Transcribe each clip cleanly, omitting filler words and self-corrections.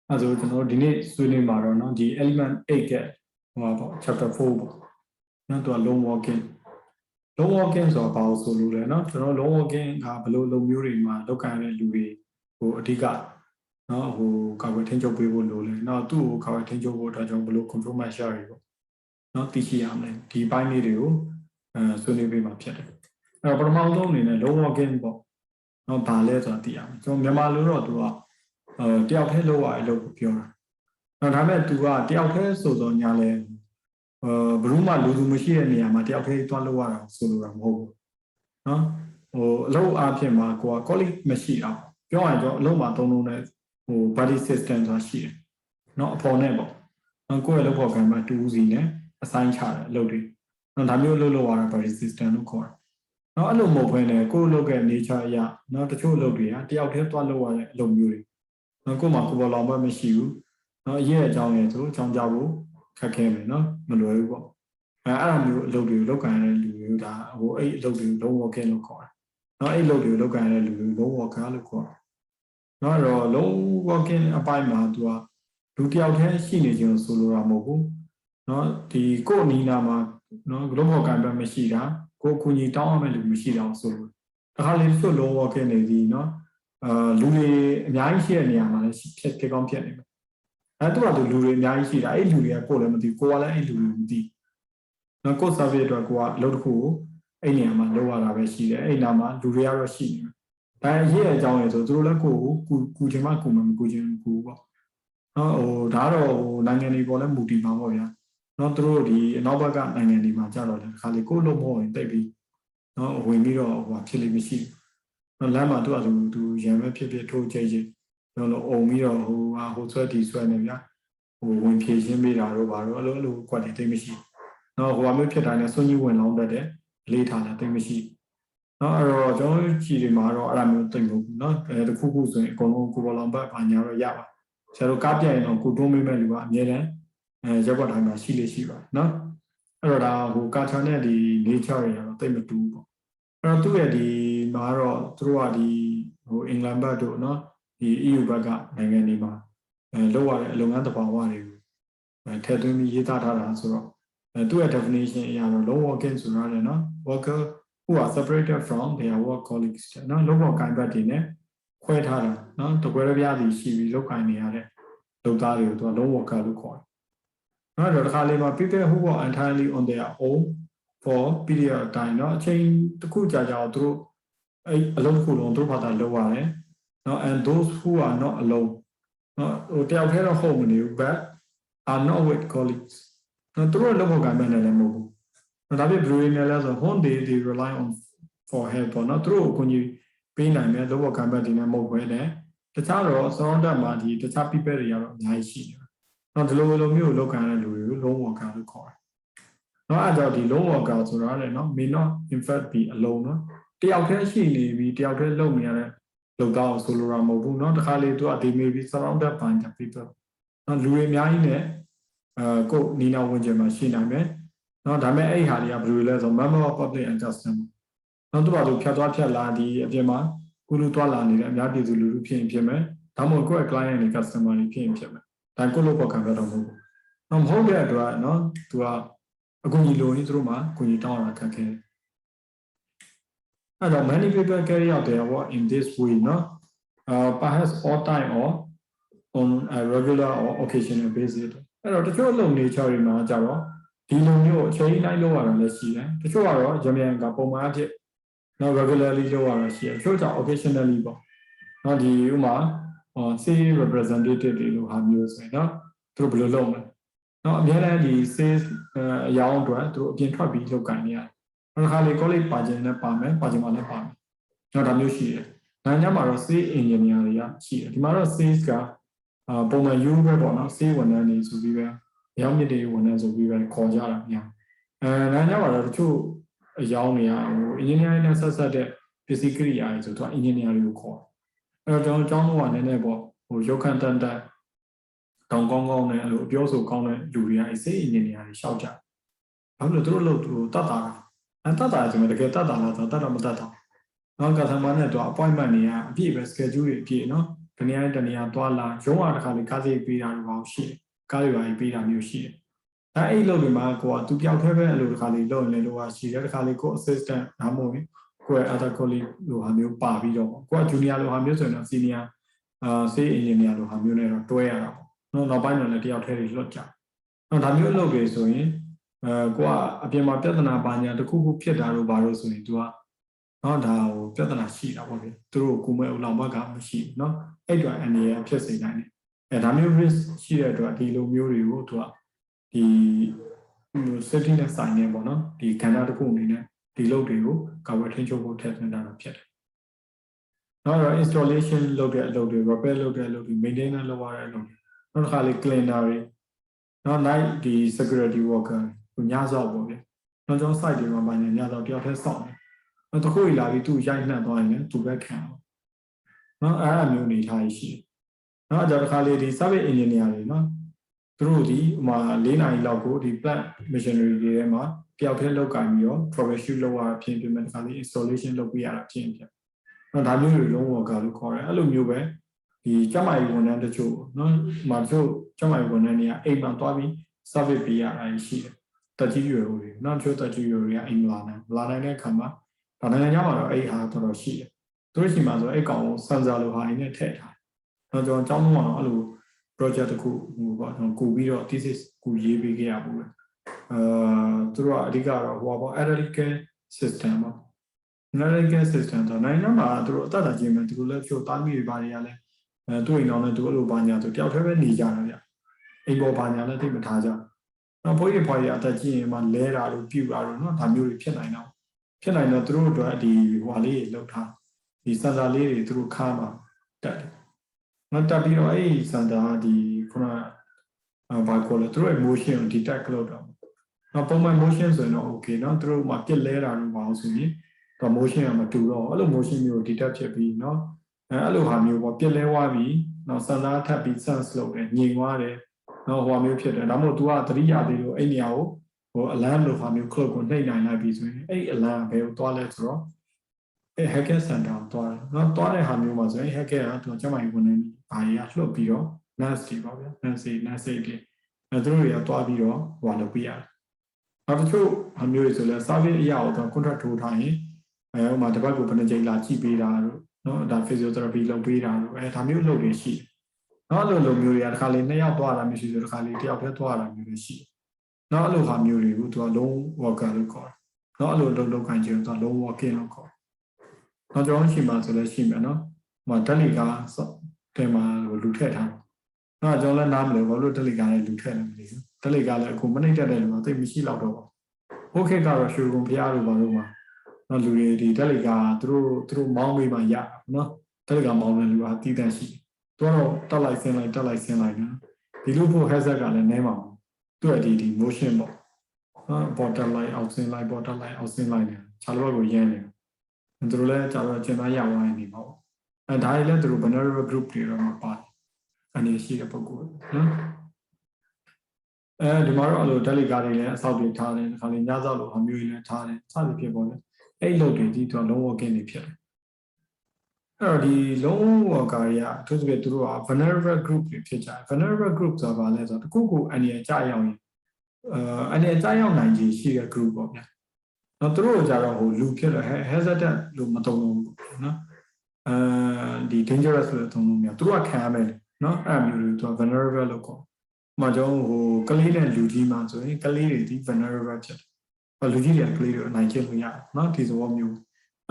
အဲဆိုကျွန်တော်ဒီနေ့ဆွေးနွေးမှာတော့เนาะဒီ element 8ကဟိုပါ chapter 4ပေါ့เนาะသူက long walking long walking ဆိုတာဘာလို့ဆိုလို့လဲเนาะကျွန်တော် long walking ကဘယ်လိုလုပ်မျိုးတွေမှာလောက်ကန်တဲ့လူတွေဟိုအဓိကเนาะဟိုကာကွယ်ထိန်းချုပ်ပေးဖို့လိုလဲเนาะသူ့ကိုကာကွယ်ထိန်းချုပ်ဖို့အတွက်ကြောင့်ဘယ်လို compromise ရရပေါ့เนาะသိရှိရမယ်ဒီပိုင်းလေးတွေကိုဆွေးနွေးပေးမှာဖြစ်တယ်အဲ့တော့ပထမဆုံးအနေနဲ့ long walking ပေါ့เนาะဘာလဲဆိုတာသိရမယ်ကျွန်တော်မြန်မာလိုတော့သူကတယောက်တည်းလောက်ရလို့ပြောတာဒါပေမဲ့သူကတယောက်တည်းဆိုတော့ညာလဲဘယ်သူမှလူသူမရှိတဲ့နေရာမှာတယောက်တည်းသွားလောက်ရတာဆိုလိုတာမဟုတ်ဘူးเนาะဟိုအလုပ်အားဖြင့်မှာကိုက colleague မရှိတာပြောရရင်ကျွန်တော်အလုပ်မှာသုံးလုံးနဲ့ဟို body system ဆိုတာရှိတယ်เนาะအဖော်နဲ့ပေါ့ကိုယ့်ရဲ့လုပ်ဖို့ကံမှာတူးစီနဲ့အဆိုင်ချတယ်အလုပ်တွေဒါမျိုးလုပ်လို့ရတာ body system လို့ခေါ်တယ်เนาะအဲ့လိုမဟုတ်ဘဲနဲ့ကိုယ့်လုပ်တဲ့ nature အရာเนาะတချို့အလုပ်တွေကတယောက်တည်းသွားလုပ်ရတဲ့အလုပ်မျိုးတွေကိုယ်မှာကိုယ်ပေါ်လောင်ဘက်မရှိဘူးเนาะရဲ့အကြောင်းရဲ့ဆိုအကြောင်းကြဖို့ခက်ခဲမယ်เนาะမလွယ်ဘူးပေါ့အဲ့လိုမျိုးအလုပ်တွေကိုလုပ်ကြရတဲ့လူတွေဒါဟိုအဲ့အလုပ်တွေကိုလုံးဝကင်းလို့ခေါ်တယ်เนาะအဲ့အလုပ်တွေကိုလုပ်ကြရတဲ့လူတွေလုံးဝကားလို့ခေါ်တယ်เนาะအဲ့တော့လုံးဝကင်းအပိုင်းမှာသူကလူတယောက်တည်းရှိနေခြင်းဆိုလိုတာမဟုတ်ဘူးเนาะဒီကိုယ်အနီးနာမှာเนาะလုံးဝကံပဲမရှိတာကိုယ်ကူညီတောင်းရမယ့်လူမရှိတာဆိုလို့တခါလေသူ့လုံးဝကင်းနေသည်เนาะလူတွေအများကြီးရှိတဲ့နေရာမှာလည်းဖြစ်ကောင်းဖြစ်နေတယ်အဲ့တော့သူလူတွေအများကြီးရှိတာအဲ့လူတွေကကိုယ်လည်းမသိကိုယ်ကလည်းအဲ့လူတွေမသိနော်ကိုယ် survey အတွက်ကိုကအလုပ်တစ်ခုကိုအဲ့နေရာမှာလုပ်ရတာပဲရှိတယ်အဲ့နာမှာလူတွေကတော့ရှိနေတယ်ဒါအရေးအကြောင်းရယ်ဆိုသူတို့လည်းကိုယ်ကိုကူချင်မှကူမှမကူချင်ဘူးပေါ့နော်ဟိုဒါတော့ဟိုနိုင်ငံတွေပေါ်လည်းမူတည်ပါပေါ့ဗျာနော်သူတို့ဒီအနောက်ဘက်ကနိုင်ငံတွေမှာကြာတော့တယ်ခါလေကိုယ်လုံးမဟုတ်ရင်တိတ်ပြီးနော်ဝင်ပြီးတော့ဟိုဖြစ်လိမ့်မရှိဘူးလမ်းမှာသူရံမဲ့ဖြစ်ထိုးကြိတ်ချင်းကျွန်တော်အုံပြီးတော့ဟိုဆွဲတီဆွဲနေဗျာဟိုဝင်ဖြည့်ရှင်းပေးတာတော့ဘာလို့အဲ့လိုကွက်တီတိတ်မရှိနော်ဟိုအမျိုးဖြစ်တိုင်းနဲ့ဆွညဝင်လောင်းတတ်တယ်လေးထားတာတိတ်မရှိနော်အဲ့တော့ကျွန်တော်ကြည်တွေမှာတော့အဲ့လိုမျိုးတိတ်မဟုတ်ဘူးနော်တခုခုဆိုရင်အကုန်လုံးကိုပေါ်လောင်ဘက်ပါညာတော့ရပါဆရာတို့ကားပြရင်တော့ကိုတွန်းမိမဲ့လူကအမြဲတမ်းရက်ွက်တိုင်းမှာရှိလေရှိပါနော်အဲ့တော့ဒါဟိုကာချာနဲ့ဒီ nature တွေကတော့တိတ်မတူဘူးပေါ့အဲ့တော့သူ့ရဲ့ဒီမှာတော့သူတို့ကဒီဟိုအင်္ဂလန်ဘက်တို့နော်ဒီ EU ဘက်ကနိုင်ငံတွေမှာလောက်ရတဲ့လုပ်ငန်းတဘာဝတွေကိုထည့်သွင်းပြီးရေးသားထားတာဆိုတော့သူ့ရဲ့ definition အရတော့ long working ဆိုတာလည်းနော် worker who are separated from their work colleagues နော်လုပ်ဖို့ကိုင်ဘက်တွေနဲ့ခွဲထားတာနော်တကွဲပြားစီရှိပြီးလုပ်ကိုင်နေရတဲ့လုပ်သားတွေကိုသူက long worker လို့ခေါ်တယ်နော်တော့တစ်ခါလေးမှာ people who are entirely on their own for period of time เนาะအချိန်တစ်ခုကြာကြာသူတို့အဲ့အလုံးတစ်ခုလုံးသူတို့ဘာသာလုပ်ရတယ်เนาะ and those who are not alone เนาะဟိုတယောက်တည်းတော့ဟုတ်မနေဘူး but are not with colleagues เนาะသူတို့လုပ်ဖို့ကံမဲ့နေလည်းမဟုတ်ဘူးเนาะဒါပြည့် brain နဲ့လဲဆို home they rely on for help ပေါ့เนาะသူတို့ကိုကြီးပေးနိုင်တယ်လုပ်ဖို့ကံမဲ့တွေနဲ့မဟုတ်ဘဲနဲ့တခြားတော့ surrounded မှာဒီတခြား people တွေကတော့အများကြီးရှိတယ်เนาะဒီလိုမျိုးလောက်ခံရတဲ့လူတွေကို long worker လို့ခေါ်တယ်နော်အဲ့တော့ဒီ long worker ဆိုတာလည်းနော် may not in fact be alone နော်တယောက်တည်းရှိနေပြီးတယောက်တည်းလုပ်နေရတဲ့လုပ်သားကိုဆိုလိုတာမဟုတ်ဘူးနော်တခါလေသူက they may be surrounded by the people နော်လူတွေအများကြီးနဲ့ကိုယ်နီနာဝင်ကျင်မှာရှိနိုင်မယ်နော်ဒါပေမဲ့အဲ့ဟာတွေကဘယ်လိုလဲဆို member of public and customer နော်သူကသူဖြတ်သွားဖြတ်လာဒီအပြင်မှာကုလူသွားလာနေတဲ့အများပြည်သူလူထုဖြစ်ရင်ဖြစ်မယ်ဒါမှမဟုတ်ကိုယ့်ရဲ့ client တွေ customer တွေဖြစ်ရင်ဖြစ်မယ်ဒါကိုလို့ပေါ်ခံရတော့မဟုတ်ဘူးနော်မဟုတ်တဲ့အတွက်နော်သူကအကူကြီးလိုရင်သူတို့မှာအကူကြီးတောင်းရတာခက်ခဲအဲ့တော့ many people carry out their work in this way နော်perhaps all time or on a regular or occasional basis အဲ့တော့တချို့လုံ nature တွေမှာကြတော့ဒီလိုမျိုးအချိန်တိုင်းလုပ်ရတာလည်းရှိတယ်တချို့ကတော့ရမြန်ကပုံမှန်အဖြစ်နော် regularly လုပ်ရတာရှိတယ်တချို့ကြောင့် occasionally ပေါ့နော်ဒီဥမာsay representative တွေလို့ဟာမျိုးဆိုရင်နော်သူတို့ဘယ်လိုလုပ်မလဲနော်အများနဲ့ဒီ sales အရောင်းအတွက်သူတို့အပြင်ထွက်ပြီးလုပ်ကိုင်နေရတယ်။နောက်တစ်ခါလေ college ပါခြင်းနဲ့ပါမယ်ပါခြင်းမှလည်းပါမယ်။နော်ဒါမျိုးရှိတယ်။နိုင်ငံခြားမှာတော့ sales engineer တွေကရှိတယ်။ဒီမှာတော့ sales ကပုံမှန် U ပဲပေါ့နော် sales ဝန်ထမ်းတွေဆိုပြီးပဲရောင်းမြစ်တွေဝန်ထမ်းဆိုပြီးပဲခေါ်ကြတာများ။နိုင်ငံခြားမှာတော့တချို့အရောင်းတွေကဟို engineering နဲ့ဆက်ဆက်တဲ့ပစ္စည်းကိရိယာတွေဆိုတော့ engineer တွေကိုခေါ်တယ်။အဲ့တော့ကျွန်တော်အကြောင်းတော့နည်းနည်းပေါ့ဟိုရုပ်ခန့်တန်တောင်ကောင်းကောင်းနဲ့အဲ့လိုအပြောဆိုကောင်းတဲ့လူတွေကအဲ့စိတ်အင်ဂျင်နီယာတွေရှောက်ကြ။ဘာလို့လဲသူတို့လို့သူတတ်တာတတ်တာဆိုရင်တကယ်တတ်တာလားဆိုတော့တတ်တော့မတတ်တော့။နောက်ကသမားနဲ့တော့ appointment တွေကအပြည့်ပဲ schedule တွေအပြည့်နော် တနည်းတနည်းသွားလာရုံးအားတစ်ခါလေကားစိတ်ပေးတာတော့ဘာရှိကားတွေပါပေးတာမျိုးရှိတယ်အဲ့အလုပ်တွေမှာကိုကသူပြောက်ခဲပဲအလုပ်တစ်ခါလေလုပ်ရင်လည်းလို့ရှိတယ်တစ်ခါလေကို assistant ဒါမှမဟုတ်ကိုယ့် other colleague လိုဟာမျိုးပါပြီးတော့ကိုက junior လိုဟာမျိုးဆိုရင်တော့ senior sales engineer လိုဟာမျိုးနဲ့တော့တွဲရတာပေါ့နော်နောက်ပိုင်းတော့လည်းတယောက်တည်းတွေလွတ်ကြနော်ဒါမျိုးအလုပ်တွေဆိုရင်ကိုကအပြင်မှာပြဿနာပါညာတစ်ခုခုဖြစ်တာလို့ဘာလို့ဆိုရင် तू ကနော်ဒါဟိုပြဿနာရှိတာပေါ့ဗျသူတို့ကိုမဲ့ဦးလောင်ဘက်ကမရှိဘူးနော်အဲ့တော့အနေရဖြစ်စေနိုင်တယ်ဒါမျိုး risk ရှိတဲ့အတွက်ဒီလိုမျိုးတွေကို तू ကဒီ safety နဲ့ဆိုင်နေပေါ့နော်ဒီကဏ္ဍတစ်ခုအနေနဲ့ဒီလုပ်တွေကိုကာဝယ်ထိန်းချုပ်ဖို့ထည့်သွင်းတာဖြစ်တယ်နောက်တော့ installation လုပ်တဲ့အလုပ်တွေ repair လုပ်တဲ့အလုပ်တွေ maintenance လုပ်ရတဲ့အလုပ်တွေနောက်တစ်ခါလေ cleaner တွေနောက် night ဒီ security worker ကိုညစောက်ပေါ့ဗျနောက်ကျောင်း site တွေမှာပါနေညစောက်တယောက်တည်းစောင့်တယ်နောက်တစ်ခုလာပြီးသူ့ရိုက်နှက်သွားရင်လည်းသူပဲခံအောင်နော်အဲ့အမျိုးနေထားရှိတယ်နော်အကြောင်းတစ်ခါလေဒီ service engineer တွေနော်သူတို့ဒီဟိုမှာ၄နာရီလောက်ကိုဒီ plant machinery တွေထဲမှာတယောက်တည်းလောက်ကင်ပြီးတော့ troubleshoot လုပ်ရတာဖြစ်ပြင်မဲ့တစ်ခါလေ installation လုပ်ပြရတာဖြစ်နော်ဒါမျိုးတွေလုံးဝကလို့ခေါ်တယ်အဲ့လိုမျိုးပဲဒီကျမကြီးဝန်ထမ်းတချို့နော်မှာတို့ကျမကြီးဝန်ထမ်းတွေကအိမ်မှာသွားပြီး service ပေးရတာရှိတယ်တက်ကြီးရွယ်ဦးတွေနောက်ချို့တက်ကြီးရွယ်တွေကအိမ်လာနိုင်တဲ့အခါမှာဒါနိုင်ငံခြားမှာတော့အဲ့ဟာတော်တော်ရှိတယ်သူတို့ရှိမှဆိုအဲ့ကောင်ကိုစံစာလိုဟာနေနဲ့ထည့်ထားတယ်ကျွန်တော်ကျောင်းသုံးမှာတော့အဲ့လို project တစ်ခုဟိုပေါ့ကျွန်တော်ကူပြီးတော့ thesis ကူရေးပေးခဲ့ရဘူးလေသူတို့ကအဓိကတော့ဟိုပေါ့ elderly care system ပေါ့ elderly care system ဆိုနိုင်ငံမှာသူတို့အသက်တာကြီးမယ်သူတို့လည်းဖြိုးသားမိတွေပါတွေကလည်းသူ့အိမ်တော်နဲ့သူ့အဲ့လိုပါညာသူတယောက်တည်းပဲနေကြတယ်ဗျအိမ်ပေါ်ပါညာလည်းသိမထားကြနော်ဘိုးကြီးဖွားကြီးအသက်ကြီးရင်မှလဲတာလို့ပြူတာလို့နော်ဒါမျိုးတွေဖြစ်နိုင်တော့သူတို့အတွက်ဒီဟိုဟာလေးတွေလောက်ထားဒီစံစာလေးတွေသူတို့ခါမှာတက်တယ်နောက်တက်ပြီးတော့အဲ့ဒီစံစာဒီခုနဘာခေါ်လဲသူတို့ emotion ကို detect လုပ်တော့နောက်ပုံမှန် motion ဆိုရင်တော့ okay เนาะသူတို့မှာပြစ်လဲတာလို့မအောင်ဆိုရင်တော့ motion ကမတူတော့အဲ့လို motion မျိုးကို detect ဖြစ်ပြီးเนาะအဲ့လိုဟာမျိုးပေါ့ပြစ်လဲသွားပြီးနောက်စံစာထပ်ပြီး sense လုပ်တယ်ညင်သွားတယ်နော်ဟိုမျိုးဖြစ်တယ်ဒါမှမဟုတ် तू ကသတိရသေးလို့အဲ့နေရာကိုဟို alarm လို့ဟာမျိုး clock ကိုနှိပ်နိုင်လိုက်ပြီဆိုရင်အဲ့ alarm ဘယ်ကိုသွားလဲဆိုတော့အဲ့ hacker center ကိုသွားတယ်နော်သွားတဲ့ဟာမျိုးမှာဆိုရင် hacker က तू ကျမကြီးဝင်နေဘာကြီးကလွတ်ပြီးတော့ nurse တွေပါဗျာ nurse တွေအဲ့သူတို့တွေကသွားပြီးတော့ဟိုလုပ်ပြရတယ်နောက်တစ်ချို့ဟာမျိုးတွေဆိုလဲ service အရာကို contract ထိုးထားရင်ဟိုမှာတစ်ပတ်ကိုဘယ်နှကြိမ်လာကြည့်ပေးတာတို့နော်ဒါ physiotherapy လုပ်ပေးတာတို့ဒါမျိုးလုပ်နေရှိတယ်နော်အဲ့လိုမျိုးတွေကတစ်ခါလေ2ယောက်သွားတာမျိုးရှိဆိုတစ်ခါလေ1ယောက်ပဲသွားတာမျိုးတွေရှိနော်အဲ့လိုဟာမျိုးတွေကို तू ကလုံး worker လို့ခေါ်တယ်နော်အဲ့လိုလုပ်ခိုင်းခြင်း तू ကလုံး working လို့ခေါ်နော်ကျွန်တော်ရှိမှဆိုလည်းရှိမယ်နော်ဟိုဓာတ်လီကားတဲမှာလူထည့်ထားနော်ကျွန်တော်လည်းနားမလဲဘာလို့ဓာတ်လီကားနဲ့လူထည့်လဲမသိဘူးဓာတ်လီကားလည်းအခုမနှိမ့်တက်တဲ့လူကသိမရှိတော့ဘူးဟုတ်ခေတ်ကတော့ရွှေကုံဖျားလို့ဘာလို့မှာနော်လူတွေဒီဓာတ်လီကားသူတို့မောင်းပေးမှရနော်ဓာတ်လီကားမောင်းတဲ့လူကတည်တံ့ရှိတယ်တော့တက်လိုက်ဆင်းလိုက်နော်ဒီလိုဖို့ headset ကလည်းနဲမှာသူ့ရဲ့ဒီ motion ပေါ့နော် bottom line အောက်ဆင်းလိုက် bottom line အောက်ဆင်းလိုက်နေခြားလိုဘက်ကိုရမ်းနေသူတို့လည်းကြာတော့ကျင်သားရဝိုင်းနေပါဘူးဒါလည်းသူတို့ vulnerable group တွေတော့မပါတယ်အနေရှိတဲ့ပုံကိုနော်ဒီမှာတော့အဲ့လိုတယ်လီကာတွေလည်းအဆောက်တွေထားတယ်ခါလေးညစောက်လိုအမျိုးကြီးလည်းထားတယ်စသဖြင့်ပေါ့လေအဲ့လုပ်တွေဒီတော့လုံးဝကင်းနေဖြစ်တယ်အဲ့တော့ဒီလုံးဝကာရီကအထူးသဖြင့်သူတို့က vulnerable group တွေဖြစ်ကြတယ် vulnerable group ဆိုတာဘာလဲဆိုတော့တခုခုအနေအကျရောက်ရင်အနေအကျရောက်နိုင်ခြင်းရှိတဲ့ group ပေါ့ဗျာနော်သူတို့ကကြတော့ဟိုလူဖြစ်တော့ hesitant လို့မတုံ့လို့နော်ဒီ dangerous လို့တုံ့လို့မရသူတို့ကခံရမယ်နော်အဲ့မျိုးတွေသူက vulnerable လို့ခေါ်မှကျွန်တော်ဟိုကလေးနဲ့လူကြီးမှဆိုရင်ကလေးတွေဒီ vulnerable ဖြစ်တယ်လူကြီးတွေကကလေးတွေအနိုင်ကျင့်လို့ရတယ်နော်ဒီသဘောမျိုး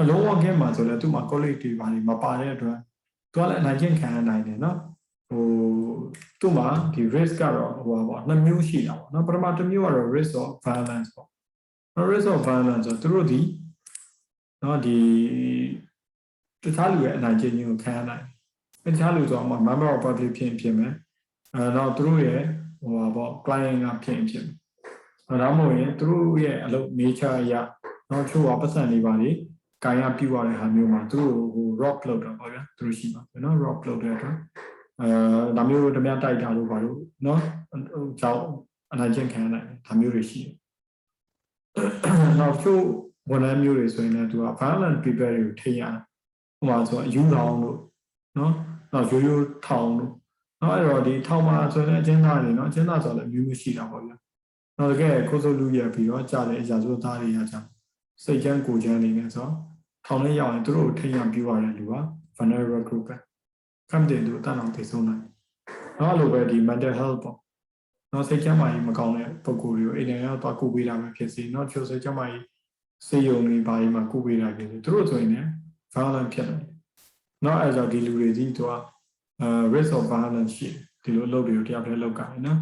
လုံးဝကင်းမှာဆိုလဲသူ့မှာ colleague တွေပါနေမပါတဲ့အတွက်သူကလည်းအနိုင်ကျင့်ခံရနိုင်တယ်နော်ဟိုသူ့မှာဒီ risk ကတော့ဟိုပါပေါ့နှစ်မျိုးရှိတာပေါ့နော်ပထမတစ်မျိုးကတော့ risk of violence ပေါ့ risk of violence ဆိုသူတို့ဒီနော်ဒီတခြားလူရဲ့အနိုင်ကျင့်ခြင်းကိုခံရနိုင်တယ်တခြားလူဆိုတော့ member of public ဖြစ်မယ်တော့သူတို့ရဲ့ဟိုပါပေါ့ client ကဖြစ်မယ်ဒါမှမဟုတ်ရင်သူတို့ရဲ့အလုပ် nature အရတော့ချို့ကပတ်စံနေပါလေကာယပြုရတဲ့ဟာမျိုးမှာသူတို့ဟို rock လောက်တော့ပေါ့ဗျာသူတို့ရှိပါနော် rock လောက်တဲ့အတွက်ဒါမျိုးဓမြတိုက်တာလို့ပါလို့နော်ဟိုကြောင့်အနိုင်ကျင့်ခံရနိုင်တယ်ဒါမျိုးတွေရှိတယ်နောက်ချို့ဝန်ထမ်းမျိုးတွေဆိုရင်လည်းသူက violent people တွေကိုထိရတယ်ဟိုမှာဆိုအယူဆောင်လို့နော် နောက်ရိုးရိုးထောင်လို့နော်အဲ့တော့ဒီထောင်မှာဆိုရင်အကျဉ်းသားတွေနော်အကျဉ်းသားဆိုလည်းမျိုးမျိုးရှိတာပေါ့ဗျာနောက်တကယ်ကိုစိုးလူရပြီးတော့ကြားတဲ့အရာစိုးသားတွေရကြစိတ်ချမ်းကိုချမ်းနေနေဆိုထောင်ထဲရောက်ရင်သူတို့ထိရပြရတဲ့လူက vulnerable group ပဲကမ်တင်သူအတန်းအောင်သိဆုံးနိုင်နော်အဲ့လိုပဲဒီ mental health ပေါ့နော်စိတ်ချမ်းမာရေးမကောင်းတဲ့ပုဂ္ဂိုလ်တွေကိုအိမ်ထဲရောက်သွားကုပေးတာပဲဖြစ်စီနော်ချိုးစိတ်ချမ်းမာရေးစေယုံတွေဘာတွေမှာကုပေးတာဖြစ်စီသူတို့ဆိုရင်လည်း violent ဖြစ်တယ်နော်အဲ့ကြောင့်ဒီလူတွေဒီသူကrisk of violence ရှိဒီလိုအလုပ်တွေကိုတယောက်တည်းလုပ်ကြတယ်နော်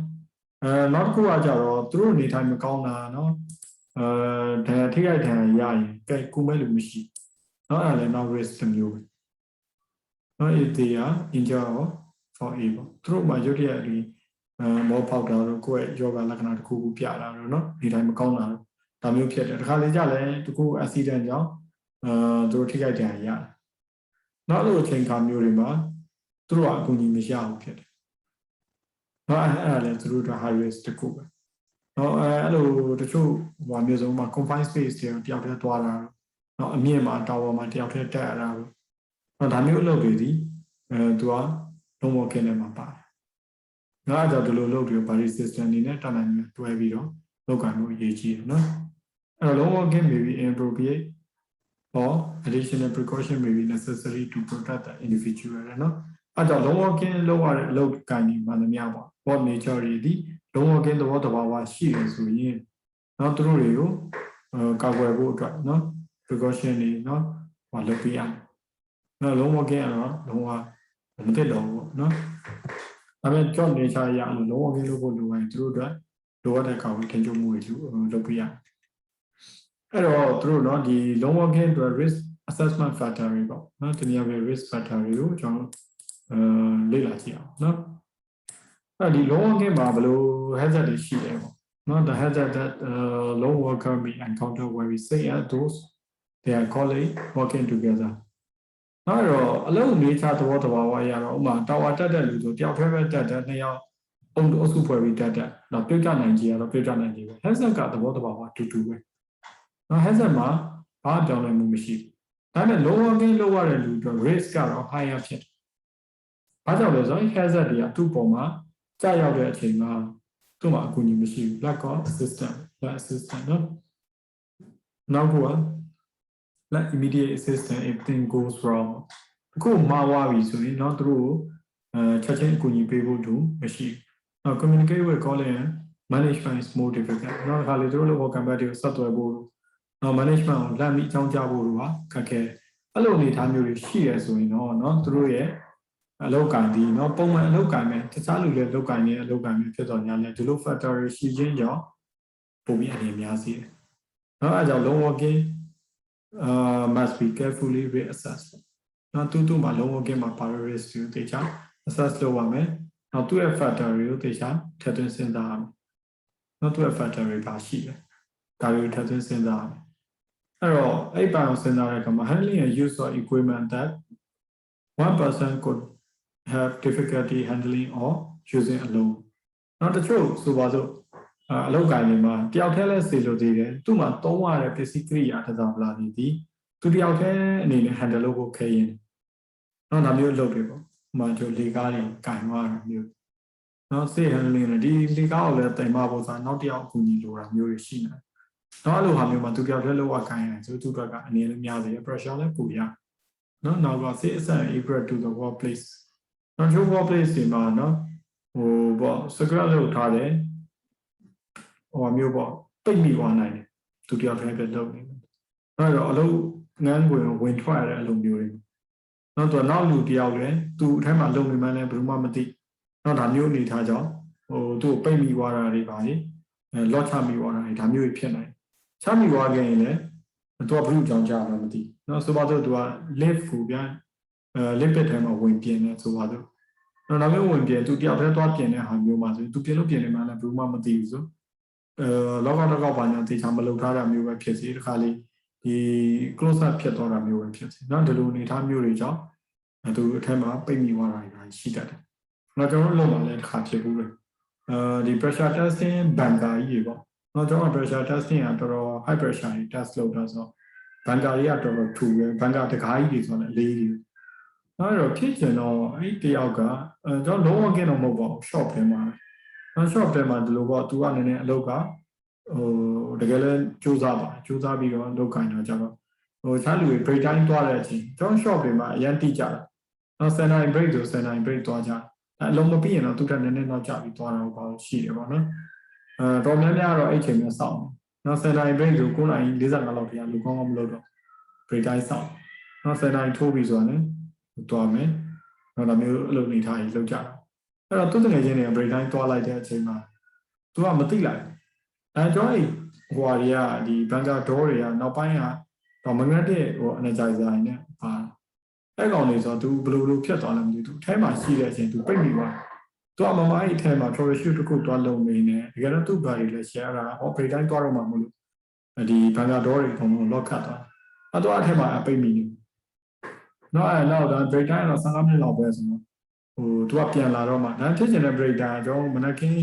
နောက်တစ်ခုကကြတော့သူတို့နေထိုင်မကောင်းတာနော်ဒဏ်ထိခိုက်ဒဏ်ရရင်ကဲကုမဲ့လူမရှိနော်အဲ့ဒါလည်းနောက် risk တစ်မျိုးပဲနော် if they are injured for a ပေါ့သူတို့မှာရုပ်ရည်ဒီမောပေါက်တာတော့ကိုယ့်ရဲ့ယောဂလက္ခဏာတစ်ခုခုပြတာတော့နော်နေတိုင်းမကောင်းတာဒါမျိုးဖြစ်တယ်တခါလေကြလဲတခု accident ကြောင့်သူတို့ထိခိုက်ဒဏ်ရနောက်လိုအချိန်ခါမျိုးတွေမှာသူတို့ကအကူအညီမရဘူးဖြစ်တယ်နော်အဲ့ဒါလည်းသူတို့က high risk တခုပဲနော်အဲ့လိုတချို့ဟိုမျိုးဆုံးမှာ confined space တွေတယောက်တည်းသွားတာနော်အမြင့်မှာတာဝါမှာတယောက်တည်းတက်ရတာနော်ဒါမျိုးအလုပ်တွေဒီသူကလုံးဝခင်းနေမှာပါတယ်ငါကြောင့်ဒီလိုလုပ်ပြီး body system နေနဲ့တာနိုင်မျိုးတွဲပြီးတော့လောက်ကမျိုးအရေးကြီးတယ်နော်အဲ့တော့လုံးဝခင်း maybe inappropriate or additional precaution may be necessary to protect the individual နော်အဲ့တော့လုံးဝခင်းလောက်ရတဲ့အလုပ်ကိုင်နေမှလည်းမရပါဘူး what nature တွေဒီလုံးဝခင်းသဘောတဘာဝရှိတယ်ဆိုရင်နော်သူတို့တွေကိုကာကွယ်ဖို့အတွက်နော် precaution တွေနော်ဟောလုပ်ပေးရမယ်နော်လုံးဝခင်းကတော့လုံးဝမသိတော့ဘူးနော်ဒါပေမဲ့ job nature ရအောင်လုံးဝခင်းလုပ်ဖို့လိုရင်သူတို့အတွက်လိုအပ်တဲ့ကာကွယ်ထိန်းချုပ်မှုတွေလုပ်ပေးရအဲ့တော့သူတို့နော်ဒီလုံးဝခင်းအတွက် risk assessment factor တွေပေါ့နော်ဒီနေရာပဲ risk factor တွေကိုကျွန်တော်လေ့လာကြည့်အောင်နော်အဲ့ဒီလုံးဝခင်းမှာဘယ်လို hazard တွေရှိတယ်ပေါ့နော် the hazard that lone worker may encounter when we say at those they are colleagues working together နော်အဲ့တော့အလုပ်နေချသဘောတဘာဝရတော့ဥမာတာဝါတက်တဲ့လူဆိုတယောက်တည်းပဲတက်တယ်နှစ်ယောက်အုပ်စုဖွဲ့ပြီးတက်တယ်နော်ပြုတ်ကြနိုင်ကြီးကတော့ပြုတ်ကြနိုင်ကြီးပဲ hazard ကသဘောတဘာဝတူတူပဲနော် hazard မှာဘာအကြောင်းလည်းမရှိဘူးဒါပေမဲ့ lower gain လောက်ရတဲ့လူတို့ risk ကတော့ higher ဖြစ်တယ်ဘာကြောင့်လဲဆိုရင် hazard တွေကသူ့ပေါ်မှာကြာရောက်တဲ့အချိန်မှာသူ့မှာအကူအညီမရှိဘူး lack of assistance နော်နောက်ကlike immediate assistance if things goes wrong အခုမှားသွားပြီဆိုရင်တော့သူတို့ချက်ချင်းအကူအညီပေးဖို့တူမရှိဘူး communicate with colleague management is more difficult နောက်တစ်ခါလေသူတို့လောကံဘက်တွေကိုဆက်သွယ်ဖို့နော် management ကိုလမ်းပြီးအကြောင်းကြားဖို့ဟာခက်ခဲအဲ့လိုအနေအထားမျိုးတွေရှိရဆိုရင်တော့နော်သူတို့ရဲ့အလုပ်ကံဒီနော်ပုံမှန်အလုပ်ကံနဲ့တခြားလူတွေအလုပ်ကံနဲ့အလုပ်ကံမျိုးဖြစ်တော့ညာလဲဒီလို factor တွေရှိခြင်းကြောင့်ပုံပြီးအနေများစီတယ်နော်အဲ့ကြောင့် long working must be carefully reassessed နော်တူမှာ long working မှာ priorities ကိုတေချာ assess လုပ်ရမယ်နောက်သူ့ရဲ့ factor တွေကိုတေချာထည့်သွင်းစဉ်းစားရမယ်နော်သူ့ရဲ့ factor တွေပါရှိတယ်ဒါတွေကိုထည့်သွင်းစဉ်းစားရမယ်အဲ့တော့အဲ့ပိုင်းကိုစဉ်းစားတဲ့အခါမှာ handling and use of equipment that one person could have difficulty handling or using alone နောက်တစ်ချို့ဆိုပါစို့အလုပ်ကိုင်နေမှာတယောက်တည်းလဲစေလို့သေးတယ်သူ့မှာသုံးရတဲ့ပစ္စည်းကိရိယာတစ်စားပလာနေသည်သူတယောက်တည်းအနေနဲ့ handle လုပ်ဖို့ခဲရင်နော်ဒါမျိုးလုပ်တယ်ပေါ့ဥပမာကျလေကားတွေကင်သွားတာမျိုးနော်စေ handling နဲ့ဒီလေကားကိုလည်းတင်မဖို့ဆိုနောက်တယောက်အကူအညီလိုတာမျိုးတွေရှိနေတယ်နော်အဲ့လိုဟာမျိုးမှာသူတယောက်တည်းလုပ်ရကိုင်ရင်ဆိုသူ့ဘက်ကအနေနဲ့များတယ် pressure လည်းပူရနော်နောက်က say assign equal to the workplace နော်ဒီ workplace ဒီမှာနော်ဟိုပေါ့ secret လုပ်ထားတယ်ဟိုမျိုးပေါ့ပိတ်မိသွားနိုင်တယ်သူတယောက်တည်းပဲလုပ်နေတယ်အဲ့တော့အလုပ်ငန်းဝင်ထွက်ရတဲ့အလုပ်မျိုးတွေနောက်တော့နောက်လူတယောက်လည်းသူအထက်မှာလုပ်နေမှလည်းဘယ်သူမှမသိနောက်ဒါမျိုးအနေထားကြောင့်ဟိုသူ့ပိတ်မိသွားတာတွေပါလေလော့ချမိသွားတာတွေဒါမျိုးတွေဖြစ်နိုင်ချမိသွားခဲ့ရင်လည်းသူကဘယ်လိုကြောင့်ကြာမှမသိနော်ဆိုပါတော့သူက live ကိုပြန်live ဘက်ထဲမှာဝင်ပြင်းနေဆိုပါတော့နော်ဒါမျိုးဝင်ပြင်းသူတယောက်တည်းသွားပြင်းတဲ့ဟာမျိုးမှာဆိုသူပြင်းလို့ပြင်းနေမှလည်းဘယ်သူမှမသိဘူးဆိုလောကတော့ဘာညာတေချာမလုပ်ထားတာမျိုးပဲဖြစ်စီတခါလေးဒီ close up ဖြစ်သွားတာမျိုးပဲဖြစ်စီเนาะဒီလိုအနေထားမျိုးတွေကြောင့်သူအထက်မှာပိတ်မိသွားတာတွေရှိတတ်တယ်။နောက်ကျွန်တော်တို့လုပ်မှလည်းတစ်ခါဖြစ်ဘူးလေ။ဒီ pressure testing banker ကြီးတွေပေါ့။နောက်ကျွန်တော် pressure testing ကတော်တော် high pressure တွေ test လုပ်တာဆိုbanker ကြီးကတော်တော်ထူတယ် banker တကားကြီးတွေဆိုတော့အလေးကြီး那个偏见咯，哎，第二个，叫龙王给侬冇报 shop 的嘛，那 shop 的嘛，如果读完呢，老个，这个人就啥吧，就啥比较老干的，叫个，他路北站多了钱，叫 shop 的嘛，也低价了，那现在北就现在北多价，那龙冇变了，都在那价比多了，我是的吧呢，到那边了，一千元少，那现在北就过来200个老片，路光我们老多，北站少，那现在拖比说呢。သွားမယ်။နောက်ဒါမျိုးအလုပ်နေထားကြီးလုပ်ကြတာ။အဲ့တော့သူတငယ်ချင်းတွေက break time သွားလိုက်တဲ့အချိန်မှာသူကမသိလိုက်။အဲကျွန်တော်ဟိုဟာတွေကဒီဘန်ကာဒေါတွေကနောက်ပိုင်းကတော့မငတ်တဲ့ဟို energizer နဲ့ပါအဲ့ကောင်တွေဆိုတော့သူဘယ်လိုဖြတ်သွားလဲမသိဘူး။အဲမှာရှိတဲ့အချိန်သူပိတ်မိသွား။သူကမမအဲ့အဲမှာ troubleshoot တစ်ခုသွားလုပ်နေနေတကယ်တော့သူ့ဘာတွေလဲ share တာဟော break time သွားတော့မှမလို့ဒီဘန်ကာဒေါတွေအကုန်လုံး lock ခတ်သွား။အဲ့တော့အဲမှာပိတ်မိနေနော်အဲ့တော့ဒါ break time တော့15မိနစ်လောက်ပဲဆိုတော့သူကပြန်လာတော့မှဒါဖြစ်ချင်တဲ့ break time ကျွန်တော်မနက်ခင်း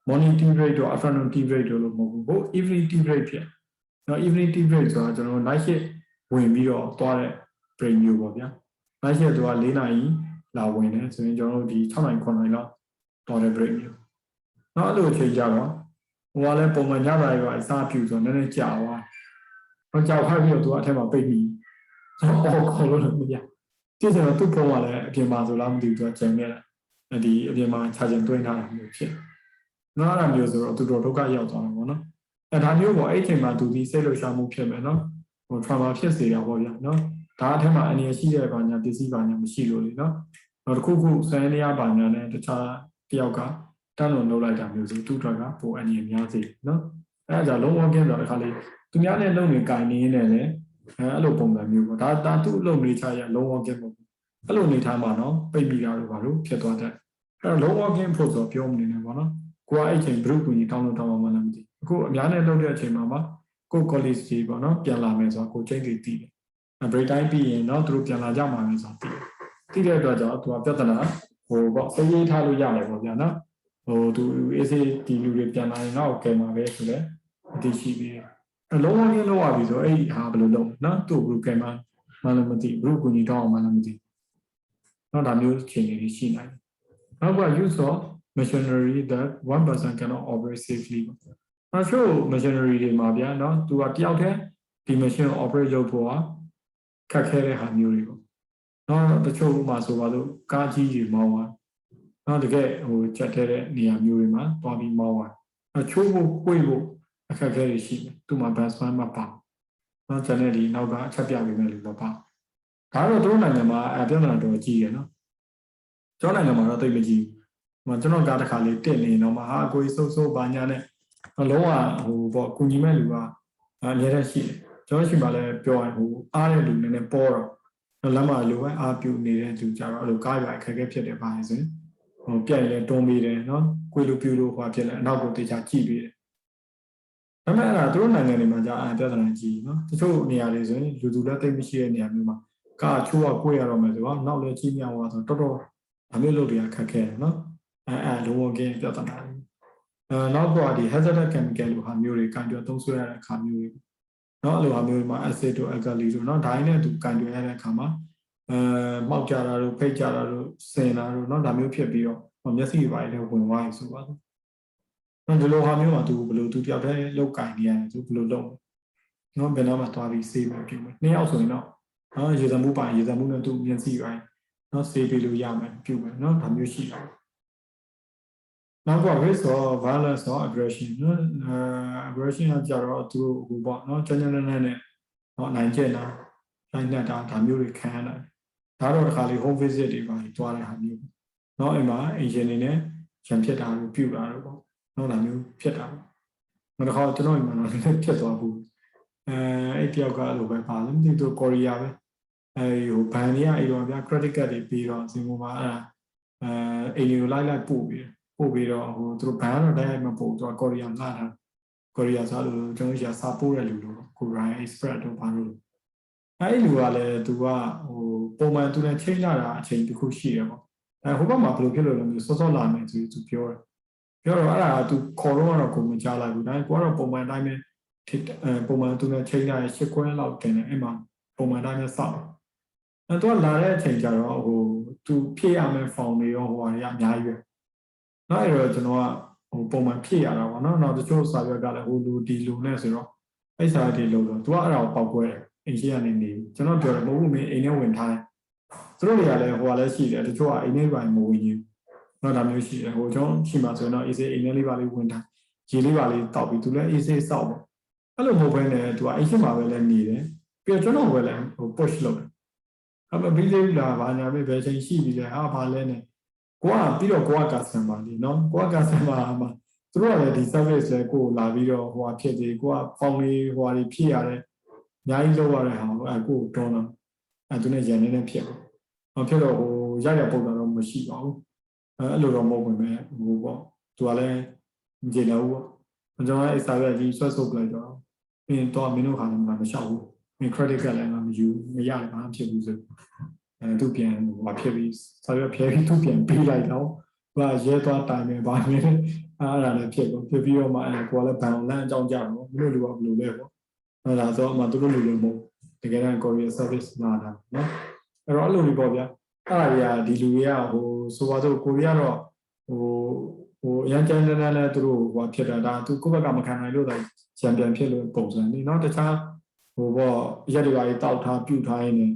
morning tea break တော့ afternoon tea break လို့မဟုတ်ဘူး evening tea break ဖြစ်နော် evening tea break ဆိုတာကျွန်တော် night shift ဝင်ပြီးတော့သွားတဲ့ break မျိုးပေါ့ဗျာ night shift သူက4နာရီလာဝင်တယ်ဆိုရင်ကျွန်တော်တို့ဒီ6နာရီ9နာရီလောက်သွားတဲ့ break မျိုးနော်အဲ့လိုအချိန်ကြတော့ဟိုကလည်းပုံမှန်ညစာရေးကအစားပြူဆိုတော့နည်းနည်းကြာသွားတော့ကြာခိုက်ပြီးတော့သူကအထက်မှာပိတ်ပြီးကျွန်တော်ခေါ်လို့လည်းမရတိကျတော့သူ့ဖုန်းကလည်းအပြင်မှာဆိုလားမသိဘူးသူကကျန်ခဲ့တာဒီအပြင်မှာခြာကျင်တွင်းထားတာမျိုးဖြစ်နော်အဲ့ဒါမျိုးဆိုတော့သူတို့ဒုက္ခရောက်သွားတာပေါ့နော်အဲ့ဒါမျိုးပေါ့အဲ့ချိန်မှာသူဒီစိတ်လှုပ်ရှားမှုဖြစ်မယ်နော်ဟို trauma ဖြစ်စေတာပေါ့ဗျာနော်ဒါအထက်မှာအနေရရှိတဲ့ဘာညာပစ္စည်းဘာညာမရှိလို့လေနော်နောက်တစ်ခုခုဆန်းနေရဘာညာနဲ့တခြားတယောက်ကတန်းလုံးလုပ်လိုက်တာမျိုးဆိုသူ့အတွက်ကပိုအနေရများစေနော်အဲ့ဒါကြောင့်လုံးဝကင်းတော့တစ်ခါလေသူများနဲ့လုံနေကြိုင်နေနေတယ်လေအဲ့လိုပုံစံမျိုးပေါ့ဒါသူ့အလုပ်နေချရလုံးဝကင်းပေါ့အဲ့လိုနေထားမှာနော်ပိတ်မိတာတို့ဘာလို့ဖြစ်သွားတဲ့အဲ့တော့လုံးဝကင်းဖို့ဆိုပြောမနေနဲ့ပေါ့နော်ကိုကအဲ့ချိန်ဘရုကူကြီးတောင်းလို့တောင်းမှလည်းမသိအခုအများနဲ့လုပ်တဲ့အချိန်မှာမှကို college ကြီးပေါ့နော်ပြန်လာမယ်ဆိုတော့ကိုချိန်ကြီးတည်တယ် break time ပြီးရင်တော့သူတို့ပြန်လာကြမှာလည်းဆိုတော့တည်တဲ့အတွက်ကြောင့်သူကပြဿနာဟိုပေါ့စေးရေးထားလို့ရတယ်ပေါ့ဗျာနော်ဟိုသူအေးစေးဒီလူတွေပြန်လာရင်တော့ကဲမှာပဲဆိုလဲအသိရှိပြီးလုံးဝကင်းလောက်ရပြီဆိုအဲ့ဟာဘယ်လိုလုပ်နော်သူ့ဘယ်လိုကဲမှာမှလည်းမသိဘရုကူကြီးတောင်းမှလည်းမသိနော်ဒါမျိုးအခြေအနေတွေရှိနိုင်တယ်နောက်က use of machinery that one person cannot operate safely အဲဆို machinery တွေမှာဗျာနော်သူကတယောက်တည်းဒီ machine ကို operate လုပ်ဖို့ခက်ခဲတဲ့ဟာမျိုးတွေပေါ့နော်တချို့မှာဆိုပါလို့ကားကြီးတွေမောင်းသွားနော်တကယ်ဟိုချက်တဲ့နေရာမျိုးတွေမှာတွားပြီးမောင်းသွားအချိုးဖို့ပွေ့ဖို့အခက်အခဲတွေရှိတယ်သူ့မှာ baseline မှာပါနော်ကျန်တဲ့ဒီနောက်ကအချက်ပြပေးမယ်လို့ပေါ့ပါဒါတော့တို့နိုင်ငံမှာပြဿနာတော့ကြီးရနော်ကျွန်တော်နိုင်ငံမှာတော့သိမကြည့်ဘူးကျွန်တော်ကားတစ်ခါလေးတက်နေတော့မှဟာအကိုကြီးစိုးစိုးဘာညာနဲ့လုံးဝဟိုပေါ့ကုညီမဲ့လူကအများတက်ရှိတယ်ကျွန်တော်ရှိမှလည်းပြောရင်ဟိုအားတဲ့လူနည်းနည်းပေါ်တော့လမ်းမှာလိုပဲအားပြုနေတဲ့သူကြတော့အဲ့လိုကားရွာအခက်အခဲဖြစ်တယ်ပါလေဆိုရင်ဟိုပြက်ရင်လည်းတွန်းပြီးတယ်နော်ကိုလိုပြူလို့ဟိုဖြစ်လဲအနောက်ကိုတေချာကြည့်ပြီးတယ်ဒါပေမဲ့အဲ့ဒါတို့နိုင်ငံတွေမှာကြာပြဿနာကြီးနော်တချို့နေရာတွေဆိုရင်လူသူလက်သိမရှိတဲ့နေရာမျိုးမှာကားချိုးကကိုရတော့မယ်ဆိုတော့နောက်လည်းကြီးမြောက်သွားဆိုတော့တော်တော်အမျိုးလုပ်တွေကခက်ခဲတယ်နော်အဲ့လုံးဝကင်းပြဿနာတွေနောက်ကဒီ hazardous chemical လိုဟာမျိုးတွေကန်ကြသုံးဆွဲရတဲ့အခါမျိုးတွေနော်အဲ့လိုဟာမျိုးတွေမှာ acid တို့ alkali တို့နော်ဒါရင်းနဲ့သူကန်ကြရတဲ့အခါမှာမှောက်ကြတာတို့ဖိတ်ကြတာတို့စင်တာတို့နော်ဒါမျိုးဖြစ်ပြီးတော့မျက်စိတွေပိုင်းလည်းဝင်သွားပြီဆိုပါတော့နော်ဒီလိုဟာမျိုးမှာသူဘယ်လိုသူတယောက်တည်းလောက်ကင်နေရတယ်သူဘယ်လိုလုပ်နော်ဘယ်တော့မှသွားပြီးစေးမယ်ပြုမယ်နှစ်ယောက်ဆိုရင်တော့နော်ရေစံမှုပိုင်းရေစံမှုနဲ့သူမျက်စိပိုင်းနော်စေးပေးလို့ရမယ်ပြုမယ်နော်ဒါမျိုးရှိတယ်နောက်က risk of violence or aggression နော် aggression ကကြတော့သူဟိုပေါ့နော်ကျန်ကျန်နဲ့နော်နိုင်ကျင်တာနိုင်တဲ့ဒါမျိုးတွေခံရတယ်ဒါတော့တစ်ခါလေး home visit တွေပါတွားတဲ့ဟာမျိုးနော်အိမ်မှာအင်ဂျင်နေနဲ့ရံဖြစ်တာလို့ပြုတာတော့ပေါ့နော်ဒါမျိုးဖြစ်တာပေါ့နောက်တစ်ခါကျွန်တော်အိမ်မှာတော့ဖြစ်သွားဘူးအဲ့တယောက်ကလိုပဲပါလို့မသိသူကိုရီးယားပဲဟိုဘန်တွေကအဲ့တော့ဗျာ credit card တွေပြီးတော့စင်ကုန်မှာအဲ့ဒါအိမ်တွေကိုလိုက်ပို့ပြီးတော့ဟိုသူတို့ဘန်တော့တိုင်းမပို့သူကကိုရီးယားလာတာကိုရီးယားဆိုလို့ကျွန်တော်ရှာစာပို့တဲ့လူလို့ကိုရိုင်း express တို့ဘာလို့အဲ့လူကလည်းသူကဟိုပုံမှန်သူနဲ့ချိန်လာတာအချိန်တစ်ခုရှိတယ်ပေါ့ဟိုဘက်မှာဘယ်လိုဖြစ်လို့လဲမျိုးစောစောလာမယ်သူပြောတယ်ပြောတော့အဲ့ဒါကသူခေါ်တော့ကတော့ကိုမကြားလိုက်ဘူးဒါပေမဲ့ကိုကတော့ပုံမှန်တိုင်းပဲပုံမှန်သူနဲ့ချိန်လာရင်၈ခွဲလောက်တင်တယ်အဲ့မှာပုံမှန်တိုင်းပဲစောက် တော့လာတဲ့အချိန်ကျတော့ဟိုသူဖြည့်ရမယ့် form တွေရောဟိုဟာတွေအများကြီးပဲเนาะအဲ့တော့ကျွန်တော်ကဟိုပုံမှန်ဖြည့်ရတာပေါ့နော်နောက်တချို့စာရွက်ကလည်းဟိုလူဒီလူနဲ့ဆိုတော့အဲ့စာတွေလို့တော့သူကအဲ့ဒါကိုပောက်ကွဲတယ်အိမ်ရှိကနေနေကျွန်တော်ပြောတယ်မဟုတ်ဘူးမင်းအိမ်ထဲဝင်ထားတယ်သူတို့တွေကလည်းဟိုကလည်းရှိတယ်တချို့ကအိမ်ထဲပိုင်းမဝင်ရင်တော့ဒါမျိုးရှိတယ်ဟိုကျွန်တော်ရှိမှဆိုရင်တော့အေးစေးအိမ်ထဲလေးပါလေးဝင်ထားရေလေးပါလေးတောက်ပြီးသူလည်းအေးစေးစောက်ပေါ့အဲ့လိုမဟုတ်ဘဲနဲ့သူကအိမ်ရှိမှပဲလည်းနေတယ်ပြီးတော့ကျွန်တော်ပဲလည်းဟို push လုပ်တယ်အဲ့တော့ပြီးသေးလားဘာညာပဲဘယ်ချိန်ရှိပြီလဲဟာဘာလဲနဲ့ကိုကပြီးတော့ကိုက customer လीเนาะကိုက customer မှာသူတို့ကလည်းဒီ service လဲကိုလာပြီးတော့ဟိုဟာဖြစ်သေးကိုက form လေးဟိုဟာလေးဖြည့်ရတယ်အများကြီးလုပ်ရတဲ့ဟာကိုအဲ့ကိုတွန်းတော့အဲ့သူနဲ့ရန်နေနေဖြစ်တယ်မဖြစ်တော့ဟိုရရပုံတော့မရှိပါဘူးအဲ့လိုတော့မဟုတ်ဘူးဟိုပေါ့သူကလည်းမကြည့်တော့ဘူးပေါ့ကျွန်တော်အဲ့စာရွက်ကြီးဆွတ်ဆုပ်လိုက်တော့ပြီးရင်တော့မင်းတို့ဟာလည်းမလျှောက်ဘူးမင်း credit card လည်းမယူမရလည်းဘာမှဖြစ်ဘူးဆိုသူပြန်ဟိုဖြစ်ပြီးစာရွက်ဖြဲပြီးသူပြန်ပေးလိုက်တော့သူကရဲသွားတိုင်နေပါမယ်အဲ့ဒါလည်းဖြစ်ပြီးတော့မှအဲ့ကိုကလည်းဘန်လန်းအကြောင်းကြတော့မင်းတို့လူကဘယ်လိုလဲပေါ့အဲ့ဒါဆိုမှသူတို့လူတွေမဟုတ်တကယ်တမ်း courier service နာတာနော်အဲ့တော့အဲ့လိုတွေပေါ့ဗျာအဲ့ဒါတွေကဒီလူတွေကဟိုဆိုပါတော့ကိုရီးယားတော့ဟိုအရန်ကျန်းတန်းနဲ့သူတို့ဟိုဖြစ်တာဒါသူကိုယ့်ဘက်ကမခံနိုင်လို့တော့ချန်ပီယံဖြစ်လို့ပုံစံနေเนาะတခြားဟိုပေါ့ရက်တွေပါလေးတောက်ထားပြုတ်ထားရင်းနဲ့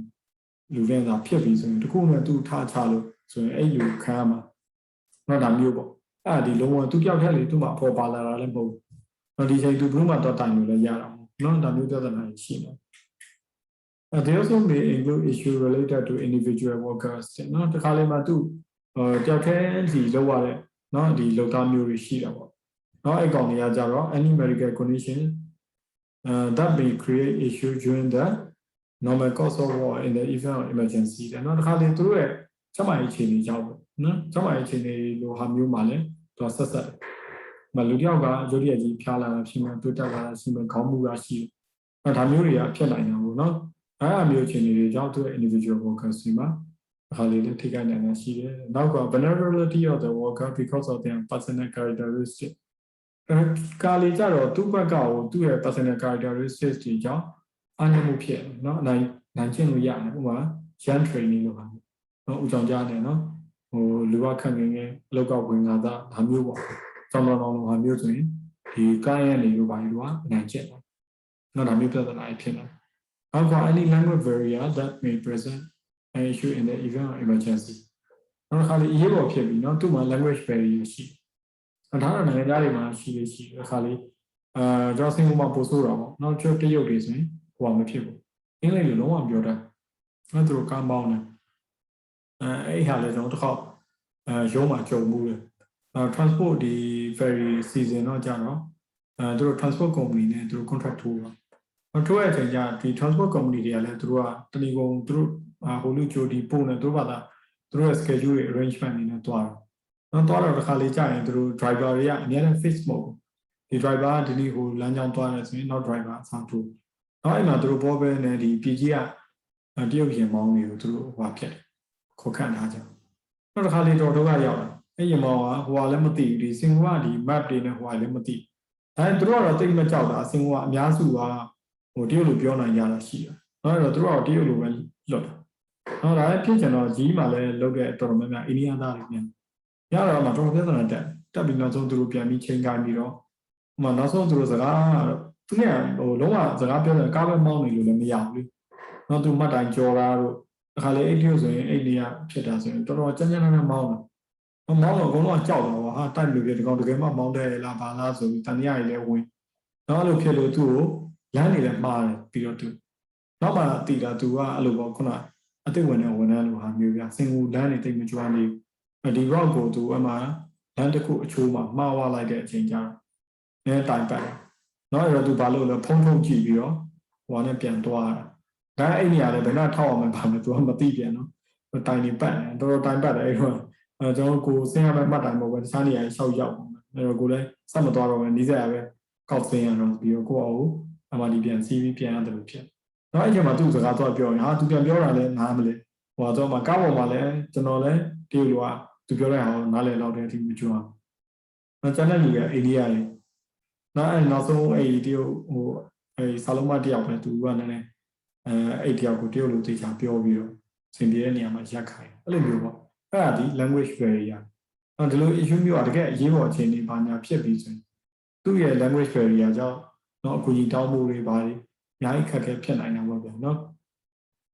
လူတွေကဖြစ်ပြီးဆိုရင်တခုနဲ့သူထားချလို့ဆိုရင်အဲ့လူခံရမှာတော့ဒါမျိုးပေါ့အဲ့ဒီလုံးဝသူပြောက်ထက်လေသူ့မှာပေါ်ပါလာတာလည်းမဟုတ်ဘူးဒီချိန်သူဘလို့မှတော့တိုင်လို့လည်းရတာเนาะဒါမျိုးပြဿနာရှိနေThey also may include issues related to individual workers เนาะတခါလေမှသူကြောက်ခဲဒီလောက်ရတဲ့เนาะဒီလောက်သားမျိုးတွေရှိတာပေါ့เนาะအဲ့ကောင်တွေကကြတော့ any medical condition that may create issue during the normal course of war in the event of emergency เนาะတခါလေသူတို့ရဲ့ချက်မှန်အခြေအနေကြောင့်ပေါ့เนาะချက်မှန်အခြေအနေလိုဟာမျိုးမှလည်းသူဆက်ဆက်မလူတယောက်ကရုပ်ရည်ကြီးဖျားလာတာဖြစ်မှတိုးတက်လာတာရှိမှခေါင်းမူတာရှိတယ်ဒါမျိုးတွေကဖြစ်နိုင်တယ်ပေါ့เนาะအဲ့အမျိုးချင်းတွေကြောင့်သူ့ individual workers တွေမှာအခါလေးထိခိုက်နိုင်တာရှိတယ်။နောက်က vulnerability of the worker because of their personal characteristic ကာလီကြတော့သူ့ဘက်ကကိုသူ့ရဲ့ personal characteristics တွေကြောင့်အနှမှုဖြစ်တယ်နော်နိုင်ကျင့်လို့ရတယ်ဥပမာ young training လို့ပါနော်ဦးကြောင်ကြားတယ်နော်ဟိုလူကခန့်ငယ်ငယ်အလောက်ကဝင်လာတာဒါမျိုးပေါ့ကျောင်းတော်တော်လိုဟာမျိုးဆိုရင်ဒီကားရဲ့နေလို့ပါလို့ကနိုင်ကျင့်တယ်နော်ဒါမျိုးပြဿနာဖြစ်တယ်However, any language barrier that may present an issue in the event of emergency. နောက်ခါလေးအရေးပေါ်ဖြစ်ပြီနော်သူ့မှာ language barrier ရှိတယ်။ဒါတော့နိုင်ငံသားတွေမှာရှိအခါလေးကျွန်တော်စင်ကာပူမှာပို့ဆိုးတာပေါ့။နောက်တရုတ်တွေဆိုရင်ဟိုမဖြစ်ဘူး။အင်္ဂလိပ်လိုလုံးဝပြောတတ်။အဲ့သူတို့ကမ်းပေါင်းတယ်။အဲ့ဟာလည်းကျွန်တော်တစ်ခေါက်ရုံးမှာကြုံမှုတယ်။ transport ဒီ ferry season တော့ကြာတော့သူတို့ transport company နဲ့သူတို့ contract ထိုးတာထိုးရတဲ့အချိန်ကျဒီ transport company တွေကလည်းသူတို့ကတဏီကုံသူတို့ဟိုလူချိုဒီပို့နေသူတို့ဘာသာသူတို့ရဲ့ schedule တွေ arrangement တွေနဲ့တွားတော့တွားတော့တစ်ခါလေးကြာရင်သူတို့ driver တွေကအများနဲ့ fix မဟုတ်ဒီ driver ကဒီနေ့ဟိုလမ်းကြောင်းတွားနေဆိုရင်နောက် driver အဆောင်ထိုးနောက်အဲ့မှာသူတို့ဘောပဲနဲ့ဒီပြည်ကြီးကတရုတ်ရင်မောင်းတွေကိုသူတို့ဟိုဖြစ်ခေါ်ခန့်ထားကြနောက်တစ်ခါလေးတော့ရောက်လာအဲ့ရင်မောင်းကဟိုကလည်းမသိဘူးဒီစင်ကာကဒီ map တွေနဲ့ဟိုကလည်းမသိအဲသူတို့ကတော့တိတ်မကြောက်တာစင်ကာကအများစုကဟိုတရုတ်လိုပြောနိုင်ရတာရှိတယ်။အဲ့တော့သူတို့ကတရုတ်လိုပဲလွတ်တာ။ဟောဒါလည်းဖြစ်ချင်တော့ကြီးမှလည်းလုပ်တဲ့တော်တော်များများအိန္ဒိယသားတွေပြန်ရတော့မှတော်တော်ပြဿနာတက်ပြီးနောက်ဆုံးသူတို့ပြန်ပြီးချိန်ကိုင်းပြီးတော့ဟိုမှာနောက်ဆုံးသူတို့စကားသူကဟိုလုံးဝစကားပြောတယ်ကားပဲမောင်းနေလို့လည်းမရဘူးလေ။နောက်သူမှတ်တိုင်ကြော်တာတို့အခါလေးအိတ်တရုတ်ဆိုရင်အိတ်လေးကဖြစ်တာဆိုရင်တော်တော်ကြမ်းကြမ်းနဲ့မောင်းတာ။မောင်းတော့အကုန်လုံးကြောက်တော့ဟာတိုက်လို့ပြဒီကောင်တကယ်မှမောင်းတယ်လားဘာလားဆိုပြီးတန်ရည်လည်းဝင်။နောက်လို့ဖြစ်လို့သူ့ကိုလမ်းနေလည်းမှားတယ်ပြီးတော့သူနောက်မှတည်တာသူကအဲ့လိုပေါ့ခုနအသိဝင်တဲ့ဝန်ထမ်းလိုဟာမျိုးပြစင်ကူလမ်းနေတိတ်မကြွားနေဒီ route ကိုသူအမှလမ်းတစ်ခုအချိုးမှာမှားဝလိုက်တဲ့အချိန်ကျတော့အဲတိုင်ပတ်နော်အဲ့တော့သူဘာလို့လဲဖုံးကြည့်ပြီးတော့ဟိုနဲ့ပြန်သွားတာဒါအဲ့နေရာလည်းဘယ်နှထောက်အောင်မှဘာမှသူကမသိပြန်နော်တိုင်နေပတ်တယ်တော်တော်တိုင်ပတ်တယ်အဲ့တော့ကျွန်တော်ကိုစင်ရမဲ့မှတ်တိုင်ပေါ့ပဲတခြားနေရာရှောက်ရောက်အဲ့တော့ကိုလည်းစက်မသွားတော့ပဲနီးစပ်ရပဲကောက်စင်ရတော့ပြီးတော့ကိုယ့်အောက်အမှဒီပြန်စီးပြီးပြန်ရတယ်လို့ဖြစ်။နောက်အဲ့ချိန်မှာသူ့စကားတော့ပြောရင်ဟာသူပြန်ပြောတာလည်းနားမလဲ။ဟိုတော့မှကားပေါ်မှာလည်းကျွန်တော်လည်းတရုတ်လိုကသူပြောတဲ့ဟာကိုနားလည်တော့တဲ့အထိမကျွမ်း။နောက်ကျန်တဲ့လူကအိန္ဒိယတွေ။နောက်ဆုံးအဲ့တရုတ်ဟိုအဲ့ဆာလုံးမတယောက်ပဲသူကလည်းအဲ့တယောက်ကိုတရုတ်လိုသိချာပြောပြီးတော့ စင်ပြေတဲ့နေရာမှာရက်ခိုင်းအဲ့လိုမျိုးပေါ့အဲ့ဒါဒီ language barrier အဲ့ဒီလို issue မျိုးကတကယ်အရေးပေါ်အခြေအနေပါညာဖြစ်ပြီးဆိုရင်သူ့ရဲ့ language barrier ကြောင့်နော်အကူကြီးတောင်းမှုတွေပါအများကြီးခက်ခဲဖြစ်နိုင်တာပေါ့ဗျာနော်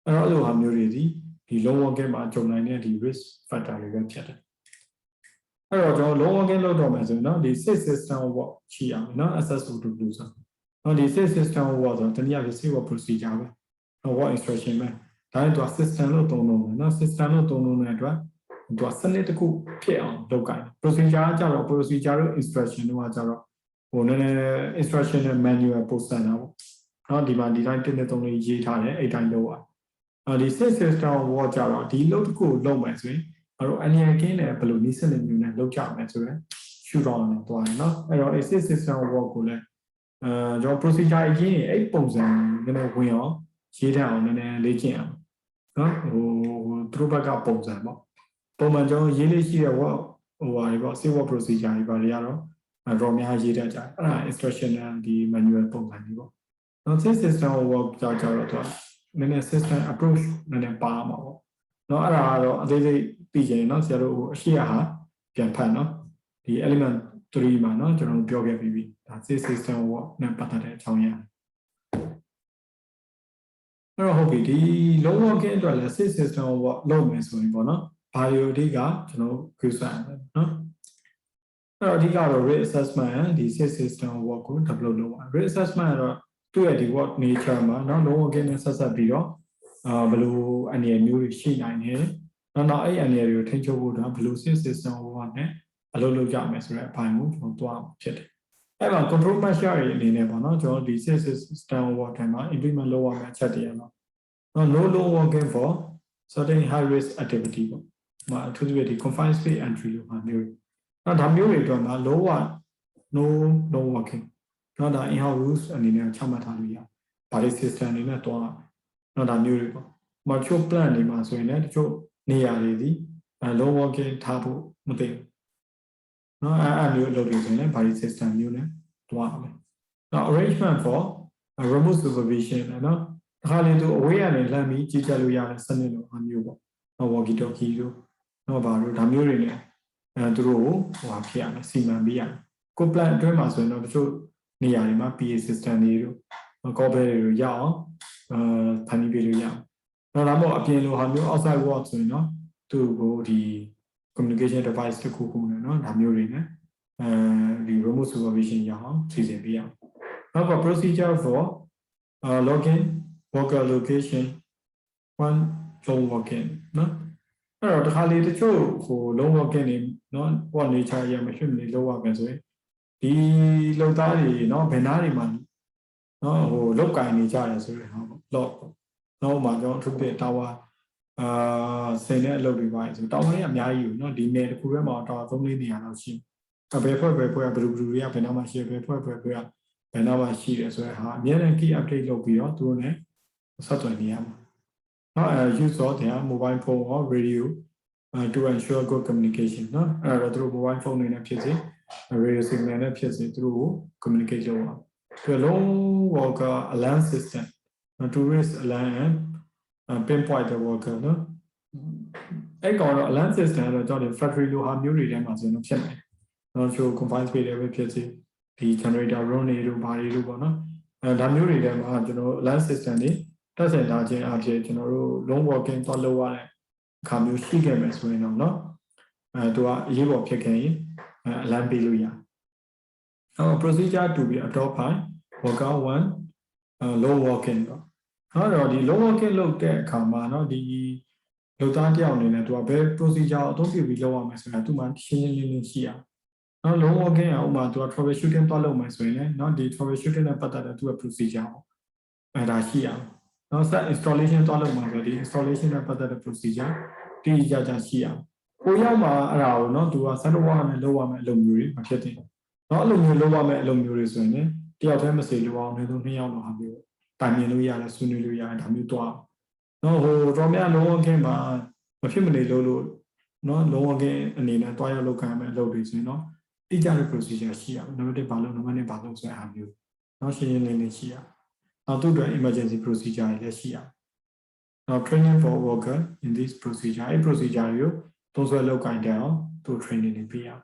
အဲ့တော့အဲ့လိုဟာမျိုးတွေဒီ long working မှာကြုံနိုင်တဲ့ဒီ risk factor တွေပဲဖြစ်တယ်အဲ့တော့ကျွန်တော် long working လုပ်တော့မယ်ဆိုရင်နော်ဒီ six system ပေါ့ရှိရမယ်နော် accessible to user နော်ဒီ six system ပေါ့ဆိုတော့တနည်းအားဖြင့် six procedure ပဲနော် what instruction ပဲဒါနဲ့သူက system လို့သုံးလို့မယ်နော် system လို့သုံးလို့တဲ့အတွက်သူကစနစ်တစ်ခုဖြစ်အောင်လုပ်ကြတယ် procedure ကကြတော့ procedure တို့ instruction တို့ကကြတော့ဟိုနည်းနည်း instruction နဲ့ manual ပို့စံတာပေါ့နော်ဒီမှာဒီတိုင်းတစ်နဲ့သုံးလေးရေးထားတယ်အဲ့တိုင်းလုပ်ရဒီ six system ဘောကြတော့ဒီလုပ်တစ်ခုလုပ်မယ်ဆိုရင်အဲ့တော့ annual gain နဲ့ဘယ်လိုနည်းစနစ်မျိုးနဲ့လုပ်ကြမယ်ဆိုရင်ရှုတော့နေသွားတယ်နော်အဲ့တော့ six system ဘောကိုလည်းကျွန်တော် procedure အရင်အဲ့ပုံစံနည်းနည်းဝင်အောင်ရေးထားအောင်နည်းနည်းလေ့ကျင့်အောင်နော်ဟိုသူတို့ဘက်ကပုံစံပေါ့ပုံမှန်ကျွန်တော်ရေးလေးရှိတဲ့ဟိုဟာတွေပေါ့ save word procedure တွေပါတွေကတော့ draw များရေးတတ်ကြတယ်အဲ့ဒါ instruction နဲ့ဒီ manual ပုံစံတွေပေါ့နော် system work ကြောင့်တော့နည်းနည်း system approach နည်းနည်းပါမှာပေါ့နော်အဲ့ဒါကတော့အသေးစိတ်သိချင်နော်ဆရာတို့အရှိရဟာပြန်ဖတ်နော်ဒီ element 3မှာနော်ကျွန်တော်ပြောခဲ့ပြီးပြီဒါ system work နဲ့ပတ်သက်တဲ့အကြောင်းအရာအဲ့တော့ဟုတ်ပြီဒီ low working အတွက်လည်း system work လုပ်မယ်ဆိုရင်ပေါ့နော်ဘာတွေအဓိကကျွန်တော်ခွဲစမ်းတယ်နော်အဲ့တော့အဓိကတော့ risk assessment ဒီ system work ကို develop လုပ်ပါ risk assessment ကတော့သူ့ရဲ့ဒီ work nature မှာเนาะ low working နဲ့ဆက်ဆက်ပြီးတော့ဘယ်လိုအနေအမျိုးတွေရှိနိုင်တယ်နောက်အဲ့အနေတွေကိုထိန်းချုပ်ဖို့တော့ဘယ်လို system work နဲ့အလုပ်လုပ်ကြမယ်ဆိုတဲ့အပိုင်းကိုကျွန်တော်သွားဖြစ်တယ်အဲ့မှာ control measure တွေအနေနဲ့ပေါ့เนาะကျွန်တော်ဒီ system work ထဲမှာ implement လုပ်ရမယ့်အချက်တွေနော် no low working for certain high risk activity ပေါ့အထူးသဖြင့်ဒီ confined space entry လို့ဟာမျိုးဒါမျိုးတွေအတွက်မှာ no working နော်ဒါ in-house rules အနေနဲ့ချမှတ်ထားလို့ရဘာတွေ system တွေနဲ့တွားနော်ဒါမျိုးတွေပေါ့ mature plan တွေမှာဆိုရင်လည်းတချို့နေရာတွေဒီ low working ထားဖို့မသိဘူးနော်အဲ့မျိုးအလုပ်တွေဆိုရင်လည်းဘာတွေ system မျိုးနဲ့တွားမယ်နော် arrangement for remote supervision နော်တခါလေသူအဝေးကနေလမ်းပြီးကြီးကြပ်လို့ရတဲ့စနစ်လိုအမျိုးပေါ့နော် walkie talkie တို့နော်ဘာလို့ဒါမျိုးတွေနဲ့သူတို့ကိုဟိုဖြစ်ရမယ်စီမံပေးရမယ်ကို plan အတွင်းမှာဆိုရင်တော့တချို့နေရာတွေမှာ PA system တွေတို့ copy တွေရအောင်ဖန်တီးပေးလို့ရအောင်တော့ဒါမှမဟုတ်အပြင်လိုဟာမျိုး outside world ဆိုရင်တော့သူ့ကိုဒီ communication device တစ်ခုခုနဲ့နော်ဒါမျိုးတွေနဲ့ဒီ remote supervision ရအောင်စီစဉ်ပေးရအောင်နောက်က procedure for login worker location one low working နော်အဲ့တော့တခါလေတချို့ဟို low working နေနော် what nature ရမရှိမနေလောက်ရမယ်ဆိုရင်ဒီလောက်သားတွေနော်ဘယ်နားတွေမှာနော်ဟိုလောက်ကင်နေကြတယ်ဆိုရင်ဟောလော့နော်မှာကျွန်တော်ထုတ်တဲ့တာဝါဆင်တဲ့အလုပ်တွေပါဆိုတာဝါတွေအများကြီးอยู่နော်ဒီနယ်တစ်ခုထဲမှာတာဝါ3-4နေရာလောက်ရှိဘယ်ဖွဲ့ကဘယ်လူတွေကဘယ်နားမှာရှိဘယ်ဖွဲ့ကဘယ်နားမှာရှိတယ်ဆိုတဲ့ဟာအများနဲ့ key update လုပ်ပြီးတော့သူတို့ ਨੇ ဆက်သွယ်နေရမှာနော်use of their mobile phone or radio to ensure good communication နော်အဲ့တော့သူတို့ mobile phone တွေနဲ့ဖြစ်စေ radio signal နဲ့ဖြစ်စေသူတို့ကို communicate လုပ်အောင်သူလုံး worker alarm system tourist alarm pinpoint the worker နော်အဲ့ကောင်တော့ alarm system တော့ကျွန်တော် factory လိုဟာမျိုးတွေထဲမှာဆိုရင်တော့ဖြစ်မယ်နော်ချို confined space တွေပဲဖြစ်စေဒီ generator room တွေတို့ဘာတွေတို့ပေါ့နော်ဒါမျိုးတွေထဲမှာကျွန်တော် alarm system တွေတက်ဆက်ထားခြင်းအဖြစ်ကျွန်တော်တို့ long working သွားလုပ်ရတဲ့အခါမျိုးရှိခဲ့မယ်ဆိုရင်တော့เนาะသူကအရေးပေါ်ဖြစ်ခဲ့ရင်အလံပေးလို့ရအောင် procedure to be adopt by worker 1 low working ပေါ့တော့ဒီ low working လုပ်တဲ့အခါမှာเนาะဒီလုပ်သားတယောက်အနေနဲ့သူကဘယ် procedure အသုံးပြုပြီးလုပ်ရမယ်ဆိုတာသူမှရှင်းရှင်းလင်းလင်းရှိအောင်နော် low working ဥပမာသူက troubleshooting သွားလုပ်မယ်ဆိုရင်လည်းเนาะဒီ troubleshooting နဲ့ပတ်သက်တဲ့သူက procedure ပေါ့ဒါရှိအောင်နော် set installation သွားလုပ်မှာဆိုဒီ installation နဲ့ပတ်သက်တဲ့ procedure တိကျကျရှိအောင်ကိုရောက်မှာအဲ့ဒါကိုနော်သူက set up ရမယ်လုပ်ရမယ်အလုပ်မျိုးတွေမဖြစ်သင့်နော်အဲ့လိုမျိုးလုပ်ရမယ်အလုပ်မျိုးတွေဆိုရင်လည်းတယောက်တည်းမစေလို့အောင်လည်း2ယောက်လောက်ဟာမျိုးတိုင်မြင်လို့ရတယ်ဆွေးနွေးလို့ရတယ်ဒါမျိုးတော့နော်ဟိုတော်များလုံးဝကင်းမှာမဖြစ်မနေလို့နော်လုံးဝကင်းအနေနဲ့တွားရောက်လုပ်ခံရမယ်အလုပ်တွေဆိုရင်နော်တိကျတဲ့ procedure ရှိရအောင်နံပါတ်1ဘာလို့နံပါတ်2ဘာလို့ဆိုတဲ့အားမျိုးနော်ရှင်းရှင်းလင်းလင်းရှိရအောင်နောက်သူ့အတွက် emergency procedure တွေလည်းရှိအောင် Now training for worker in this procedure. A procedure you those were local down to training in PR.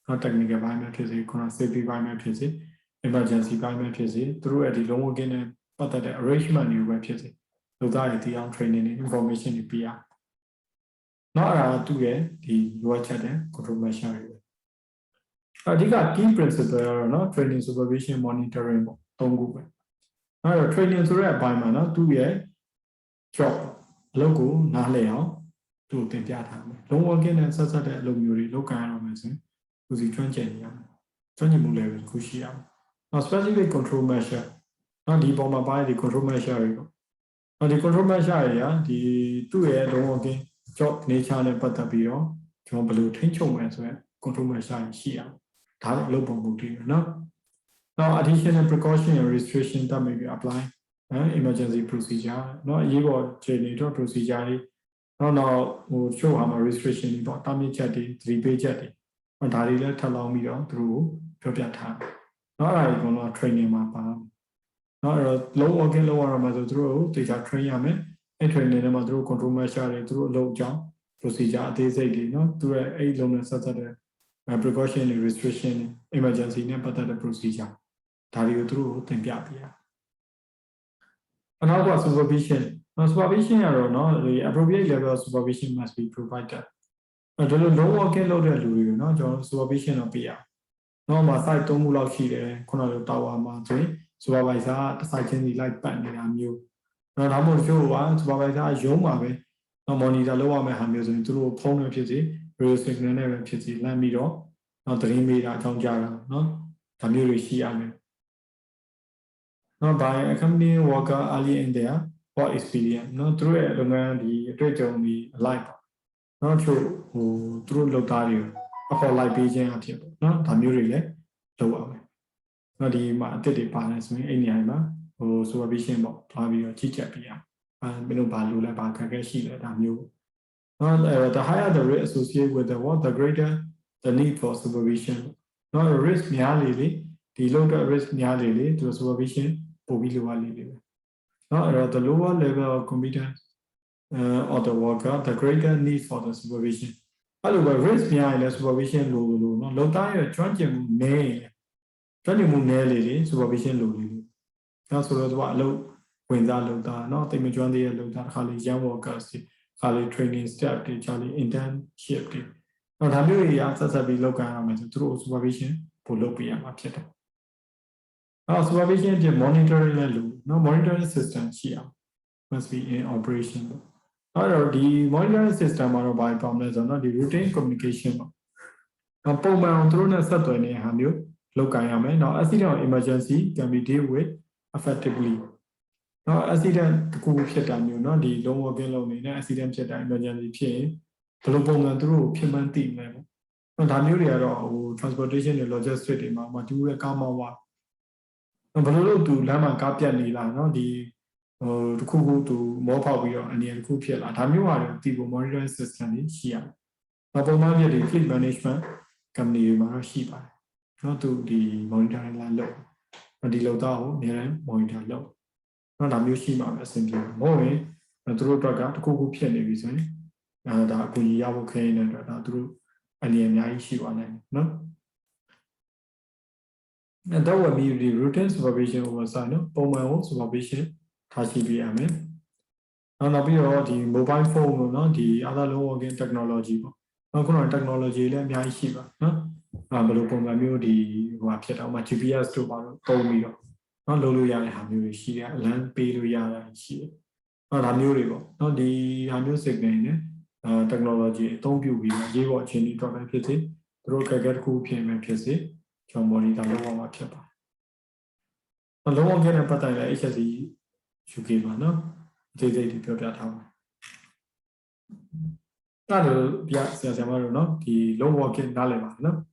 Not technical biometrics, safety biometrics, emergency biometrics, through a long working but the arrangement you were physics. So that is the training information in PR. Now to get the watch at the control machinery. These are key principles, no training, supervision, monitoring, don't now training to read by mana 2 year job logo နားလည်အောင်သူတင်ပြထားမယ်လုံးဝကင်းတဲ့ဆက်ဆက်တဲ့အလုပ်မျိုးတွေလုပ်ကိုင်ရအောင်ဆိုရင်ဦးစီးကျွမ်းကျင်နေရမယ်ကျွမ်းကျင်မှု level တစ်ခုရှိရမယ်နောက် specific control measure နောက်ဒီပုံမှာပါတဲ့ control measure တွေပေါ့နောက်ဒီ control measure တွေကဒီသူ့ရဲ့လုံးဝကင်း job nature နဲ့ပတ်သက်ပြီးတော့ကျွန်တော်ဘယ်လိုထိန်းချုပ်မလဲဆိုရင် control measure ရှိရမယ်ဒါလည်းအလုပ်ပုံမှုတည်တယ်နော်Now, additional precaution and restriction that may be applied, emergency procedure. No, you got generator procedure. No, show how a restriction about tummy chatty, 3-page chatty. And that is let allow me through Propia time. Not I gonna training my palm. Not a low again lower mother through, they are training and training them through control measure through low jump procedure. They say, no, through a loneliness precaution and restriction, emergency, but the procedure. That you through Tempia. Another supervision. Now, supervision, the appropriate level of supervision must be provided. But the lower can load the Louis, no, supervision of PR. No, my side don't move out here, Conal Tower Mountain, supervisor, the site like band in a new. Now, I'm going to show one supervisor, Yomabe, no money the lower my hand using through opponent pity, real signal pity, land me not the remedy at Tonjara, no, the new Now, by accompanying worker early in their work experience, not through a the treasure me life, not through Lotario, or like Beijing at you, not Tamuri, lower. Not the Matty partners, any Ima, or supervision about Plavio Chichapia, and Minobalula Bakagashi, and you. The higher the rate associated with the work, the greater the need for supervision. Not a risk merely, the lower risk merely to supervision. Now, the lower level of competence of the worker, the greater need for the supervision. However, risk behind the supervision low time, transient may supervision low. That's what low when that low down, not the majority of low down, highly young workers, highly training staff, Charlie internship. Now, have you access a local through supervision for low PM upset? Supervision is monitoring and no monitoring system here must be in operation. However, the monitoring system are by problems or not the routine communication. Now, Poma through a certain handle, local now accident emergency can be dealt with effectively. Now, accident to cool shut down, you know, the low again loan accident shut down emergency chain, the local through payment team level. Now, the transportation and logistics, material come on. Valolo to Lama Capia Nila, no, the Kugu to Mopavio and the Kupia, Tamuara, the monitoring system here. Napomavia, the fleet management company Marashiba, not to the monitoring land low, and the Lotao near monitor low. Not a Mushima, simply Moe, and through Praga to Kugu Pian reason, and the Kuyabu Kane and through Aliena Shiva, no. And that would be the routine supervision over sign, Poma supervision, Tashi Amen. And I'll be all the mobile phone, the other low again technology. No technology, let me Shiva, no? I'm Poma, the Wapia, my GPS to Pomi, not Luluya, Hamu, she, land, Piluya, she. Not a new river, not the Hamu signal, technology, don't be with you watching it from a pity, through Kagaku PM PC. John Bonita Lowa Papa. A low again and Pata HSE should give no, they did the tower. Nalo, yes, as a matter no, the low walking Nalema, no?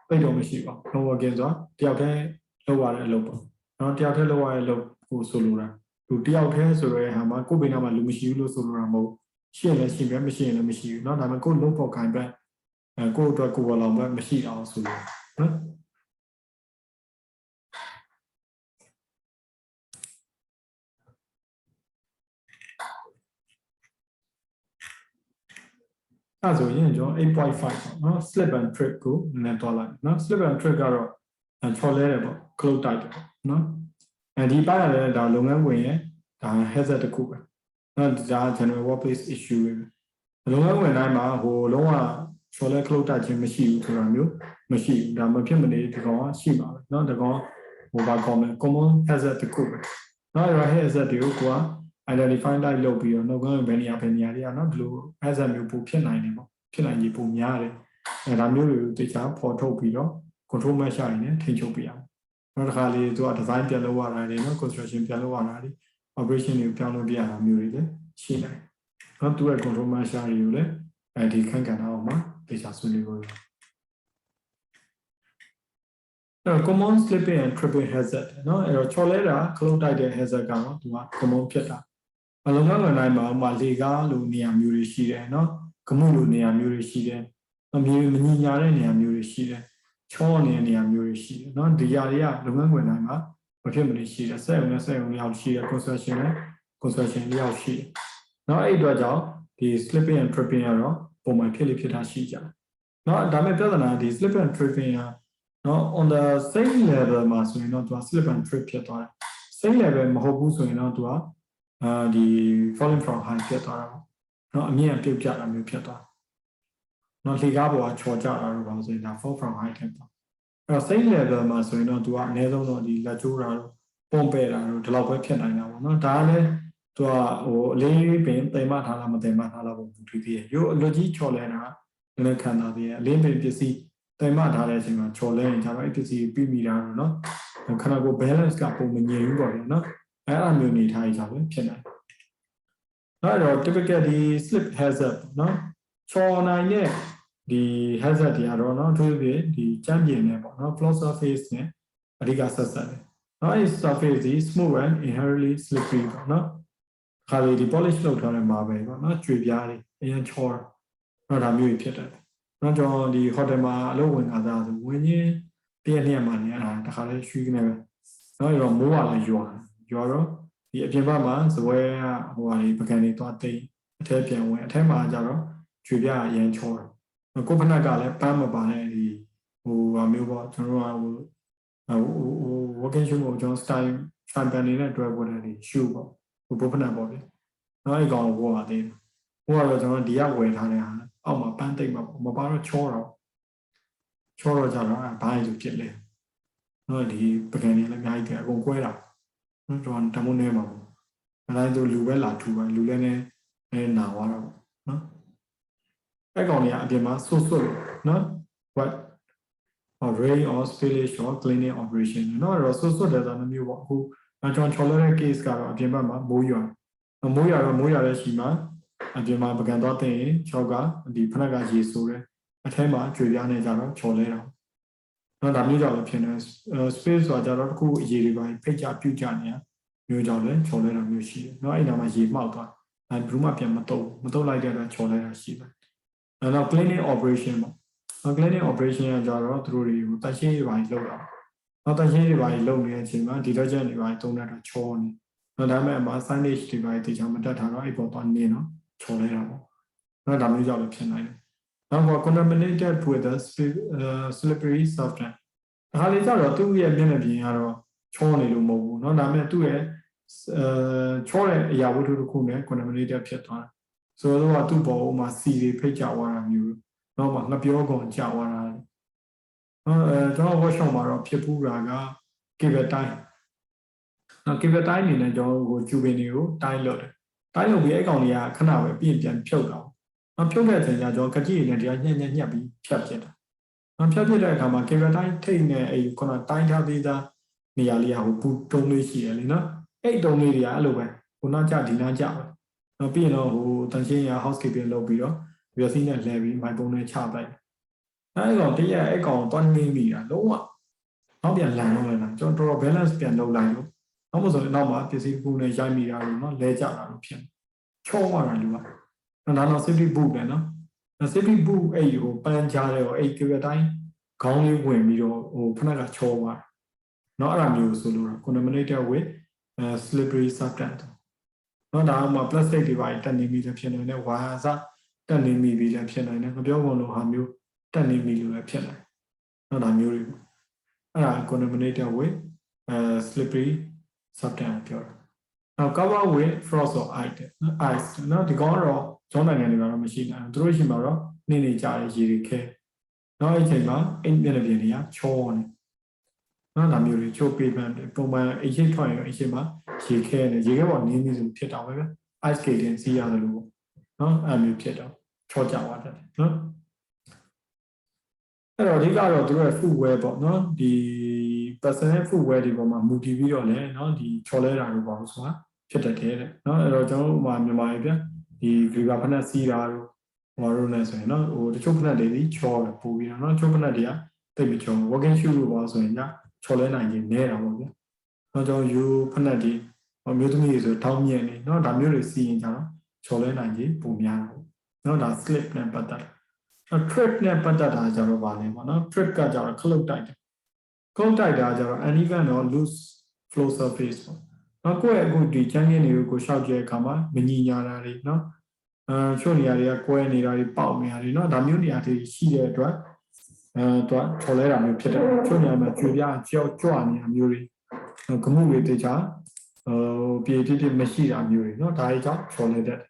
Wait on Mishiva, no against the outer lower low. Not the outer lower low solura. To the outer Sura Hama, Kubinama Lumishiu Soluramo, she and she machine and machine, not I'm a good low for kind back and go to a Kuala machine also. အဲ့ဆိုရင်ကျွန်တော်8.5ပေါ့နော် slip and trip ကိုနည်းနည်းသွားလိုက်နော် slip and trip ကတော့ချော်လဲတယ်ပေါ့ close တိုက်တယ်ပေါ့နော်ဒီပိုင်းကလည်းဒါလုပ်ငန်းဝင်ရဲ့ဒါ hazard တစ်ခုပဲနော်ဒါ general workplace issue ပဲလုပ်ငန်းဝင်တိုင်းမှာဟိုလုံးဝချော်လဲ close တိုက်ခြင်းမရှိဘူးဆိုတာမျိုးမရှိဘူးဒါမဖြစ်မနေဒီကောင်ကရှိမှာပဲနော်ဒီကောင်ဟိုဘာကောင်းလဲ common hazard တစ်ခုပဲနော်အဲ့ hazard တွေကိုက identify လိုက်လုပ်ပြီးတော့လုပ်ငန်းဝင်ဘယ်နေရာတွေကနော်ဒီလို hazard မျိုးပို့ဖြစ်နိုင်တယ်ပေါ့ဖြစ်နိုင်ကြီးပုံများတယ်အဲဒါမျိုးတွေကိုတခြားပေါ်ထုတ်ပြီးတော့ control measure တွေနဲ့ထိန်းချုပ်ပြရအောင်နောက်တစ်ခါလေးသူက design ပြန်လုပ်ရတာတွေနော် construction ပြန်လုပ်ရတာတွေ operation တွေပြောင်းလဲပြရတာမျိုးတွေလည်းရှိနိုင်နော်သူရဲ့ control measure တွေကိုလည်းအဲဒီခန့်ကဏ္ဍအောင်မှာတခြားဆွေးနွေးဖို့common slipping and tripping hazard နော်အဲ့တော့ချော်လဲတာ close တိုက်တဲ့ hazard ကတော့သူက common ဖြစ်တာအလုံးစုံတိုင်းမှာလေကားလိုနေရာမျိုးတွေရှိတယ်နော်ကမှုလိုနေရာမျိုးတွေရှိတယ်အမြေမညီညာတဲ့နေရာမျိုးတွေရှိတယ်ချောနေတဲ့နေရာမျိုးတွေရှိတယ်နော်ဒီຢာတွေကလုပ်ငန်းခွင်တိုင်းမှာမဖြစ်မနေရှိတယ်စက်ရုံနဲ့စက်ရုံရောက်ရှိတယ် construction နဲ့ construction ရောက်ရှိတယ်နော်အဲ့အတွက်ကြောင့်ဒီ slipping and tripping ကတော့ပုံမှန်ဖြစ်လေဖြစ်တာရှိကြတယ်နော်ဒါပေမဲ့ပြဿနာဒီ slip and tripping ကနော် on the same level မှာဆိုရင်တော့သူက slip and trip ဖြစ်သွားတယ် same level မဟုတ်ဘူးဆိုရင်တော့သူကဒီ falling from high ဖြစ်သွားတာပေါ့နော်အမြင့်ပြုတ်ကျတာမျိုးဖြစ်သွားနော်လေကားပေါ်ကချော်ကျတာတော့ဘာလို့ဆိုရင်ဒါ fall from high ဖြစ်သွားအဲ့တော့ same level မှာဆိုရင်တော့သူကအနည်းဆုံးတော့ဒီလက်ကျိုးတာတော့ပုံပဲ့တာတော့ဒီလောက်ပဲဖြစ်နိုင်တာပေါ့နော်ဒါကလည်းသူကဟိုအလေးပင်တိမ်မထားလားမတိမ်မထားလားပုံဘူးတည်သေးရဲ့ရိုးအလွတ်ကြီးချော်လဲတာနည်းနည်းခံစားသေးရဲ့အလေးပင်ပစ္စည်းတိမ်မထားတဲ့အချိန်မှာချော်လဲရင်ကျတော့အဲ့ပစ္စည်းပြီးမိတာတော့နော်ခဏကို balance ကပုံမငြိမ်ဘူးပေါ့လေနော်အဲ့အမျိုးနေထားကြပဲဖြစ်နိုင်အဲ့တော့ typical ဒီ slip hazard နော်ချော်နိုင်တဲ့ဒီ hazard တွေကတော့နော်သူတို့ဒီကြမ်းပြင်နေပေါ့နော် floor surface နဲ့အဓိကဆက်ဆက်တယ်နော်အဲ့ surface ဒီ smooth and inherently slippery ပေါ့နော်ခါလေးဒီ polish လုပ်ထားတဲ့ marble ပေါ့နော်ကြွေပြားတွေအရင်ချော်တော့ဒါမျိုးဖြစ်တယ်နော်ကျွန်တော်ဒီ hotel မှာအလုပ်ဝင်လာတာဆိုဝင်ချင်းတရက်နှစ်ရက်မှနေအဲ့ဒါတခါလေးရွှေနေပဲနော်အဲ့တော့မိုးကလည်းရွာတော့ဒီအပြင်ဘက်မှာဇပွဲကဟိုဟာဒီပကံတွေသွားသိအထက်ပြန်ဝင်အထက်မှာကျတော့ကျွေပြအရင်ချောတယ်ကိုဖနက်ကလည်းပန်းမပါတဲ့ဒီဟိုဟာမျိုးပေါ့ကျွန်တော်တို့ကဟို working shoe ကိုကျွန်တော် style ပန်နေတဲ့တွဲပေါ်တဲ့ဒီ shoe ပေါ့ဟိုဘုဖနက်ပေါ့လေနော်အဲ့ကောင်ကိုဝါသေးတယ်ဟိုကတော့ကျွန်တော်ဒီကဝယ်ထားတဲ့ဟာအောက်မှာပန်းသိမ့်မှာပေါ့မပါတော့ချောတော့ကြတော့ဘာလို့ဖြစ်လဲနော်ဒီပကံတွေလည်းအများကြီးတယ်အကုန်ကွဲတာနော်ကျွန်တော်တမိုးနေမှာပေါ့အဲဒါဆိုလူပဲလာထူပါလူလည်းနဲ့နာသွားတော့နော်အဲ့ကောင်တွေကအပြင်မှာဆွတ်နော် what rain or spillage or cleaning operation နော်အဲ့တော့ဆွတ်တယ်ဆိုတာမျိုးပေါ့အခုကျွန်တော်ချော်လဲတဲ့ case ကတော့အပြင်ဘက်မှာမိုးရွာတဲ့ရှိမှာအပြင်မှာပကံသွားတဲ့ချောက်ကဒီဖနက်ကရေဆိုးတယ်အထဲမှာကြွေပြားနေကြတော့ချော်လဲတာနော်ဒါမျိုးကြောင့်လည်းဖြစ်နေ space ဆိုတာကြတော့တခုအရေးတွေပါဖိတ်ကြပြုတ်ကြနေရမျိုးကြောင့်လည်းချော်လဲတာမျိုးရှိတယ်နော်အဲ့ဒါမှရေမှောက်သွားဘယ်ဘူးမှပြန်မတုတ်လိုက်တဲ့အတွက်ချော်လဲတာရှိတယ်နောက် cleaning operation ပေါ့ cleaning operation ကကြတော့သူတို့တွေကိုတရှင်းရေးပိုင်းလုပ်တာနောက်တရှင်းရေးပိုင်းလုပ်နေတဲ့အချိန်မှာ detergent တွေပိုင်းသုံးတဲ့အတွက်ချော်နေနော်ဒါပေမဲ့အမှာ signage တွေပိုင်းတေချာမတက်ထားတော့အဲ့ပေါ်သွားနေနော်ချော်လဲတာပေါ့နော်ဒါမျိုးကြောင့်လည်းဖြစ်နိုင်တယ်နောက် contaminated with a slippery substance ဒါလေးကြတော့သူ့ရဲ့မျက်နှာပြင်ကတော့ချောနေလို့မဟုတ်ဘူးเนาะဒါပေမဲ့သူ့ရဲ့ချောတဲ့အရာဝတ္ထုတစ်ခုနဲ့ contaminated ဖြစ်သွားတယ်ဆိုတော့သူ့ဘောမှာစီတွေဖိတ်ကြသွားတာမျိုးเนาะငပြောကုန်ကြသွားတာကျွန်တော် workshop မှာတော့ဖြစ်ပူးတာက cable tie နော် cable tie အနေနဲ့ကျွန်တော်ကိုကျူပင်တွေကို tie လုပ်တယ်တိုင်းလုပ်ပြီးအဲ့ကောင်တွေကခဏပဲပြင်ပြန်ဖြုတ်တော့ဖြုတ်တဲ့အချိန်ကျတော့ကတိရည်နဲ့တရားညှက်ပြီးဖြတ်ပြစ်တာဖြတ်ပြစ်တဲ့အခါမှာ cable တိုင်းထိတ်နဲ့အဲ့ခုနတိုင်းထားသေးတာနေရာလေးကဟိုပူတုံးလေးရှိတယ်လေနော်အဲ့တုံးလေးတွေကအဲ့လိုပဲဟိုနောက်ကျဒီနောက်ကျပဲနော်ပြီးရင်တော့ဟိုတန်ရှင်းရ housekeeping လုပ်ပြီးတော့ရွက်စီးနဲ့လဲပြီးမိုင်ပုံနဲ့ချပလိုက်အဲ့ကောင်တရက်အဲ့ကောင်တွန်းနေမိတာလုံးဝနောက်ပြန်လန်တော့လည်းကျွန်တော်တော်တော် balance ပြန်လုပ်လိုက်လို့နောက်မှဆိုရင်နောက်မှာပစ္စည်းပူနဲ့ရိုက်မိတာလို့နော်လဲကျတာလို့ဖြစ်ချောသွားတာလူကဒါတော့ safety boot ပဲနော် safety boot အဲ့ဟိုပန်းကြားတယ်ဟိုအဲ့ကြွယ်တိုင်းခေါင်းလေးဝင်ပြီးတော့ဟိုဖနက်ကချောသွားနော်အဲ့ဒါမျိုးဆိုလို့ contaminated with slippery substance နော်ဒါမှ plastic တွေပါတက်နေပြီဖြစ်နေတဲ့ဝါဟာစ တက်နေမိပြီလည်းဖြစ်နိုင်တယ်ငပြောကုန်လိုဟာမျိုးတက်နေမိလို့လည်းဖြစ်နိုင်နော်ဒါမျိုးတွေပေါ့အဲ့ဒါ contaminated with slippery substance ပြောတာနောက် cover with frost or ice နော်ဒီကောင်ကတော့ကျောင်းနိုင်ငံတွေကတော့မရှိနိုင်ဘူးသူတို့ရှိမှာတော့နေကြတဲ့ရေတွေခဲနောက်အဲ့ချိန်မှာအိမ်မျက်နှာပြင်တွေကချောနေနော်ဒါမျိုးတွေချိုးပေးပန်းတယ်ပုံမှန်အရေးထွက်ရင်အချိန်မှာရေခဲနေရေခဲပေါ်နင်းပြီးဆိုဖြစ်တော့ပဲ ice skating စီးရတယ်လို့ပေါ့နော်အဲ့မျိုးဖြစ်တော့ချောကြသွားတယ်နော်အဲ့တော့အဓိကတော့သူတို့ရဲ့ footwear ပေါ့နော်ဒီ personal footwear တွေပေါ်မှာမူတည်ပြီးတော့လည်းနော်ဒီချော်လဲတာလို့ပေါ့ဆိုတာဖြစ်တတ်တယ်တဲ့နော်အဲ့တော့ကျွန်တော်တို့မြန်မာပြည်ပြဒီ river ဖက်နဲ့စီးတာတို့ဟိုလိုလဲဆိုရင်နော်ဟိုတချို့ဖက်တွေဒီချော်တယ်ပို့ပြီးတော့နော်တချို့ဖက်တွေကတိတ်ပြီးချော် walking shoe လို့ပေါ့ဆိုရင်ညချော်လဲနိုင်ရင်နဲတာပေါ့ဗျာနော်ကျွန်တော်ယူဖက်တွေမျိုးသမီးတွေဆိုတောင်းမြင့်နေနော်ဒါမျိုးတွေစီးရင်ကြတော့ချော်လဲနိုင်ကြီးပုံများတာပေါ့နော်ဒါ slip နဲ့ပတ်သက်trip နဲ့ပတ်သက်တာကြတော့ဗာလဲပေါ့နော် trip ကကြတော့ခလုတ်တိုက်တယ်ခလုတ်တိုက်တာကြတော့ uneven or loose flow surface ပေါ့နော်ကိုယ့်ရဲ့အခုဒီချမ်းရင်းတွေကိုရှောက်ကြတဲ့အခါမှာမညီညာတာတွေနော်ချို့နေရာတွေကကွဲနေတာတွေပေါက်နေတာတွေနော်ဒါမျိုးနေရာတွေရှိတဲ့အတွက်တော့ချော်လဲတာမျိုးဖြစ်တယ်ချို့နေရာမှာကြွေပြကြောက်ကြွနေတာမျိုးတွေကမှုတွေတခြားပြေတိတိမရှိတာမျိုးတွေနော်ဒါတွေကြောင့်ချော်လဲတတ်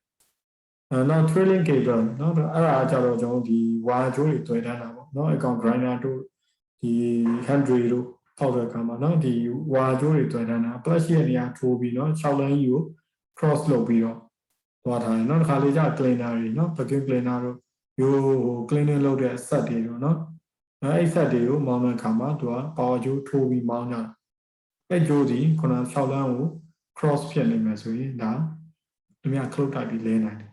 နောက် trailing cable နော်အဲ့ဒါကြတော့ကျွန်တော်ဒီဝါကြိုးတွေတွေ့တန်းတာပေါ့နော်အကောင် grinder တို့ဒီ handle တို့ထောက်တဲ့အခါမှာနော်ဒီဝါကြိုးတွေတွေ့တန်းတာ plus ရဲ့နေရာထိုးပြီးနော်6လမ်းကြီးကို cross လုပ်ပြီးတော့သွားထားတယ်နော်တစ်ခါလေကျ cleaner တွေနော် vacuum cleaner တို့ရိုးဟို cleaning လုပ်တဲ့ set တွေတို့နော်အဲ့ set တွေကိုမောင်းတဲ့အခါမှာသူက power ကြိုးထိုးပြီးမောင်းကြတာအဲ့ကြိုးဒီခုန6လမ်းကို cross ဖြစ်နေမယ်ဆိုရင်ဒါသူများ close တိုက်ပြီးလဲနိုင်တယ်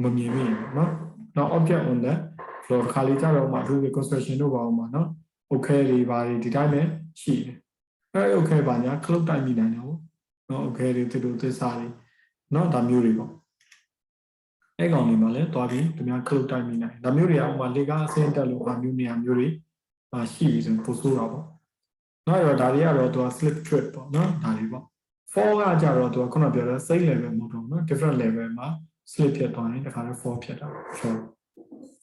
မမြင်မိရင်နော်နောက် object on that floor ခါလေးကြတော့မှသူ construction တို့ပါအောင်ပါနော် okay တွေပါဒီတိုင်းပဲရှိတယ်အဲ့ okay ပါညာ close တိုက်မိနိုင်တယ်ဟုတ်နော် okay တွေသူတို့သစ္စာတွေနော်ဒါမျိုးတွေပေါ့အဲ့ကောင်တွေမှာလည်းတွားပြီးသူများ close တိုက်မိနိုင်ဒါမျိုးတွေကဥပမာလေကားအဆင်းတက်လို့အမျိုးနေရာမျိုးတွေရှိပြီဆိုပို့ဆိုးတာပေါ့နောက်တော့ဒါတွေကတော့သူက slip trip ပေါ့နော်ဒါတွေပေါ့ fall ကကြတော့သူကခုနပြောတဲ့ same level မဟုတ်တော့နော် different level မှာ slip ဖြစ်သွားရင်တခါတော့ fall ဖြစ်တာပေါ့ဆို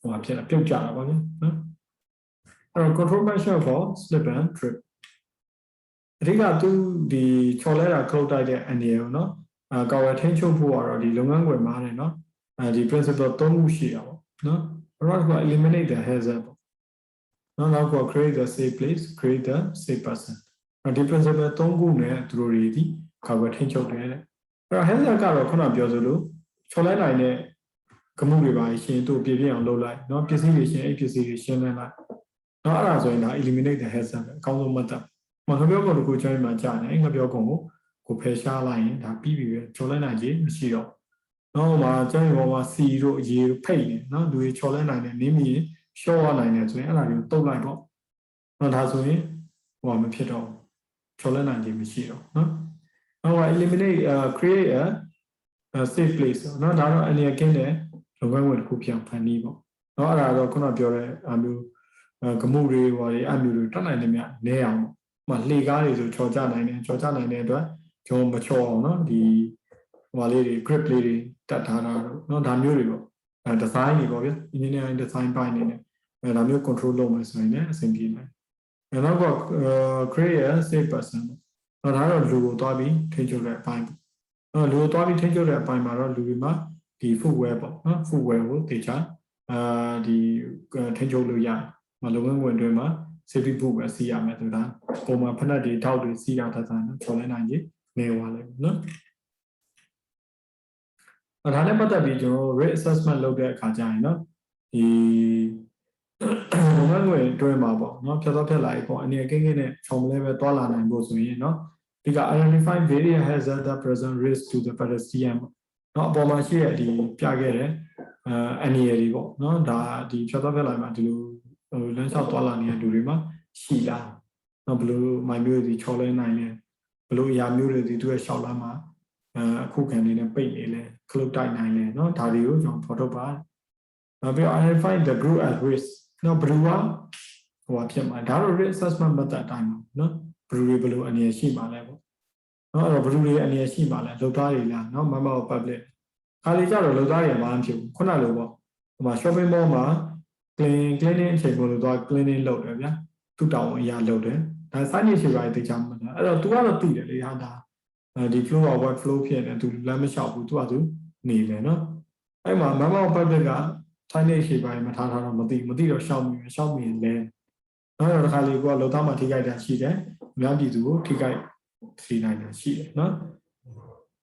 ဟိုဖြစ်တာပြုတ်ကြတာပေါ့ဗျာနော်အဲ့တော့ control measure for slip and trip အဓိကသူဒီချော်လဲတာ close တိုက်တဲ့အနေရောနော်ကာဝယ်ထိန်းချုပ်ဖို့ကတော့ဒီလုပ်ငန်းခွင်မှာနေနော်ဒီ principle 3ခုရှိတာပေါ့နော်အဲ့တော့ eliminate the hazard ပေါ့နော်နောက်က create the safe place create the safe person ဒီ principle 3ခုနဲ့သူတို့တွေဒီကာဝယ်ထိန်းချုပ်တယ်တဲ့အဲ့တော့ hazard ကတော့ခုနပြောသလိုချော်လဲနိုင်တဲ့ကမှုတွေပါရှင်သူ့ပြည့်ပြည့်အောင်လုပ်လိုက်เนาะပစ္စည်းတွေရှင်အဲ့ပစ္စည်းတွေရှင်းလိုက်เนาะအဲ့ဒါဆိုရင်ဒါ eliminate the hazard ပဲအကောင်းဆုံးမှတ်တတ်ငါပြောကုန်တခုကျွမ်းမှကြာနေငါပြောကုန်ကိုဖယ်ရှားလိုက်ရင်ဒါပြီးပြီပဲချော်လဲနိုင်ခြင်းမရှိတော့เนาะဟိုမှာကျွမ်းဘောမှာစီတို့အရေဖိတ်နေเนาะလူတွေချော်လဲနိုင်တယ်နင်းမိရင်ရှော့ရနိုင်တယ်ဆိုရင်အဲ့ဒါတွေကိုတုတ်လိုက်တော့เนาะဒါဆိုရင်ဟိုမဖြစ်တော့ချော်လဲနိုင်ခြင်းမရှိတော့เนาะဟို eliminate create a safe place เนาะဒါတော့အနေနဲ့ကင်းတဲ့လုပ်ငန်းဝင်တစ်ခုပြန်ဖန်တီးပေါ့เนาะအဲ့ဒါတော့ခုနပြောတဲ့အမျိုးကမှုတွေဟိုတွေအမျိုးတွေတက်နိုင်တယ်မြနဲအောင်ပေါ့လှေကားတွေဆိုချော်ကြနိုင်တယ်ချော်ကြနိုင်တဲ့အတွက်ကျွန်တော်မချော်အောင်เนาะဒီဟိုလေးတွေ grip လေးတွေတက်ထားတာတော့เนาะဒါမျိုးတွေပေါ့design တွေပေါ့ဗျာ engineering design ပိုင်းနေနဲ့ဒါမျိုး control လုပ်မယ်ဆိုရင်လည်းအဆင်ပြေတယ်နောက်က create a safe person ပေါ့ဒါတော့လူကိုသွားပြီးထိန်းချုပ်တဲ့အပိုင်းပေါ့လူကိုသွားပြီးထိန်းချုပ်တဲ့အပိုင်းမှာတော့လူတွေမှာဒီ footwear ပေါ့နော် footwear ကိုတေချာဒီထိန်းချုပ်လို့ရတယ်လုပ်ငန်းဝင်တွေမှာ safety boot ပဲစီးရမယ်ဆိုတာပုံမှန်ဖက်နှက်တွေထောက်တွေစီးရတဲ့ဆိုင်နော်ချော်လဲနိုင်ကြီးနေသွားလိမ့်မယ်နော်ဒါနဲ့ပတ်သက်ပြီးကျွန်တော် risk assessment လုပ်တဲ့အခါကျရင်နော်ဒီလုပ်ငန်းဝင်တွဲမှာပေါ့နော်ဖြတ်သွားဖြတ်လာပေါ့အနေအကင်းကင်းနဲ့ခြုံလဲပဲတွာလာနိုင်ဖို့ဆိုရင်နော်ဒီက identify various hazard that present risk to the pedestrian เนาะအပေါ်မှာရှိတဲ့ဒီပြခဲ့တဲ့အန်ရီတွေပေါ့เนาะဒါဒီဖြတ်သွားဖြတ်လာမှာဒီလိုလမ်းလျှောက်သွားလာနေတဲ့လူတွေမှာရှိလားเนาะဘယ်လိုမိုင်မျိုးတွေချော်လဲနိုင်လဲဘယ်လိုအရာမျိုးတွေဒီသူရဲ့လျှောက်လမ်းမှာအခုခံနေနဲ့ပိတ်နေလဲခလုတ်တိုက်နိုင်လဲเนาะဒါတွေကိုကျွန်တော်ဖော်ထုတ်ပါနောက်ပြီး identify the group at risk เนาะဘယ်လိုဟိုဖြစ်မှာဒါတော့ risk assessment method အတိုင်းပါเนาะဘယ်လိုအနေရရှိမှာလဲပေါ့နော်အဲ့တော့ဘယ်လိုတွေအနေရရှိပါလဲလုပ်သားတွေလားနော် member of public ခါလေးကြတော့လုပ်သားတွေမှမဖြစ်ဘူးခုနလိုပေါ့ မှာ shopping mall မှာ cleaning အချိန်ပေါ်လို့သွား cleaning လုပ်တယ်ဗျာသူ့တောင်းအရာလုပ်တယ်ဒါ site ရှိပါတိတ်ချမ်းမလားအဲ့တော့ तू ကတော့သိတယ်လေဟာဒါဒီ flow of what flow ဖြစ်နေ तू လမ်းမလျှောက်ဘူး तू က तू နေတယ်နော်အဲ့မှာ member of public က site ရှိပါမထားတော့မသိတော့ရှောက်မိလဲနော်တစ်ခါလေကိုကလုံသားမှာထိခိုက်တာရှိတယ်အများပြည်သူကိုထိခိုက်စေနိုင်တာရှိတယ်နော်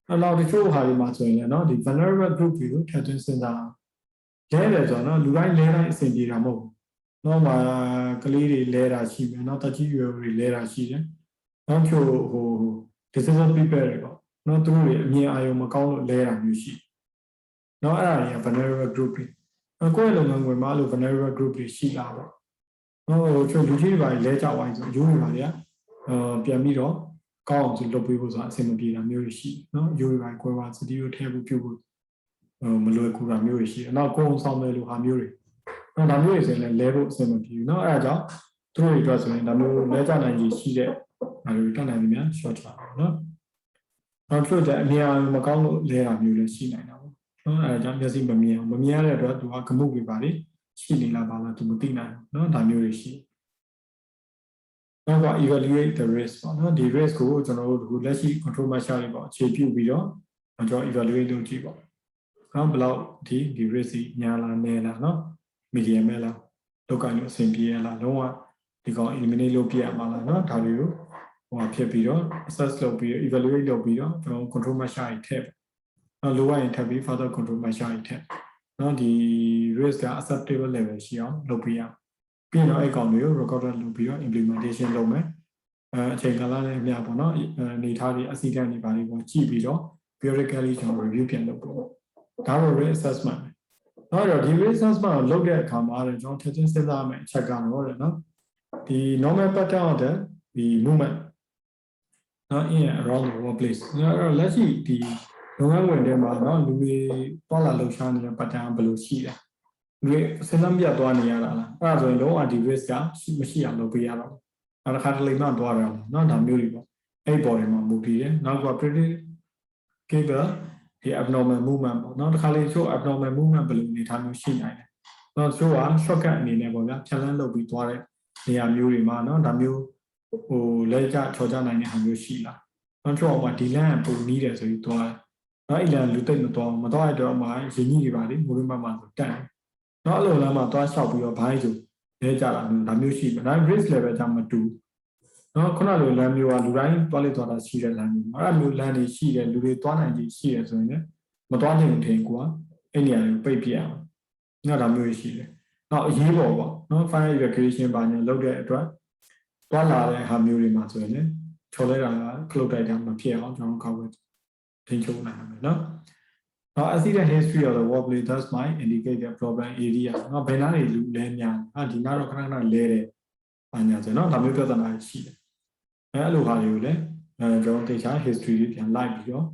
အဲ့တော့ဒီချို့ဟာဒီမှာဆိုရင်နော်ဒီ vulnerable group တွေကိုထပ်သွင်းစဉ်းစားလဲတယ်ဆိုတော့နော်လူတိုင်းလဲတိုင်းအဆင်ပြေတာမဟုတ်ဘူးနော်မှာကလေးတွေလဲတာရှိမယ်နော်တကြီးရွယ်တွေလဲတာရှိတယ်နောက်ချို့ဟို disabled people တွေပေါ့နော်သူတို့တွေအမြင်အာရုံမကောင်းလို့လဲတာမျိုးရှိနော်အဲ့ဒါတွေက vulnerable group တွေကိုယ့်ရဲ့လုပ်ငန်းခွင်မှာလို့ vulnerable group တွေရှိလာပေါ့ဟိုချို့လူကြီးတွေပါလဲကြဝိုင်းဆိုရိုးတွေပါတွေကပြန်ပြီးတော့ကောင်းအောင်ဆိုလုပ်ပေးဖို့ဆိုတာအဆင်မပြေတာမျိုးရှိနော်ရိုးတွေပါကွဲပါစတီးကိုထည့်ဖို့ပြုဖို့မလွယ်ကူတာမျိုးရှိတယ်နောက်ကိုယ်အောင်ဆောင်မယ်လို့ဟာမျိုးတွေနော်ဒါမျိုးတွေဆိုရင်လည်းလဲဖို့အဆင်မပြေဘူးနော်အဲ့ဒါကြောင့်သူတို့တွေအတွက်ဆိုရင်ဒါမျိုးလဲကြနိုင်ကြီးရှိတဲ့ဒါတွေတက်နိုင်ပြီများ short ချပါနော်နောက်ချို့တဲ့အမြင်အာရုံမကောင်းလို့လဲတာမျိုးလည်းရှိနိုင်တာပေါ့နော်အဲ့ဒါကြောင့်မျက်စိမမြင်ရတဲ့အတွက်သူကကမှုတွေပါလေရှိနေလားပါလားသူမသိနိုင်ဘူးနော်ဒါမျိုးတွေရှိနောက်က evaluate the risk ပေါ့နော်ဒီ risk ကိုကျွန်တော်တို့လက်ရှိ control measure တွေပေါ့အခြေပြုပြီးတော့ကျွန်တော် evaluate လုပ်ကြည့်ပေါ့နော်ဘယ်လောက်ဒီ risk ညာလားနည်းလားနော် medium ပဲလားလောက်ကလည်းအဆင်ပြေရလားလုံးဝဒီကောင် eliminate လုပ်ပြရမှာလားနော်ဒါတွေကိုဟိုဖြစ်ပြီးတော့ assess လုပ်ပြီးတော့ evaluate လုပ်ပြီးတော့ကျွန်တော် control measure တွေထည့်နော်လိုရရင်ထပ်ပြီး further control measure တွေထည့်နော်ဒီ risk က acceptable level ရှိအောင်လုပ်ပြရပြီးတော့အဲ့ကောင်တွေကို recorder လုပ်ပြီးတော့ implementation လုပ်မယ်အချိန်ကာလနဲ့အမျှပေါ့နော်အနေထားတွေ accident တွေပါတွေပေါ့ကြည့်ပြီးတော့ periodically ကျွန်တော် review ပြန်လုပ်ပေါ့ဒါတော့ risk assessment နော်တော့ဒီ risk assessment ကိုလုပ်တဲ့အခါမှာကျွန်တော်ထည့်သွင်းစဉ်းစားမယ်အချက်ကတော့တဲ့နော်ဒီ normal pattern of the movement နော် in and around the workplace နော်လက်ရှိဒီလုပ်ငန်းဝင်တွေမှာနော်လူတွေပေါ်လာလှုပ်ရှားနေတဲ့ pattern ဘယ်လိုရှိလဲဒီစဉ်းစားပြသွားနေရတာလားအဲ့ဒါဆိုရင်လုံးဝဒီ risk ကမရှိအောင်လုပ်ပေးရတော့နောက်တစ်ခါတလေမှသွားတယ်เนาะဒါမျိုးတွေပေါ့အဲ့ပေါ်တွေမှာမူတည်တယ်နောက်က predictable ဒီ abnormal movement ပေါ့နောက်တစ်ခါလေချို့ abnormal movement ဘယ်လိုအနေထားမျိုးရှိနိုင်လဲနောက်ချို့က shortcut အနေနဲ့ပေါ့ဗျာဖြတ်လန်းလုပ်ပြီးသွားတဲ့နေရာမျိုးတွေမှာเนาะဒါမျိုးဟိုလဲကြချော်ကြနိုင်တဲ့ဟာမျိုးရှိလားနောက်ချို့ကဒီလမ်းကပုံနီးတယ်ဆိုပြီးသွားတယ်နော်အဲ့လမ်းလူသိမ့်မသွားရတော့မှရင်းကြီးတွေပါလေမိုးရင်းမမှာဆိုတက်နော်အဲ့လိုလမ်းမှာသွားလျှောက်ပြီးတော့ဘိုင်းဆိုလဲကြတာမျိုးဒါမျိုးရှိတယ်ဒါ risk level ကြောင့်မတူနော်ခုနလိုလမ်းမျိုးကလူတိုင်းသွားလေသွားတာရှိတဲ့လမ်းမျိုးအဲ့လိုလမ်းတွေရှိတယ်လူတွေသွားနိုင်ခြင်းရှိတယ်ဆိုရင်လည်းမသွားနိုင်ထင်ကွာအဲ့နေရာကိုပိတ်ပြအောင်နော်ဒါမျိုးရှိတယ်နောက်အရေးပေါ်ပေါ့နော် fire evacuation ဘာညာလုပ်တဲ့အတွက်သွားလာတဲ့ဟာမျိုးတွေမှာဆိုရင်လည်းချော်လဲတာကခလုတ်တိုက်တာမဖြစ်အောင်ကျွန်တော်ကောက်ဝဲထိန်းချုပ်နိုင်မယ်နော်Now, accident history of the workplace thus might indicate the problem area. Now, when I look at the narrow canal layer, I know the method and I see. Hello, how you lay? John takes history and life here.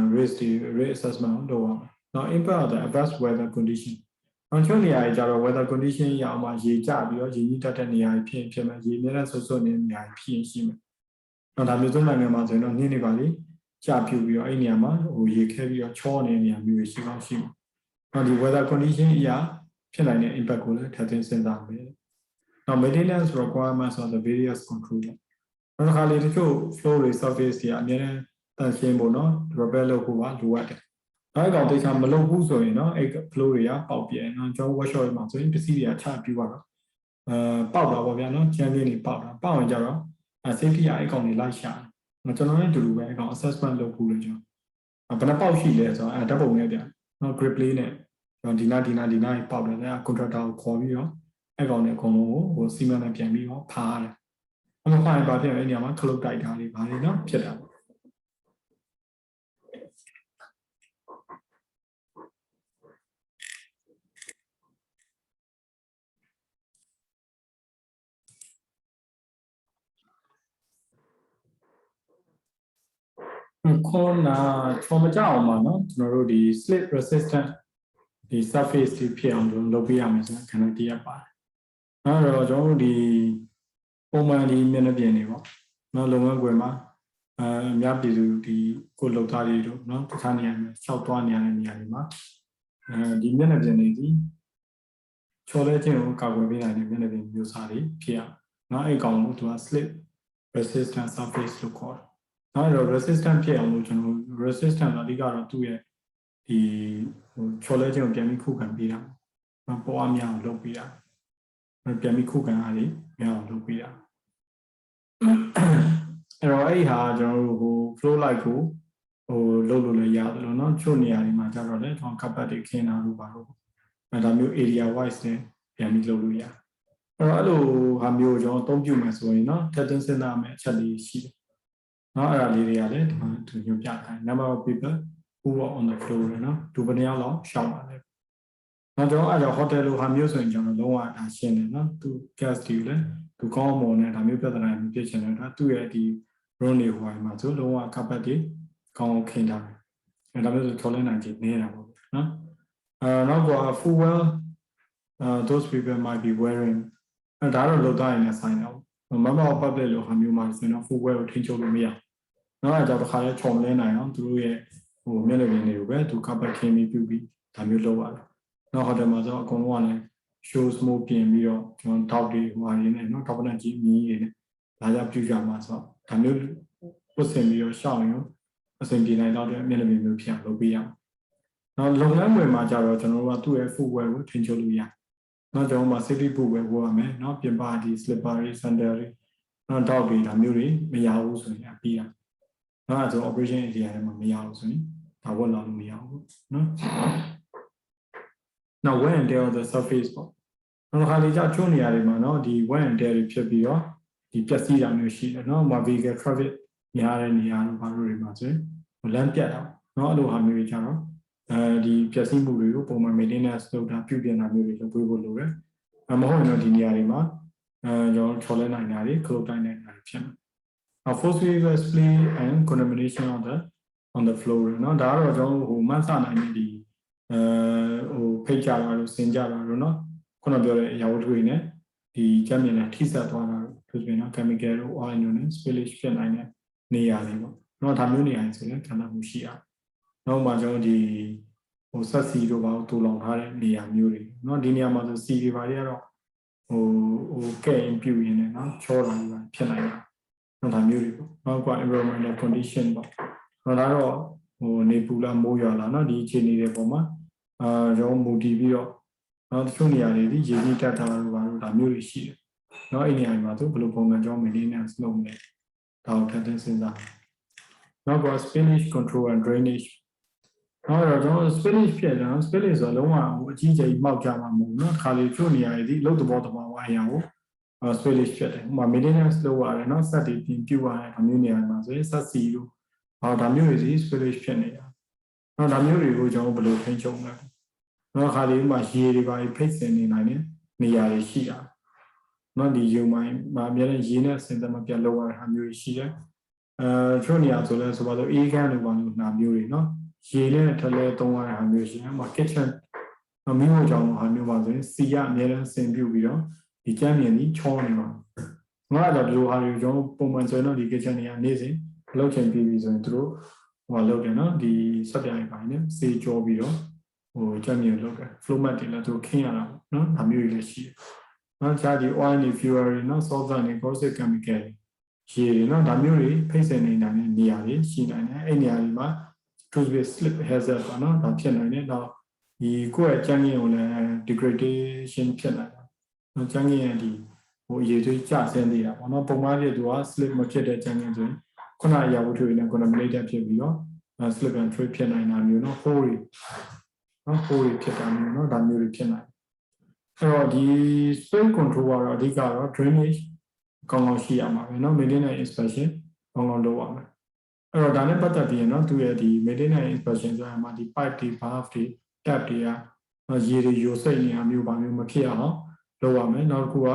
Raise the assessment. Now, impact the adverse weather condition. Until I jar weather condition, Yama, ye jab, you need to attend the IP and payment, ye never so named the IP and shimmer. Now, I'm using my mountain on anybody. ကြာပြူပြီးတော့အဲ့နေရာမှာဟိုရေခဲပြီးတော့ချောနေနေရာမျိုးရှိကောင်းရှိမှာ။နောက်ဒီ weather condition အရာဖြစ်နိုင်တဲ့ impact ကိုလည်းထပ်သွင်းစဉ်းစားမယ်။ နောက် maintenance requirements of the various control နောက်တစ်ခါလေတချို့ flow တွေ surface တွေအများနဲ့တန်ရှင်းဖို့နော် repair လုပ်ဖို့ကလိုအပ်တယ်။နောက်ကောင်တိကျမလုပ်ဘူးဆိုရင်နော်အဲ့ flow တွေကပေါက်ပြဲနော်ကျွန်တော် workshop မှာဆိုရင်ပစ္စည်းတွေကချပြူပါတော့ပေါက်တာပေါ့ဗျာနော်ကျန်းကျင်းတွေပေါက်ရင်ကြတော့ safety အဲ့ကောင်တွေလိုက်ရှာကျွန်တော်လည်းတူတူပဲအကောင် assessment လုပ်ဖို့လို့ကျွန်တော်ဘယ်နှပေါက်ရှိလဲဆိုတော့ဓာတ်ပုံနဲ့ပြန်နော် grip play နဲ့ဒီနာပေါက်တယ်အဲ့ contractor ကိုခေါ်ပြီးတော့အဲ့ကောင်နဲ့အကုန်လုံးကိုဟိုစီမံနဲ့ပြန်ပြီးတော့ဖားရတယ်အမှန်ဖိုင်ပါဖြစ်အဲ့နေရာမှာခလုတ်တိုက်တာလေးပါလေနော်ဖြစ်တာခေါင်းနာချောမကြအောင်ပါနော်ကျွန်တော်တို့ဒီ slip resistant ဒီ surface တွေဖြစ်အောင်လုပ်ပေးရမယ်ဆိုတော့ခဏတည်းရပါတယ်။အဲ့တော့ကျွန်တော်တို့ဒီပုံမှန်ဒီမျက်နှာပြင်တွေပေါ့နော်လုပ်ငန်းခွင်မှာအများပြည်သူဒီကိုလှုပ်သားတွေတို့နော်တခြားနေရာမှာရှောက်သွားနေရတဲ့နေရာတွေမှာ ဒီမျက်နှာပြင်တွေဒီချော်လဲခြင်းကိုကာကွယ်ပေးနိုင်တဲ့မျက်နှာပြင်မျိုးစားတွေဖြစ်ရနော်အဲ့ကောင်ကိုသူက slip resistant surface လို့ခေါ်တယ်နော်အဲ့တော့ resistant ဖြစ်အောင်လို့ကျွန်တော် resistant အဓိကတော့သူ့ရဲ့ဒီချော်လဲခြင်းကိုပြန်ပြီးခုခံပေးတာပေါ်အများအောင်လုပ်ပေးတာပြန်ပြီးခုခံအားတွေများအောင်လုပ်ပေးတာအဲ့တော့အဲ့ဟာကျွန်တော်တို့ဟို flow light ကိုလုပ်လို့လည်းရတယ်လို့เนาะချို့နေရာတွေမှာကျတော့လေကျွန်တော် carpet တွေခင်းတာလို့ပါတော့ဒါမျိုး area wise နဲ့ပြန်ပြီးလုပ်လို့ရအဲ့တော့အဲ့လိုဟာမျိုးကျွန်တော်အသုံးပြုမယ်ဆိုရင်เนาะထပ်သွင်းစဉ်းစားမယ်အချက်လေးရှိတယ်เนาะအဲ့ဒါလေးတွေကလည်းဒီမှာသူညွှန်ပြထားတယ် number of people who are on the floor เนาะဒူပနေအောင်လောက်ရှောက်ပါလေနော်ကျွန်တော်အဲ့တော့ hotel လိုဟာမျိုးဆိုရင်ကျွန်တော်လုံးဝဒါရှင်းတယ်နော်သူ guest တွေလည်းသူကောင်းမွန်နဲ့ဒါမျိုးပြဿနာမျိုးပြည့်ချင်တယ်ဒါသူ့ရဲ့ဒီ room တွေဟိုမှာဆိုလုံးဝ carpet တွေကောင်းခင်းထားတယ်အဲ့ဒါမျိုးဆိုချော်လင်းနိုင်ခြင်းနေတာပေါ့နော်နောက်က full well those people might be wearing အဲ့ဒါတော့လောက်တိုင်းနဲ့ဆိုင်တော့မမ public လိုဟာမျိုးမှာဆိုရင်တော့ full well ကိုထိန်းချုပ်လို့မရနော်အဲ့ဒါတော့တစ်ခါလဲချော်လင်းနိုင်အောင်သူတို့ရဲ့ဟိုမျက်နှာပြင်တွေကိုပဲသူ carpet ခင်းပြီးပြုပြီးဒါမျိုးလုပ်ရတယ်နော်ဟုတ်တယ်မှာဆိုအကုန်လုံးကလည်း show smoke ပြင်ပြီးတော့ကျွန်တော်တောက်တွေဟိုဟာရင်းနဲ့နော် top နဲ့ကြီးမြည်ရင်းနဲ့ဒါကြောင့်ပြုကြမှာဆိုဒါမျိုးပုတ်ဆင်ပြီးတော့ရှောင်းရင်အစဉ်ပြေနိုင်တော့တဲ့မျက်နှာပြင်မျိုးဖြစ်အောင်လုပ်ပေးရအောင်နော်လုပ်ငန်းဝင်မှာကြတော့ကျွန်တော်တို့ကသူ့ရဲ့ footwear ကိုထိန်းချုပ်လို့ရနော်ကျွန်တော်မှာ safety footwear ဝတ်ရမယ်နော်ပြင်ပါဒီ slipper တွေ sandal တွေနော်တောက်တွေဒါမျိုးတွေမရဘူးဆိုရင်အပြီးရနော်အဲဆို operation area ထဲမှာမရဘူးဆိုရင်ဒါဝတ်လာလို့မရဘူးနော် now wear and tear on the surface ပေါ့နောက်တစ်ခါလေကြာချိုးနေရာတွေမှာနော်ဒီ wear and tear တွေဖြစ်ပြီးတော့ဒီပျက်စီးတာမျိုးရှိတယ်နော် vehicle traffic များတဲ့နေရာတို့ဘာလို့တွေမှာဆိုရင်လမ်းပြတ်တာနော်အဲ့လိုဟာမျိုးတွေကြတော့ဒီပျက်စီးမှုတွေကိုပုံမှန် maintenance လုပ်တာပြုပြင်တာမျိုးတွေလုပ်ပေးဖို့လိုတယ်မဟုတ်ရင်တော့ဒီနေရာတွေမှာကျွန်တော်ချော်လဲနိုင်တာတွေခလုတ်တိုင်းနိုင်တာတွေဖြစ်မယ် force wave display and contamination on the floor နော်ဒါကတော့ကျွန်တော်ဟိုမှန်းဆနိုင်တဲ့ဒီဟိုဖိတ်ကြတာလို့စင်ကြတာလို့နော်ခုနပြောတဲ့အရာဝတ္ထုတွေနဲ့ဒီကြမ်းမြင်နဲ့ထိစပ်သွားတာလို့ဆိုရင်နော် chemical တို့ oil တို့နဲ့ spillage ဖြစ်နိုင်တဲ့နေရာတွေပေါ့နော်ဒါမျိုးနေရာတွေဆိုရင်ခန္ဓာမှုရှိရနောက်မှကျွန်တော်ဒီဟိုဆက်စီတို့ဘာလို့တူလောင်ထားတဲ့နေရာမျိုးတွေနော်ဒီနေရာမှာဆိုစီတွေဘာတွေကတော့ဟိုကဲ့ရင်ပြူရင်းနဲ့နော်ချောတာတွေဖြစ်နိုင်တာနော်ဒါမျိုးတွေပေါ့နောက်က environmental condition ပေါ့နော်ဒါတော့ဟိုနေပူလာမိုးရွာလာနော်ဒီအခြေအနေတွေပေါ်မှာရောမူတည်ပြီးတော့နော်တချို့နေရာတွေဒီရေကြီးတက်တာလို့ပါလို့ဒါမျိုးတွေရှိတယ်နော်အဲ့နေရာတွေမှာသူဘယ်လိုပုံစံကြောင်း maintenance လုပ်နေဒါကိုထပ်သင်းစဉ်းစားနောက်က spillage control and drainage နော်တော့ကျွန်တော် spillage ဖြစ်တယ်နော် spillage ဆိုတော့လုံးဝဟိုအကြီးကြီးမောက်ကြမှာမဟုတ်ဘူးနော်ခါလေးချို့နေရာတွေဒီလုံးသဘောတဘာဝအရာကိုspillage ဖြစ်တယ်ဥပမာ maintenance လုပ်ရတယ်နော်စက်တွေပြင်ပြုတ်ရတယ်ဒါမျိုးနေရာမှာဆိုရင်စက်စီတို့ဒါမျိုးတွေစီ spillage ဖြစ်နေတာနော်ဒါမျိုးတွေကိုကျွန်တော်ဘယ်လိုထိန်းချုပ်မလဲနော်ခါလေးဥပမာရေတွေပါဖိတ်စင်နေနိုင်တဲ့နေရာတွေရှိတာနော်ဒီရုံမိုင်းမှာအများနဲ့ရေနဲ့စင်သမပြတ်လောက်ရတဲ့ဟာမျိုးတွေရှိတယ်ချို့နေရာဆိုလဲဆိုပါတော့အေးခန်းလိုပါလို့နာမျိုးတွေနော်ရေနဲ့ထလဲသုံးရတဲ့ဟာမျိုးရှိတယ်။kitchen မင်းတို့ကြောင့်ဟာမျိုးပါဆိုရင်စီရအများနဲ့ဆင်ပြုတ်ပြီးတော့ဒီကျမ်းမြင်ကြီးချောနေပါငါကတော့ဒီလိုဟာတွေကျွန်တော်ပုံမှန်ဆိုရင်တော့ဒီ kitchen တွေကနေစဉ်လောက်ချင်ပြီးပြီဆိုရင်တို့ဟိုလောက်တယ်နော်ဒီစက်ပြိုင်ပိုင်းနဲ့စေကြောပြီးတော့ဟိုကျမ်းမြင်လောက်တယ် flow mat တွေလည်းတို့ခင်းရတာနော်ဒါမျိုးတွေလည်းရှိတယ်။နော်ဂျာဒီ oil တွေ fuel တွေနော် solvent တွေ caustic chemical ရေတွေနော်ဒါမျိုးတွေဖိတ်စင်နေနိုင်တဲ့နေရာတွေရှိနိုင်တယ်အဲ့နေရာတွေမှာto be slip hazard ပေါ့နော်ဒါဖြစ်နိုင်တယ်တော့ဒီကိုယ့်ရဲ့ကျန်းကျင်ကိုလည်း degradation ဖြစ်နိုင်တာနော်ကျန်းကျင်ရဲ့ဒီဟိုရေသွေးကျဆင်းနေတာပေါ့နော်ပုံမှန်ပြသူက slip မဖြစ်တဲ့ကျန်းကျင်ဆိုရင်ခုနအရာဝတ္ထုတွေနဲ့ contaminated ဖြစ်ပြီးတော့ slip and trip ဖြစ်နိုင်တာမျိုးနော် hole တွေနော် hole တွေဖြစ်တာမျိုးနော်ဒါမျိုးတွေဖြစ်နိုင်အဲ့တော့ဒီ spill control ကတော့အဓိကတော့ drainage ကောင်းကောင်းရှိရမှာပဲเนาะ maintenance inspection ကောင်းကောင်းလုပ်ရမယ်အဲ့တော့ဒါနဲ့ပတ်သက်ပြီးရင်เนาะသူရဲ့ဒီ maintenance inspection ဆိုရင်မှာဒီ pipe တွေ valve တွေ tap တွေကရေတွေယိုစိတ်နေတာမျိုးပါမျိုးမဖြစ်အောင်လုပ်ရမယ်နောက်တစ်ခုက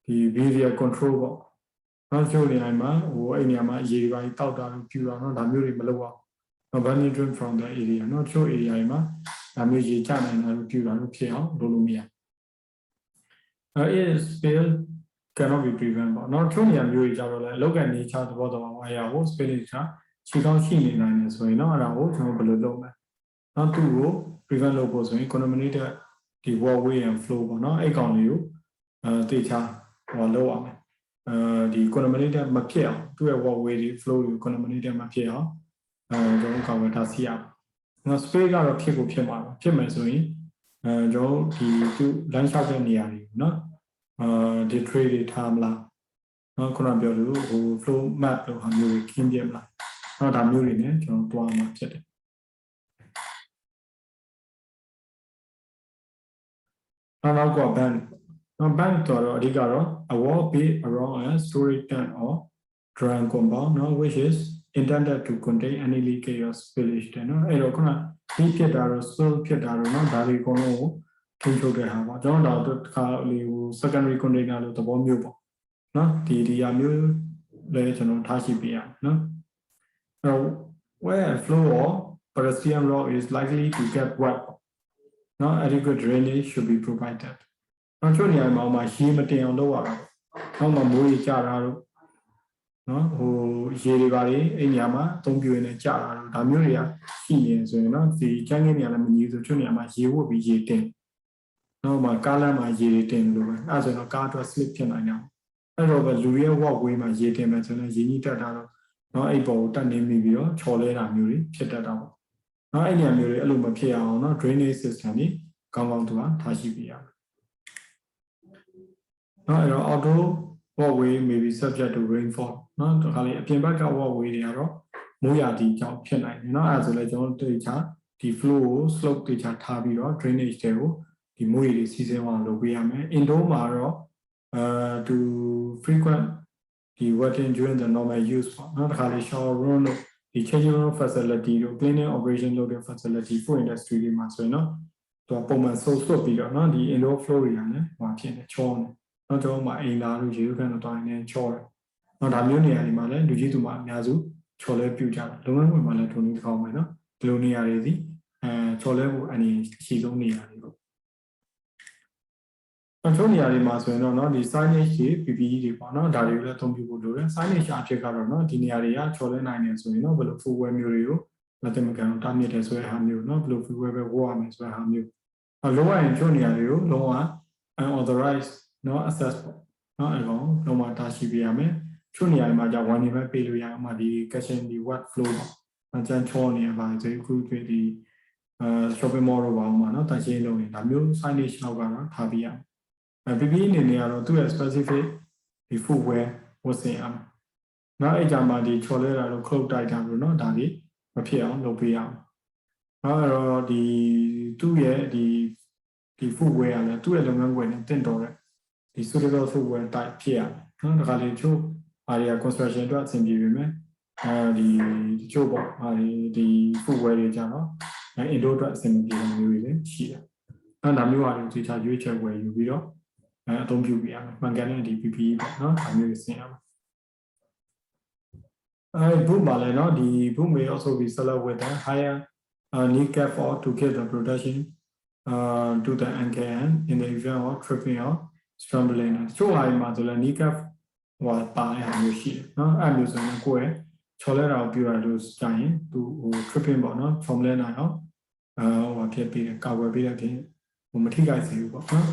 ဒီ behavior control ပေါ့နောက်ချို့နေရာမှာဟိုအဲ့နေရာမှာရေတွေပါတောက်တာလို့ပြူတာเนาะဒါမျိုးတွေမလုပ်အောင် burning drain from the area เนาะချို့ area တွေမှာဒါမျိုးရေကျနိုင်တာလို့ပြူတာလို့ဖြစ်အောင်လုပ်လို့မရis spill cannot be prevent ပေါ့နော်ချို့နေရာမျိုးတွေကြတော့လဲလောကန်နေချသဘောတော်အရာကို spillage ကခြေကောင်းရှိနေနိုင်တယ်ဆိုရင်တော့အဲ့ဒါကိုကျွန်တော်ဘယ်လိုလုပ်မလဲနော်သူ့ကို prevent လို့ပို့ဆိုရင် contaminated ဒီ walkway and flow ပေါ့နော်အဲ့ကောင်လေးကိုတေချာဟောလောက်အောင်ဒီ contaminated မဖြစ်အောင်သူ့ရဲ့ walkway တွေ flow တွေ contaminated မဖြစ်အောင်ကျွန်တော်ကောင်းတာစီရအောင်နော် spray ကတော့ဖြစ်ကိုဖြစ်မှာပါဖြစ်မယ်ဆိုရင်ကျွန်တော်ဒီသူ့ line လျှောက်တဲ့နေရာတွေနော်ဒီ tray တွေထားမလားနော်ခုနပြောလို့ဟို flow map လို့ဟာမျိုးတွေခင်းပြမလားနော်ဒါမျိုးတွေနဲ့ကျွန်တော်တွားမှာဖြစ်တယ်နောက်က band band တော့အဓိကတော့ a wall built around a storage tank or drum compound no which is intended to contain any leakage or spillage တဲ့နော်အဲ့တော့ခုနဒီဖြစ်တာတော့ spill ဖြစ်တာတော့နော်ဒါတွေအကုန်လုံးကိုထိန်းချုပ်တဲ့ဟာပေါ့ကျွန်တော်တို့တစ်ခါလေးဟို secondary container လို့သဘောမျိုးပေါ့နော်ဒီဟာမျိုးလည်းကျွန်တော်ထားရှိပေးရအောင်နော်အဲ့တော့ where a flow or pedestrian road is likely to get wet no adequate drainage should be provided နောက်ချို့နေရာမှာရေမတင်အောင်လုပ်ရတာပေါ့နောက်မှမိုးရေကျတာတော့နော်ဟိုရေတွေပါလေအဲ့နေရာမှာအသုံးပြုနေကြတာတော့ဒါမျိုးတွေကရှိနေဆိုရင်နော်ဒီချမ်းကင်းနေရာလည်းမကြီးဆိုချို့နေရာမှာရေဝတ်ပြီးရေတင်နောက်မှကားလမ်းမှာရေတွေတင်လို့ပဲအဲ့ဆိုတော့ကားအတွက် slip ဖြစ်နိုင်တယ်အဲ့တော့ပဲလူရဲ့ walkway မှာရေတင်မယ်ဆိုရင်ရေကြီးတက်တာတော့နော်အဲ့ပေါ်ကိုတက်နေမိပြီးတော့ချော်လဲတာမျိုးတွေဖြစ်တတ်တာပေါ့နော်အဲ့နေရာမျိုးတွေအဲ့လိုမဖြစ်အောင်နော် drainage system ကြီးကောင်းကောင်းသူကထားရှိပေးရမယ်နော်အဲ့တော့ outdoor walkway may be subject to rainfall နော်ဒါခါလေးအပြင်ဘက်က walkway တွေကတော့မိုးရာသီကြောင့်ဖြစ်နိုင်တယ်နော်အဲ့ဒါဆိုလည်းကျွန်တော်တို့တခြားဒီ flow ကို slope တခြားထားပြီးတော့ drainage တွေကိုဒီမိုးရေတွေစီးဆင်းအောင်လုပ်ပေးရမယ် indoor မှာတော့to frequent ဒီ wetting during the normal use ပေါ့နော်ဒါခါလေး shower room တို့ဒီ changing room facility တို့ cleaning operation လုပ်တဲ့ facility food industry တွေမှာဆိုရင်နော်သူကပုံမှန်ဆုပ်ပြီးတော့နော်ဒီ indoor flow တွေကလည်းဟိုဖြစ်နေချောနေနော်ကျွန်တော်မှအိမ်လာလို့ရေခန့်တော့တိုင်းနေချောတယ်နော်ဒါမျိုးနေရာတွေမှာလည်းလူကြီးသူမှအများစုချော်လဲပြုတ်ကြတယ်လုပ်ငန်းဝင်မှာလည်းထုံနေတစ်ခေါက်မယ်နော်ဒီလိုနေရာတွေစီချော်လဲဖို့အနေအရှိဆုံးနေရာတွေပေါ့အချို့နေရာတွေမှာဆိုရင်တော့နော်ဒီ signage တွေ PPE တွေပေါ့နော်ဒါတွေကိုလည်းသုံးပြုဖို့လိုတယ် signage အဖြစ်ကတော့နော်ဒီနေရာတွေကချော်လဲနိုင်နေဆိုရင်နော်ဘယ်လို footwear မျိုးတွေကိုလက်တင်မကန်တားမြစ်တယ်ဆိုတဲ့ဟာမျိုးနော်ဘယ်လို footwear ပဲဝတ်ရမယ်ဆိုတဲ့ဟာမျိုးလောရရင်ချို့နေရာတွေကိုလုံးဝ unauthorized နော် access ပေါ့နော်အဲ့ကောင်လုံးဝတားရှိပေးရမယ်ချို့နေရာတွေမှာじゃ one ပဲပေးလို့ရအောင်ဒီ caption ဒီ wet flow ပေါ့အကျန်းချောနေပါစေအခုတွေ့ဒီshopping mall တော့ပါအောင်ပါနော်တန်ရှင်းလုံးနေဒါမျိုး signage လောက်ကတော့ထားပြရမယ်PPE အနေနဲ့ကတော့သူ့ရဲ့ specific ဒီ footwear ဝတ်ဆင်အောင်နော်အဲ့ကြမှာဒီချော်လဲတာတော့ cloak တိုက်တာလို့နော်ဒါလေးမဖြစ်အောင်လုပ်ပေးရအောင်နော်အဲ့တော့ဒီသူ့ရဲ့ဒီ footwear ကလည်းသူ့ရဲ့လုပ်ငန်းခွင်နဲ့တင့်တော်တဲ့ဒီ suitable footwear type ဖြစ်ရမယ်နော်ဒါခါလေးချို့အားရ construction အတွက်အဆင်ပြေပြီမယ်ဒီချို့ပေါ့ဒီ footwear တွေကြတော့indoor အတွက်အဆင်ပြေတဲ့မျိုးတွေလည်းရှိတယ်အဲ့ဒါမျိုးဟာတွေဒီချာရွေးချယ်ဝယ်ယူပြီးတော့အသုံးပြုပြရမယ်မှန်ကန်တဲ့ဒီ PPE ပေါ့နော်ဒါမျိုးတွေဆင်ရမယ်boot မှာလည်းနော်ဒီ boot may also be selected with a higher kneecap for to give the protection to the ankle and in the event of tripping or stumbling ချို့ဟာတွေမှာဆိုလည်း kneecap ဟိုပါတဲ့ဟာမျိုးရှိတယ်နော်အဲ့မျိုးဆိုရင်ကိုယ်ရဲ့ချော်လဲတာကိုပြောရလို့ကြာရင်သူဟို tripping ပေါ့နော်ချော်လဲနိုင်အောင်ဟိုဖြစ်ပြီးကာဝယ်ပေးတဲ့ပြင်ဟိုမထိခိုက်စေဘူးပေါ့နော်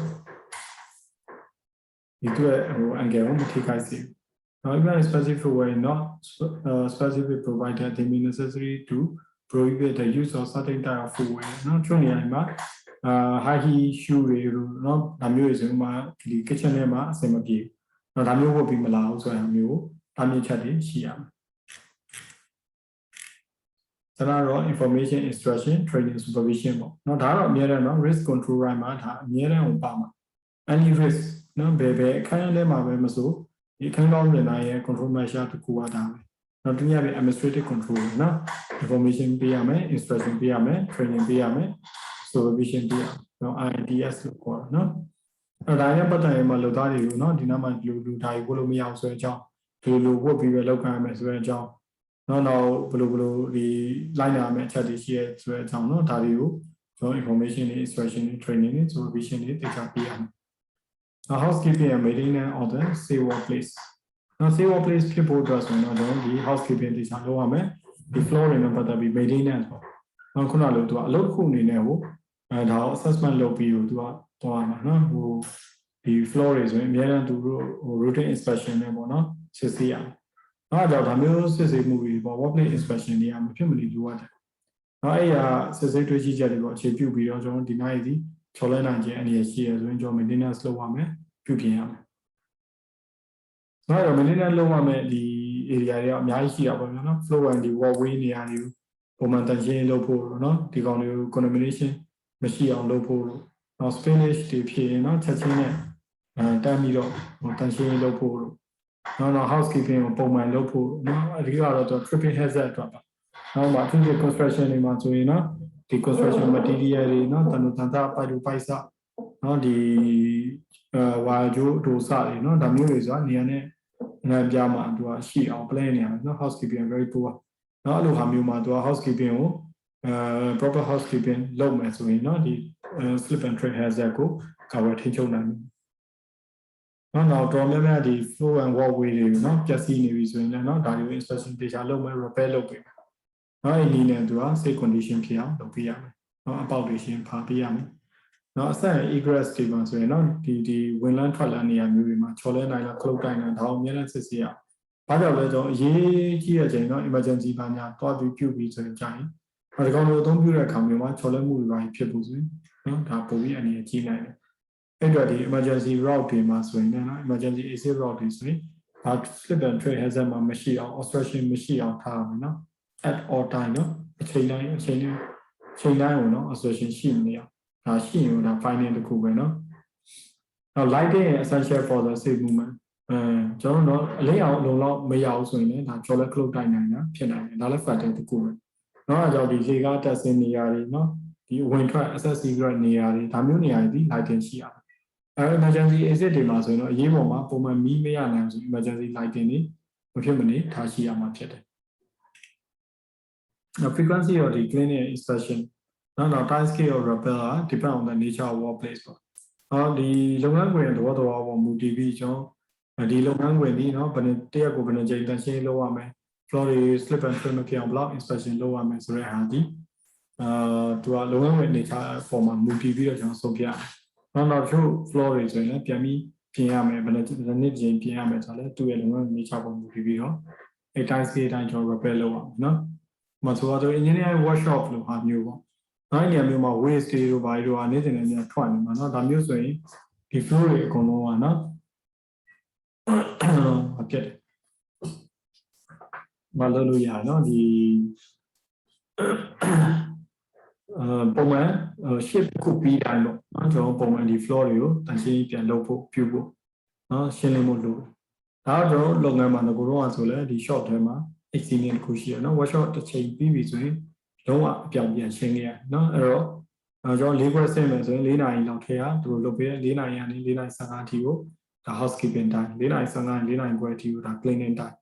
ဒီတွေ့ဟို angle ကိုမထိခိုက်စေဘူး Now even specific way not specific provided they may necessary to prohibit the use of certain type of footwear နော်ချို့နေရာမှာhigh heel shoe တွေနော်ဒါမျိုးတွေဆိုမှဒီ kitchen ထဲမှာအဆင်မပြေနော်ဒါမျိုးဝတ်ပြီးမလာဘူးဆိုရင်မျိုးဒါမျိုးချက်တွေရှိရမယ်ဒါတော့ information instruction training supervision ပေါ့နော်ဒါတော့အများနဲ့နော် risk control right မှာဒါအများနဲ့ဟိုပါမှာ any risk နော်ဘယ်အခန်းထဲမှာပဲမဆိုဒီအခန်းကောင်းနေတာရဲ့ control measure တခုကဒါပဲနော်တနည်းအားဖြင့် administrative control နော် information ပေးရမယ် instruction ပေးရမယ် training ပေးရမယ် supervision ပေးရမယ်နော် IDS လို့ခေါ်တာနော်အဲ့ဒါနဲ့ပတ်သက်ရင်မှလုပ်သားတွေကိုနော်ဒီနောက်မှလူဒါကြီးကိုလို့မရအောင်ဆိုတဲ့အကြောင်းဒီလိုဝတ်ပြီးပဲလောက်ခံရမယ်ဆိုတဲ့အကြောင်းနော်ဘယ်လိုဒီလိုက်နာမယ်အချက်တွေရှိရဲဆိုတဲ့အကြောင်းနော်ဒါတွေကိုကျွန်တော် information တွေ instruction တွေ training တွေ supervision တွေတိကျပေးရမယ်housekeeping and maintenance of the safe workplace နော် safe workplace ဖြစ်ဖို့အတွက်ဆိုရင်တော့ဒီ housekeeping တိကျလုပ်ရမယ်ဒီ floor တွေနဲ့ပတ်သက်ပြီး maintenance ပေါ့နော်ခုနလိုသူကအလုပ်တစ်ခုအနေနဲ့ဟို ဒါ assessment လုပ်ပြီးတော့သူကသွားမှာနော်ဟိုဒီ floor တွေဆိုရင်အများအားသူတို့ဟို routine inspection နဲ့ပေါ့နော်စစ်ဆေးရအောင်။နောက်ကြောင့်ဒါမျိုးစစ်ဆေးမှုတွေပေါ့ workplace inspection တွေကမဖြစ်မနေလိုအပ်တယ်။နောက်အဲ့ရစစ်ဆေးတွေ့ရှိချက်တွေပေါ့အခြေပြုပြီးတော့ကျွန်တော်ဒီနိုင်စီချော်လဲနိုင်ခြင်းအနေနဲ့ရှိရဆိုရင်ကျွန်တော် maintenance လုပ်ရမယ်ပြုပြင်ရမယ်။နောက်တော့ maintenance လုပ်ရမယ်ဒီ area တွေကအများကြီးရှိတာပေါ့နော် flow and ဒီ walkway နေရာတွေကိုပုံမှန်တန်ရှင်းလုပ်ဖို့နော်ဒီကောင်တွေကို contamination မရှိအောင်လုပ်ဖို့နောက် spillage တွေဖြစ်ရင်နော်ချက်ချင်းနဲ့တန်းပြီးတော့တန်ရှင်းလုပ်ဖို့နောက် housekeeping ကိုပုံမှန်လုပ်ဖို့နော်အဓိကတော့ tripping hazard အတွက်ပါနောက်မှာအထူးသဖြင့် construction တွေမှာဆိုရင်နော်ဒီ construction material တွေနော်တန်တန်တာပိုက်လူပိုက်စနော်ဒီဝါဂျိုးဒိုစတွေနော်ဒါမျိုးတွေဆိုတာနေရာနဲ့နာပြမှာသူကရှိအောင် plan နေရမယ်နော် housekeeping very poor နော်အဲ့လိုဟာမျိုးမှာသူက housekeeping ကိုproper housekeeping လုပ်မယ်ဆိုရင်နော်ဒီ slip and trip hazard ကိုကာဝယ်ထိချုပ်နိုင်မယ်နော်တော့များများဒီ flow and walkway တွေနော်ပျက်စီးနေပြီဆိုရင်လည်းနော်ဒါတွေကို inspection တေချာလုပ်မယ် repair လုပ်ပေးမယ်နော်အဲ့ဒီနဲ့သူက safe condition ဖြစ်အောင်လုပ်ပေးရမယ်နော်အပေါက်တွေရှင်းဖာပေးရမယ်နော်အဆက် egress တွေမှာဆိုရင်နော်ဒီဝင်လန်းထွက်လန်းနေရာမျိုးတွေမှာချော်လဲနိုင်လား close တိုင်းလားဒါအောင်အများနဲ့စစ်ဆေးရဘာကြောင့်လဲဆိုတော့အရေးကြီးတဲ့အချိန်နော် emergency ဘာညာတွားပြီးပြုတ်ပြီးဆိုရင်ကြာရင်ဒီကောင်လိုအသုံးပြုတဲ့အခါမျိုးမှာချော်လဲမှုတွေပါဖြစ်ဖို့ဆိုရင်နော်ဒါပုံပြီးအနေနဲ့ကြီးနိုင်တယ်အဲ့တော့ဒီ emergency route တွေမှာဆိုရင်နော် emergency exit route တွေဆိုရင်ဒါ slip and trip hazard မှာမရှိအောင် obstruction မရှိအောင်ထားရမယ်နော် at all time နော်အချိန်တိုင်းကိုနော် obstruction ရှိနေအောင်ဒါရှိရင်ဒါ final တစ်ခုပဲနော်နောက် lighting is essential for the safe movement ကျွန်တော်တို့အလေးအောင်အလုံးလောက်မရအောင်ဆိုရင်လည်းဒါ chola cloak တိုင်းနိုင်တာဖြစ်နိုင်တယ်ဒါလည်း factor တစ်ခုပဲနော်အဲကြောင့်ဒီလေကားတက်ဆင်းနေရာတွေနော်ဒီဝင်ထွက် access secret နေရာတွေဒါမျိုးနေရာတွေဒီ lighting ရှိအောင်emergency exit တွေမှာဆိုရင်တော့အရေးပေါ်မှာပုံမှန်မီးမရနိုင်ဆို emergency lighting တွေမဖြစ်မနေထားရှိရမှာဖြစ်တယ်။ frequency of the clinic inspection နောက် time scale of repair depend on the nature of workplace ပေါ့ဒီလုပ်ငန်းခွင်သဘောတရားပေါ်မူတည်ပြီးကျွန်တော်ဒီလုပ်ငန်းခွင်ဒီနော်ဘယ်တရက်ကိုဘယ်နှကြိမ်တန်ရှင်းလုပ်ရမယ် floor တွေ slip and trip မဖြစ်အောင် block inspection လုပ်ရမယ်ဆိုတဲ့ဟာဒီသူကလုပ်ငန်းခွင် nature ပေါ်မှာမူတည်ပြီးတော့ကျွန်တော်ဆုံးဖြတ်နောက်ချို့ floor တွေဆိုရင်လည်းပြန်ပြီးပြင်ရမယ်ဘယ်နှစ်ကြိမ်ပြင်ရမယ်ဆိုတော့လည်းသူ့ရဲ့လုပ်ငန်း nature ပေါ်မူတည်ပြီးတော့အဲ time scale တိုင်းကျွန်တော် repair လုပ်ရမယ်နော်မဆိုတော့ engineering workshop လို့ဟာမျိုးပေါ့အဲ့ဒီနေရာမျိုးမှာ waste တွေတို့ဘာတွေတို့အနေနဲ့များထွက်နေမှာเนาะဒါမျိုးဆိုရင်ဒီ flow တွေအကုန်လုံးကเนาะအပြတ်တယ်မလုပ်လို့ရเนาะဒီပုံမှန် shift ခုပြီးတိုင်းပေါ့เนาะကျွန်တော်ပုံမှန်ဒီ floor တွေကိုတန်ရှင်းပြန်လုပ်ဖို့ပြုဖို့เนาะရှင်းလင်းဖို့လုပ်ဒါတော့ကျွန်တော်လုပ်ငန်းမှာငကိုတော့ဆိုလဲဒီ shop ထဲမှာ experience တစ်ခုရှိရเนาะ workshop တစ်ချိန်ပြီးပြီဆိုရင်လုံးဝအပြောင်းပြန်ရှင်းခဲ့ရနော်အဲ့တော့ကျွန်တော်၄ခွဲဆင်းမယ်ဆိုရင်၄နာရီလောက်ထဲကသူတို့လုပ်ပေးတဲ့၄နာရီကနေ၄နာရီ15အထိကိုဒါ housekeeping time ၄နာရီ15ကနေ၄နာရီခွဲအထိကိုဒါ cleaning time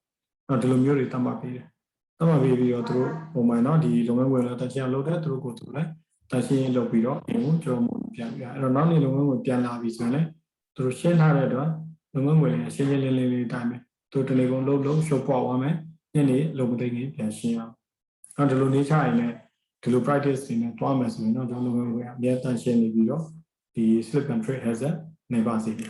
အဲ့ဒီလိုမျိုးတွေတတ်မှတ်ပေးတယ်တတ်မှတ်ပေးပြီးတော့သူတို့ပုံမှန်နော်ဒီလုပ်ငန်းဝင်လည်းတန်ရှင်းလုပ်တယ်သူတို့ကိုသူလည်းတန်ရှင်းလုပ်ပြီးတော့ကျွန်တော်ပြန်ပြအဲ့တော့နောက်နေ့လုပ်ငန်းဝင်ပြန်လာပြီဆိုရင်လည်းသူတို့ရှင်းထားတဲ့အတွက်လုပ်ငန်းဝင်လည်းရှင်းရှင်းလင်းလင်းလေးတိုင်းပဲသူတို့တလေကုန်လုံးရှုပ်ပွားသွားမယ်ညနေလုပ်မသိနေပြန်ရှင်းအောင်အဲ့ဒီလိုနေချရင်လည်းဒီလို practice တွေနဲ့တွားမယ်ဆိုရင်တော့ကျွန်တော်လုပ်ငန်းဝင်အများတန်ရှင်းနေပြီးတော့ဒီ slip and trip hazard နေပါစေ။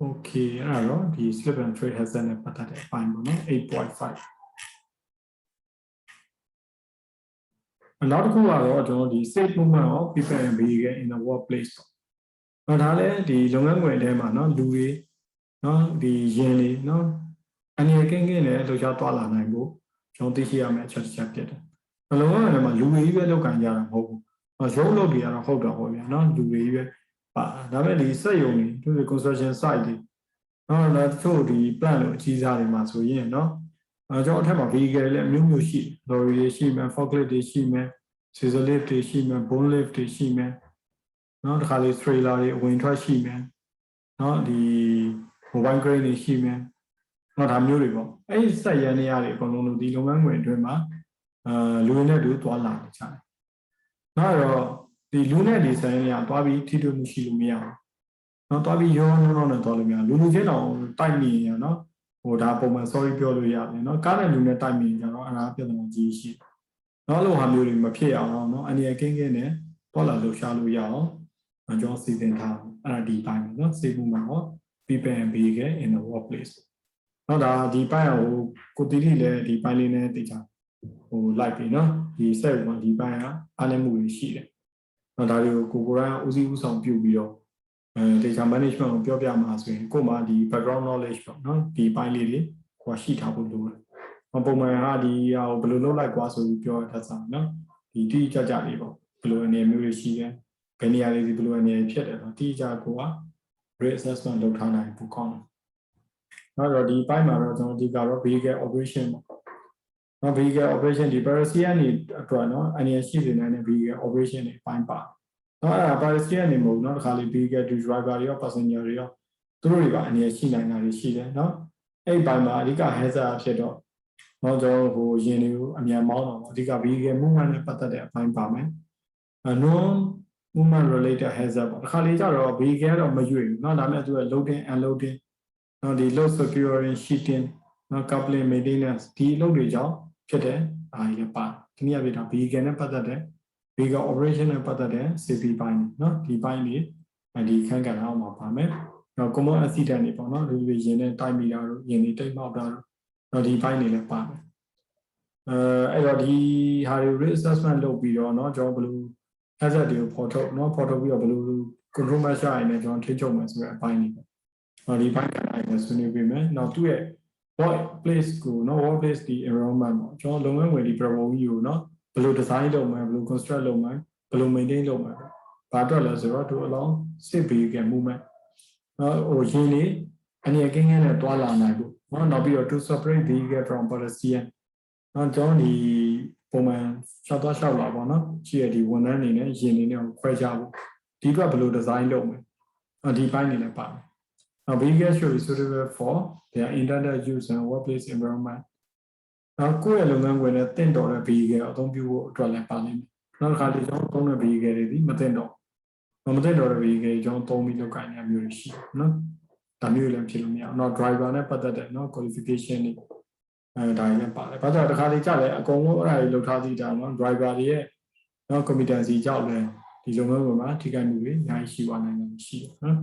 Okay အဲ့တော့ဒီ slip and trip hazard နဲ့ပတ်သက်တဲ့အပိုင်းပေါ့နော် 8.5 နောက်တစ်ခုကတော့ကျွန်တော်ဒီ safe movement of people and vehicle in the workplace ပေါ့။ဒါလည်းဒီလုပ်ငန်းခွင်ထဲမှာနော်လူတွေနော်ဒီရင်တွေနော်အနေကင်းကင်းနဲ့လှုပ်ရှားသွားလာနိုင်ဖို့ကျွန်တော်သိရှိရမယ့်အချက်တစ်ချက်ဖြစ်တယ်။ဘယ်လိုမှလည်းလူတွေကြီးပဲလောက်ကန်ကြတာမဟုတ်ဘူး။ရုပ်လုပ်တွေကတော့ဟုတ်တော့ဟုတ်ဗျာနော်လူတွေကြီးပဲပါဒါပေမဲ့ဒီစက်ရုံတွေ construction site တွေနော်ဒါတို့ဒီ plant လို့အကြီးစားတွေမှာဆိုရင်နော်ကျွန်တော်အထက်မှာ vehicle လည်းအမျိုးမျိုးရှိ lorry တွေရှိမယ် forklift တွေရှိမယ် scissor lift တွေရှိမယ် bone lift တွေရှိမယ်နော်တခါလေ trailer တွေအဝင်ထွက်ရှိမယ်နော်ဒီ mobile crane တွေရှိမယ်နော်ဒါမျိုးတွေပေါ့အဲ့ဒီစက်ရန်တွေအကုန်လုံးဒီလုပ်ငန်းခွင်အတွင်းမှာလူတွေနဲ့တူသွားလာနေကြတယ်နောက်တော့ဒီလူနဲ့ဒီဆိုင်ရန်သွားပြီးထိတွေ့မှုရှိလို့မရဘူးနော်သွားပြီးရောနော်နဲ့သွားလို့မရလူချင်းတော့တိုက်မိရနော်ဟိုဒါပုံမှန် sorry ပြောလို့ရတယ်နော်ကားနဲ့လူနဲ့တိုက်မိကြတော့အဲ့ဒါပြဿနာကြီးရှိ နော်လို့ဟာမျိုးတွေမဖြစ်အောင်နော်အနေရကင်းကင်းနဲ့ပေါ်လာလို့ရှားလို့ရအောင်ကျွန်တော်စီစဉ်ထားအဲ့ဒါဒီပိုင်းနော် save movement ဟော people and behavior in the workplace နော်ဒါဒီပိုင်းဟိုကိုတီတီလည်းဒီပိုင်းလေးနဲ့သိချာဟိုလိုက်ပြီနော်ဒီ set ကဒီပိုင်းကအားနည်းမှုတွေရှိတယ်နော်ဒါတွေကိုကိုယ်ကဦးစီးဦးဆောင်ပြုပြီးတော့data management ကိုပြောပြမှာဆိုရင်ကိုယ်မှာဒီ background knowledge ပေါ့နော်ဒီပိုင်းလေးတွေကိုရှိထားဖို့လိုတယ်ပုံမှန်ဟာဒီဟာကိုဘယ်လိုလုပ်လိုက်ကွာဆိုပြီးပြောတတ်စားနော်ဒီတိကျကျလေးပေါ့ဘယ်လိုအနေမျိုးတွေရှိတယ်ဘယ်နေရာလေးဒီဘယ်လိုအနေဖြစ်တယ်တော့တိကျကိုက risk assessment လုပ်ထားနိုင်ဘူးကောင်းတယ်နောက်တော့ဒီပိုင်းမှာတော့ကျွန်တော်ဒီကတော့ vehicle operation ပေါ့နော် vehicle operation ဒီ parasitic နေအတွက်နော်အနေရှိနေနိုင်တဲ့ vehicle operation တွေပိုင်းပါနော်အဲ့ဒါ parasitic နေမဟုတ်နော်တစ်ခါလေး vehicle driver တွေရော passenger တွေရောသူတို့တွေကအနေရှိနိုင်တာတွေရှိတယ်နော်အဲ့ဒီပိုင်းမှာအဓိက hazard ဖြစ်တော့နော်ကျွန်တော်ဟိုယင်တွေကိုအမြန်မောင်းတော့အဓိက vehicle movement နဲ့ပတ်သက်တဲ့အပိုင်းပါမယ်non movement related hazard ပေါ့တစ်ခါလေးကျတော့ vehicle တော့မရွေ့ဘူးเนาะဒါပေမဲ့သူက loading unloading เนาะဒီ load securing sheeting เนาะ coupling maintenance ဒီအလုပ်တွေကြောင့်ဖြစ်တဲ့အားရပါဒီနေ့အပြည့်တော့ vehicle နဲ့ပတ်သက်တဲ့ vehicle operation နဲ့ပတ်သက်တဲ့ safety ပိုင်းเนาะဒီပိုင်းတွေဒီခန်းကဏ္ဍအောက်မှာပါမယ်နော် common accident တွေပေါ့နော်ဒီလိုရင်နဲ့တိုက်မိတာတို့ရင်တွေတိတ်မောက်တာတို့နော်ဒီပိုင်းတွေလည်းပါတယ်အဲ့တော့ဒီဟာတွေ risk assessment လုပ်ပြီးတော့နော်ကျွန်တော်ဘယ်လို hazard တွေကိုဖော်ထုတ်နော်ဖော်ထုတ်ပြီးတော့ဘယ်လို control measure တွေနဲ့ကျွန်တော်ထိချုပ်မယ်ဆိုတဲ့အပိုင်းတွေပေါ့နော်ဒီပိုင်းကလည်းဆွေးနွေးပေးမယ်နောက်သူ့ရဲ့ workplace ကိုနော် workplace ဒီ environment ပေါ့ကျွန်တော်လုပ်ငန်းဝင်ဒီ program ကြီးကိုနော်ဘယ်လို design လုပ်မယ်ဘယ်လို construct လုပ်မယ်ဘယ်လို maintain လုပ်မယ်ဘာအတွက်လဲဆိုတော့သူ along safe vehicle movementနော်ဟိုရင်းလေးအနေကင်းကင်းနဲ့တွာလာနိုင်ဖို့နော်နောက်ပြီးတော့ to separate vehicle from pedestrian နော်ကျွန်တော်ဒီပုံမှန်ရှောက်သွားရှောက်လာပေါ့နော်ရှိရဒီဝန်ထမ်းတွေနဲ့ရင်းနေနဲ့ခွဲခြားဖို့ဒီအတွက်ဘယ်လို design လုပ်မယ်ဒီပိုင်းနေလည်းပါတယ်နောက် vehicle should be suitable for their intended use and workplace environment နောက်ကိုယ့်ရဲ့လုပ်ငန်းခွင်နဲ့တင့်တော်တဲ့ vehicle အသုံးပြုဖို့အတွက်လည်းပါလိမ့်မယ်နောက်တစ်ခါဒီကျွန်တော်သုံးတဲ့ vehicle တွေဒီမတင့်တော်မတည့်တော်တဲ့ vehicle ကျွန်တော်သုံးပြီးလုပ်ကိုင်နေမျိုးတွေရှိနော်ဒါမျိုးလည်းဖြစ်လို့မရအောင်နော် driver နဲ့ပတ်သက်တဲ့နော် qualification တွေဒါတွေလည်းပါတယ်ဘာကြောင့်တစ်ခါလေကြာလဲအကုန်လုံးအဲ့ဒါတွေလုပ်ထားသေးတာနော် driver တွေရဲ့နော် competency ကြောင့်လည်းဒီလုပ်ငန်းပေါ်မှာထိခိုက်မှုတွေအများကြီးရှိသွားနိုင်တယ်ရှိတယ်နော်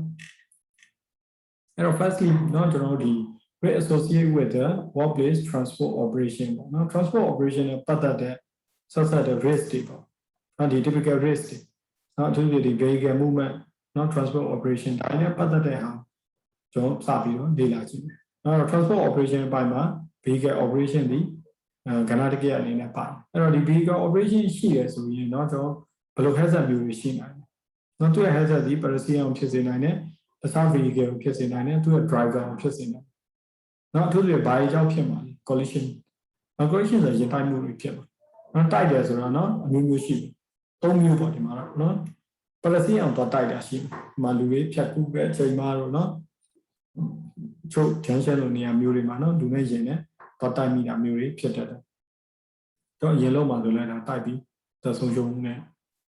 အဲ့တော့ firstly နော်ကျွန်တော်တို့ဒီ with associate with the workplace transport operation ပေါ့နော် transport operation နဲ့ပတ်သက်တဲ့ဆက်ဆက်တဲ့ risk တွေပေါ့နော်ဒီ typical risk တွေနော်အထူးသဖြင့်ဒီ vehicle movement နော် transport operation ဒါနဲ့ပတ်သက်တဲ့ဟာကျွန်တော်စပြီးတော့လေ့လာကြည့်မယ်နော် transport operation အပိုင်းမှာ vehicle operation ဒီကဏ္ဍတစ်ခုအနေနဲ့ပါတယ်အဲ့တော့ဒီ vehicle operation ရှိရဆိုရင်เนาะကျွန်တော်ဘယ်လို hazard မျိုးတွေရှိနိုင်လဲเนาะသူ့ရဲ့ hazard ဒီ pedestrian ဖြစ်စေနိုင်တယ်တခြား vehicle ဖြစ်စေနိုင်တယ်သူ့ရဲ့ driver ဖြစ်စေနိုင်เนาะအထူးသဖြင့်ဘာတွေကြောင့်ဖြစ်မှာလဲ collision collision ဆိုရင်တိုက်မှုတွေဖြစ်မှာเนาะတိုက်တယ်ဆိုတော့เนาะအမျိုးမျိုးရှိတယ်၃မျိုးပေါ့ဒီမှာတော့เนาะ pedestrian တော့တိုက်တာရှိတယ်ဒီမှာလူတွေဖြတ်ကူးပဲအချိန်မှတော့เนาะချို့ junction လိုနေရာမျိုးတွေမှာเนาะလူနဲ့ရင်နဲ့တော့တိုက်မိတာမျိုးတွေဖြစ်တတ်တယ်တော့ရင်လုံးမှာဆိုလဲဒါတိုက်ပြီးသက်ဆုံးရှုံးမှုနဲ့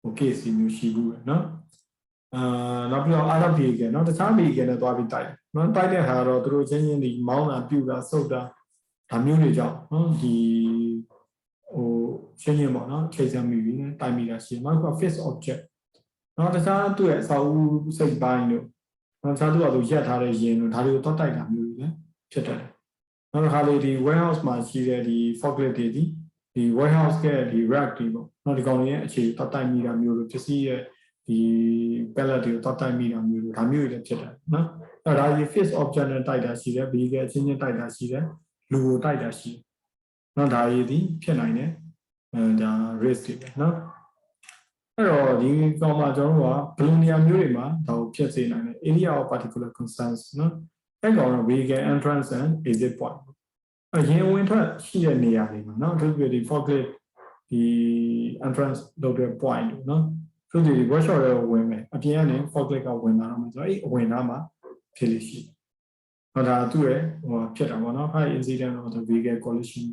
ဟို case မျိုးရှိဘူးပဲเนาะနောက်ပြီးတော့ other vehicle เนาะတခြား vehicle နဲ့သွားပြီးတိုက်တယ်เนาะတိုက်တဲ့ဟာတော့သူတို့ချင်းချင်းဒီမောင်းတာပြူတာစုပ်တာဒါမျိုးတွေကြောင့်เนาะဒီဟိုချင်းချင်းပေါ့เนาะချိန်ဆမိပြီးနဲ့တိုက်မိတာရှိတယ်နောက်က fixed object เนาะတခြားသူ့ရဲ့အစာအုပ်စိတ်ပိုင်းတို့နောက်ခြားသူကသူရက်ထားတဲ့ရင်တို့ဒါတွေကိုတော့တိုက်တာမျိုးတွေလည်းဖြစ်တတ်တယ်နောက်တစ်ခါလေဒီ warehouse မှာရှိတဲ့ဒီ forklift တွေဒီ warehouse ကဒီ rack တွေပေါ့နောက်ဒီကောင်တွေရဲ့အခြေတော့တိုက်မိတာမျိုးတို့ပစ္စည်းရဲ့ဒီ pallet တွေကိုတော့တိုက်မိတာမျိုးတို့ဒါမျိုးတွေလည်းဖြစ်တယ်နော်အဲ့ဒါဒီ fixed object နဲ့တိုက်တာရှိတယ် vehicle အချင်းချင်းတိုက်တာရှိတယ်လူကိုတိုက်တာရှိတယ်နော်ဒါကြီးဒီဖြစ်နိုင်တယ်ဒါ risk တွေပဲနော်အဲ့တော့ဒီကောင်မှာကျွန်တော်တို့ကဘယ်လိုနေရာမျိုးတွေမှာဒါကိုဖြစ်စေနိုင်လဲ area of particular concerns နော်အဲ့ကောင်တော့ vehicle entrance and exit point အရင်ဝင်ထွက်ရှိတဲ့နေရာတွေမှာနော်သူတို့ဒီ forklift ဒီ entrance လုပ်တဲ့ point တို့နော်သူတို့ဒီ workshop တွေကိုဝင်မယ်အပြင်ကနေ forklift ကဝင်လာတော့မှဆိုတော့အဲ့အဝင်သားမှာဖြစ်လိမ့်ရှိဟောဒါသူ့ရဲ့ဟိုဖြစ်တာပေါ့နော် high incident of the vehicle collision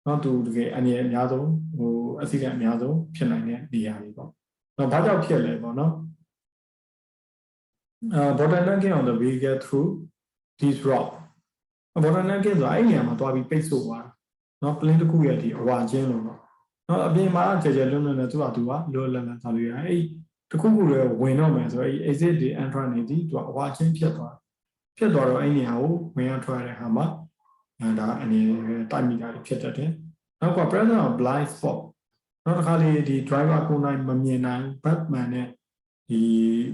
နော်သူတကယ်အနေအများဆုံးဟို accident အများဆုံးဖြစ်နိုင်တဲ့နေရာတွေပေါ့နော်ဘာကြောင့်ဖြစ်လဲပေါ့နော်bottlenecking on the vehicle through this route bottlenecking ဆိုတာအဲ့နေရာမှာတွားပြီးပိတ်ဆို့သွားတာနော် plane တစ်ခုရဲ့ဒီအဝါချင်းလို့ပေါ့ နော်အပြင်မှာကြဲလွန်းလွန်းနဲ့သူကလွတ်လပ်လပ်သွားလို့ရအဲ့တခုခုလည်းဝင်တော့မယ်ဆိုတော့အဲ့ exit တွေ enter နေသည်သူကအဝါချင်းဖြစ်သွားတော့အဲ့နေရာကိုဝင်ရထွက်ရတဲ့ဟာမှာဒါအနေနဲ့တိုက်မိတာဖြစ်တတ်တယ်နောက်က present of blind spot နောက်တစ်ခါလေဒီ driver ကိုနိုင်မမြင်နိုင် Batman နဲ့ဒီ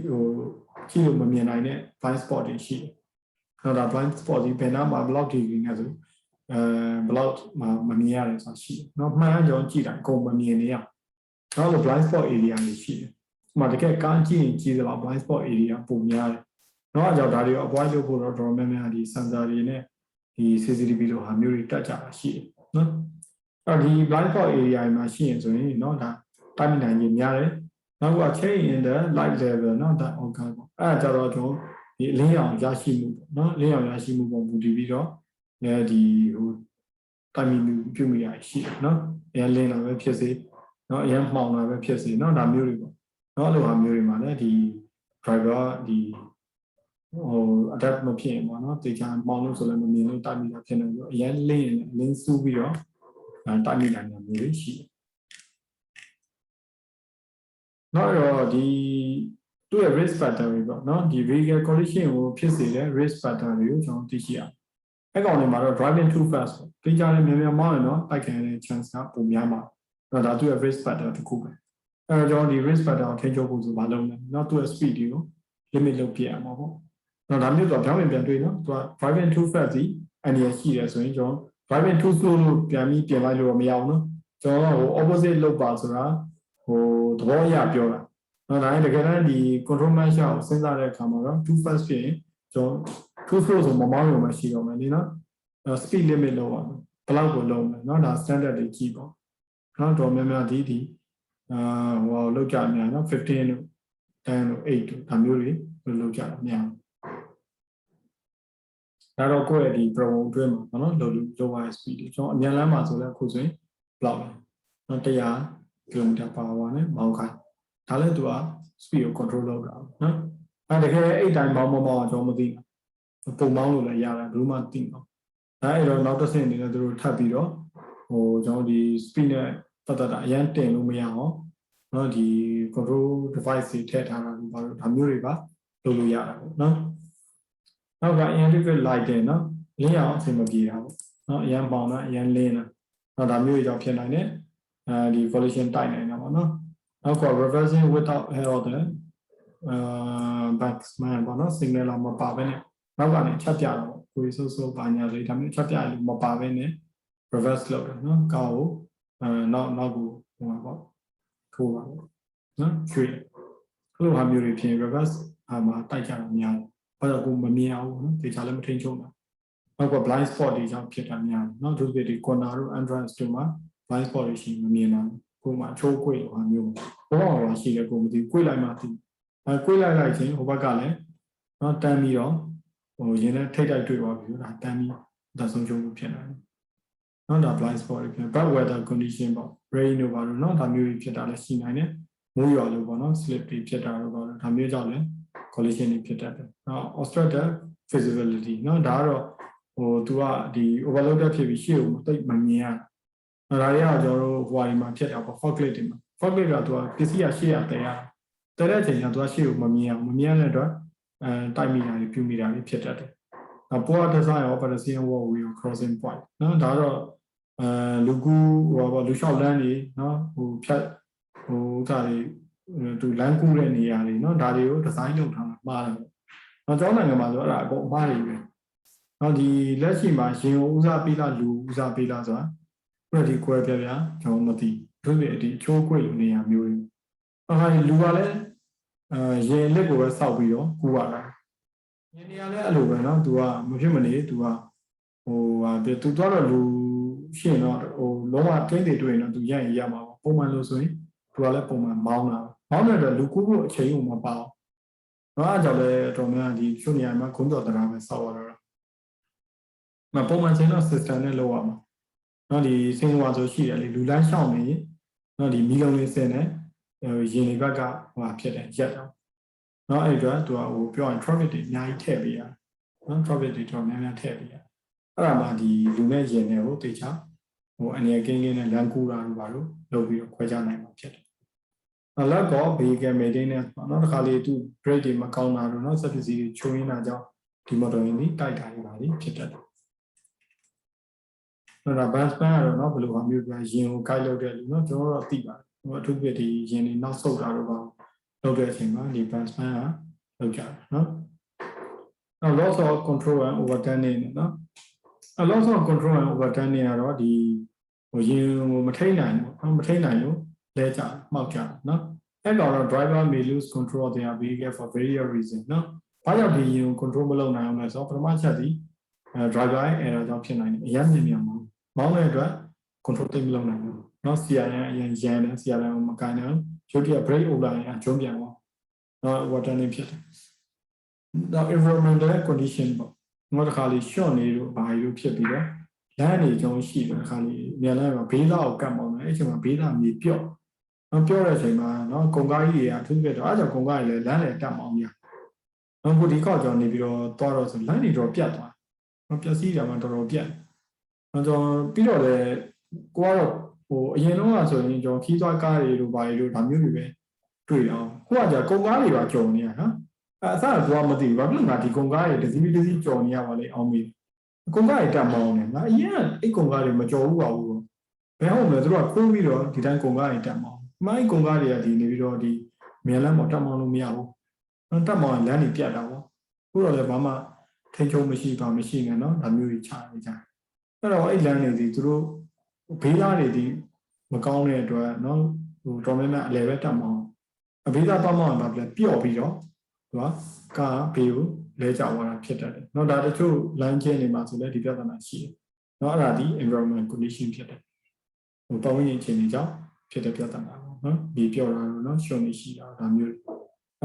ဟိုကြည့်လို့မမြင်နိုင်တဲ့ blind spot တွေရှိတယ်နော်ဒါ blind spot ဒီဘယ်နာမှာ block တွေနေဆိုblock မှာမမြင်ရတယ်ဆိုတာရှိတယ်နော်မှန်ကြောင်းကြည့်တာအကုန်မမြင်နေရနောက်လို့ blind spot area တွေရှိတယ်ဥပမာတကယ်ကားကြည့်ရင်ကြည့်သလား blind spot area ပုံများတယ်နော်အကြောင်းဒါတွေ avoid လုပ်ဖို့တော့တော်တော်များများဒီ sensor တွေနဲ့ဒီ CCTV လိုဟာမျိုးတွေတက်ကြတာရှိတယ်နော်အဲ့ဒီ blind spot area မှာရှိရင်ဆိုရင်နော်ဒါတိုက်မိနိုင်ခြင်းများတယ်နောက်က change in the light level နော်ဒါ organ ပေါ့အဲ့ဒါကြတော့ကျွန်တော်ဒီအလင်းရောင်ရရှိမှုပေါ့နော်အလင်းရောင်ရရှိမှုပုံမူတည်ပြီးတော့ဒီဟိုတိုက်မိမှုပြုမိရရှိတယ်နော်အရင်လင်းလာပဲဖြစ်စေနော်အရင်မှောင်လာပဲဖြစ်စေနော်ဒါမျိုးတွေပေါ့နော်အဲ့လိုဟာမျိုးတွေမှာလည်းဒီ driver ဒီဟို adapt မဖြစ်ရင်ပေါ့နော်တေချာမှောင်လို့ဆိုလည်းမမြင်လို့တိုက်မိတာဖြစ်နေပြီးတော့အရင်လင်းစူးပြီးတော့တိုက်မိနိုင်တာမျိုးတွေရှိတယ်နောက်တော့ဒီသူ့ရဲ့ risk factor တွေပေါ့နော်ဒီ vehicle collision ကိုဖြစ်စေတဲ့ risk factor တွေကိုကျွန်တော်သိရှိရအောင်အဲ့ကောင်တွေမှာတော့ driving too fast သိကြတယ်မြန်မြန်မောင်းရင်တော့တိုက်ခံရတဲ့ chance ကပိုများမှာအဲ့ဒါသူ့ရဲ့ risk factor တစ်ခုပဲအဲ့တော့ကျွန်တော်ဒီ risk factor ကိုထိန်းချုပ်ဖို့ဆိုဘာလုပ်လဲနော်သူ့ရဲ့ speed တွေကို limit လုပ်ပြရမှာပေါ့နော်ဒါမျိုးတော့ပြောင်းပြန်တွေ့နော်သူက driving too fast စီအနေရရှိတယ်ဆိုရင်ကျွန်တော် driving too slow လို့ပြန်ပြီးပြင်လိုက်လို့မရအောင်နော်ကျွန်တော်ဟို opposite လုပ်ပါဆိုတာဟိုသဘောအရပြောတာနော်ဒါရင်တကယ်တမ်းဒီ control measure ကိုစဉ်းစားတဲ့အခါမှာတော့ too fast ဖြစ်ရင်ကျွန်တော် too slow ဆိုမမောင်းရုံပဲရှိတော့မယ်လေနော် speed limit လောက်ပါဘယ်လောက်ကိုလုံးလဲနော်ဒါ standard တွေကြည့်ပေါ့နော်တော့များများဒီဟိုလောက်ကြများနော်15လို့10လို့8လို့ဒါမျိုးတွေလောက်ကြတာများဒါတော့ကိုယ့်ရဲ့ဒီ program အတွင်းမှာနော်လောက်ရ speed တွေကျွန်တော်အမြန်လမ်းမှာဆိုလဲအခုဆိုရင်ဘလောက်လဲနော်100 km/h နဲ့မောင်းခိုင်းဒါလည်းသူက speed ကို control လုပ်တာနော်အဲတကယ်အဲ့တိုင်းမောင်းမမောင်းကျွန်တော်မသိဘူးပုံမောင်းလို့လည်းရတယ်ဘယ်လိုမှသိတော့ဒါအဲ့တော့နောက်တစ်ဆင့်အနေနဲ့သူတို့ထပ်ပြီးတော့ဟိုကျွန်တော်ဒီ speed နဲ့ပတ်သက်တာအရင်တင်လို့မရအောင်နော်ဒီ control device တွေထည့်ထားတာလို့ဘာလို့ဒါမျိုးတွေပါလုပ်လို့ရတာပေါ့နော်နောက်က individual light တင်နော်လင်းအောင်အဆင်မပြေတာပေါ့နော်အရင်ပေါင်တာအရင်လင်းတာနော်ဒါမျိုးတွေကြောင့်ဖြစ်နိုင်တယ်ဒီ collision တိုက်နိုင်တာပေါ့နော်နောက်က reversing without error တဲ့backsman ပေါ့နော် signal မပါဘဲနဲ့နောက်ကနေချက်ပြတော့ကိုယ်ဆိုးပါညာလေးဒါမျိုးချက်ပြလို့မပါဘဲနဲ့ reverse လုပ်တယ်နော်ကားကိုနောက်ကိုဟိုပါပေါ့ထိုးပါပေါ့နော်ရွှေ့အဲ့လိုဟာမျိုးတွေဖြစ် reverse မှာတိုက်ကြတာများတယ်ဘာလို့ကိုမမြင်အောင်နော်ဒေချာလည်းမထိန်ချုံတာနောက်က blind spot တွေကြောင့်ဖြစ်တာများတယ်နော်သူတွေဒီ corner တို့ entrance တို့မှာ blind spot တွေရှိမမြင်တာကိုမှချိုးကွေ့လိုဟာမျိုးဘောအောင်ရှိတယ်ကိုမသိကွေ့လိုက်မှသိကွေ့လိုက်ချင်းဟိုဘက်ကလည်းနော်တန်းပြီးတော့ဟိုရင်းနဲ့ထိတ်တိုက်တွေ့သွားပြီဒါတန်းပြီးဒါဆုံးချုံဖြစ်နေတယ်နော်ဒါ blind spot တွေဖြစ် bad weather condition ပေါ့ rain တို့ပါလို့နော်ဒါမျိုးတွေဖြစ်တာလည်းရှိနိုင်တယ်မိုးရွာလို့ပေါ့နော် slip တွေဖြစ်တာတို့ပေါ့ဒါမျိုးကြောင့်လည်း collision တွေဖြစ်တတ်တယ်နော် obstructed visibility နော်ဒါကတော့ဟိုသူကဒီ overloaded ဖြစ်ပြီးရှေ့ကိုတိတ်မမြင်ရဒါတွေကကျွန်တော်တို့ဟိုအရင်မှာဖြစ်တာပေါ့ fog light တွေမှာ fog light ကသူကပစ္စည်းရရှေ့ရတဲတဲ့အချိန်ကျသူကရှေ့ကိုမမြင်အောင်မမြင်ရတဲ့အတွက်တိုက်မိတာတွေပြုမိတာတွေဖြစ်တတ်တယ်နောက် poor design of pedestrian walkway crossing point နော်ဒါတော့လူကူဟိုလူလျှောက်လမ်းတွေနော်ဟိုဖြတ်ဟိုဒါတွေသူလမ်းကူးတဲ့နေရာတွေနော်ဒါတွေကိုဒီဇိုင်းလုပ်ထားတာမှားတယ်နော်ကျောင်းနိုင်ငံမှာဆိုအဲ့ဒါအကုန်အမှားတွေပဲနော်ဒီလက်ရှိမှာရင်ဦးစားပေးလားလူဦးစားပေးလားဆိုတာပြည့်ဒီကွဲပြပြကျွန်တော်မသိသူတွေဒီချိုးကွေ့လိုနေရာမျိုးတွေအခါကြီးလူကလည်းရင်လက်ကိုပဲစောက်ပြီးတော့ကူရတာရင်နေရာလည်းအဲ့လိုပဲနော်သူကမဖြစ်မနေသူကဟိုဟာသူတော့လူရှင်းတော့ဟိုလုံးဝတင်းတွေတွေ့ရင်တော့သူရရင်ရမှာပေါ့ပုံမှန်လို့ဆိုရင်သူကလည်းပုံမှန်မောင်းတဲ့အတွက်လူကူးဖို့အချိန်ကိုမပေါအောင်နော်အဲ့ကြောင့်လည်းတော်များဒီချို့နေရာမှာခုံးတော်တရားပဲစောက်ရတော့မပုံမှန်ချိန်တော့ system နဲ့လောက်ရမှာနော်ဒီစင်ဝါဆိုရှိတယ်လေလူလမ်းရှောင်းနေနော်ဒီမီလုံးလေးစင်နဲ့ရင်တွေဘက်ကဟိုဖြစ်တယ်ရက်တော့နော်အဲ့အတွက်သူကဟိုပြောရင် traffic တွေအများကြီးထည့်ပေးရနော် traffic တွေတော်များများထည့်ပေးရအဲ့ဒါမှဒီလူနဲ့ရင်တွေကိုတေချာ အနေနဲ့ကင်းကင်းနဲ့လမ်းကူးတာတို့ပါလို့လုပ်ပြီးတော့ခွဲခြားနိုင်မှာဖြစ်တယ်။နောက်တော့ vehicle maintenance ပေါ့နော်တစ်ခါလေသူ brake တွေမကောင်းတာတို့နော်စက်ပစ္စည်းတွေချိုးရင်းတာကြောင့်ဒီ motor ရင်းဒီတိုက်တာတွေပါလိဖြစ်တတ်တယ်။အဲ့ဒါ bus span ကတော့နော်ဘယ်လိုဟာမျိုးပြန်ရင်ကို guide လုပ်တဲ့လူနော်ကျွန်တော်တို့သိပါတယ်။ဟိုအထူးပြဒီရင်တွေနောက်ဆုတ်တာတို့ပါလုပ်တဲ့အချိန်မှာဒီ bus span ကလုပ်ကြတယ်နော်။နောက် loss of control and overturning နော်။ loss of control and overturning ကတော့ဒီဟိုရင်ကိုမထိနိုင်ဘူးမထိနိုင်လို့လဲကြမှောက်ကြနော်အဲ့တော့ driver may lose control of their vehicle for various reasons နော်ဘာကြောင့်ဒီရင်ကို control မလုပ်နိုင်အောင်လဲဆိုတော့ပထမချက်ဒီdriver ရဲ့ error ကြောင့်ဖြစ်နိုင်တယ်အရင်မြန်မောင်းတဲ့အတွက် control သိမလုပ်နိုင်ဘူးနော် CRN အရင်ရန်တယ် CRN ကိုမကိုင်းနိုင်ရုပ်တရက် brake over ရင်အကျုံးပြန်သွားနော် overturning ဖြစ်တယ်နောက် environmental condition ပေါ့ငါတခါလေး short နေလို့ဘာလို့ဖြစ်ပြီးတော့လမ်းနေကြုံရှိတယ်ခါလေးမြန်လမ်းမှာဘေးသားကိုကတ်မောင်းတယ်အဲ့ချိန်မှာဘေးသားမြေပြော့နော်ပြော့တဲ့အချိန်မှာနော်ကုံကားကြီးတွေအထူးပြတော့အဲ့ကြောင့်ကုံကားကြီးလည်းလမ်းလေတက်မောင်းပြနော်ခုဒီကောက်ကြောင့်နေပြီးတော့သွားတော့ဆိုလမ်းတွေတော့ပြတ်သွားနော်ပျက်စီးတယ်မှာတော်တော်ပြတ်နော်ကျွန်တော်ပြီးတော့လေကိုကတော့ဟိုအရင်တော့ဆိုရင်ကျွန်တော်ခီးသွားကားတွေလိုပါလို့ဒါမျိုးတွေပဲတွေ့အောင်ခုကကြာကုံကားတွေပါကြုံနေရနော်အစကတော့မသိဘူးဘာဖြစ်လို့ငါဒီကုံကားတွေတစ်စီးတစ်စီးကြုံနေရပါလေအောင်မေးကုံကားတွေတက်မောင်းနေငါအရင်အဲ့ကုံကားတွေမကြော်ဘူးပါဘူးဘယ်ဟုတ်လဲသူတို့ကခိုးပြီးတော့ဒီတိုင်းကုံကားတွေတက်မောင်းမိုင်းကုံကားတွေကဒီနေပြီးတော့ဒီမြန်လမ်းပေါ်တက်မောင်းလို့မရဘူးတက်မောင်းလမ်းတွေပြတ်တာပေါ့ခုတော့လည်းဘာမှထိန်ချုံမရှိပါမရှိနဲ့နော်ဒါမျိုးကြီးချနေကြအဲ့တော့အဲ့လမ်းတွေဒီသူတို့ဘေးသားတွေဒီမကောင်းတဲ့အတွက်နော်ဟိုတော်များများအလဲပဲတက်မောင်းအဘေးသားတော့မောင်းတာပြပျော့ပြီးတော့သူကကားဘေးကိုလဲကျသွားတာဖြစ်တတ်တယ်။နော်ဒါတချို့ line ချင်းတွေမှာဆိုလည်းဒီပြဿနာရှိတယ်။နော်အဲ့ဒါဒီ environment condition ဖြစ်တယ်။ဟိုပတ်ဝန်းကျင်အခြေအနေကြောင့်ဖြစ်တဲ့ပြဿနာပေါ့နော်။ဒီပြောတာတော့နော်ရှုံနေရှိတာဒါမျိုး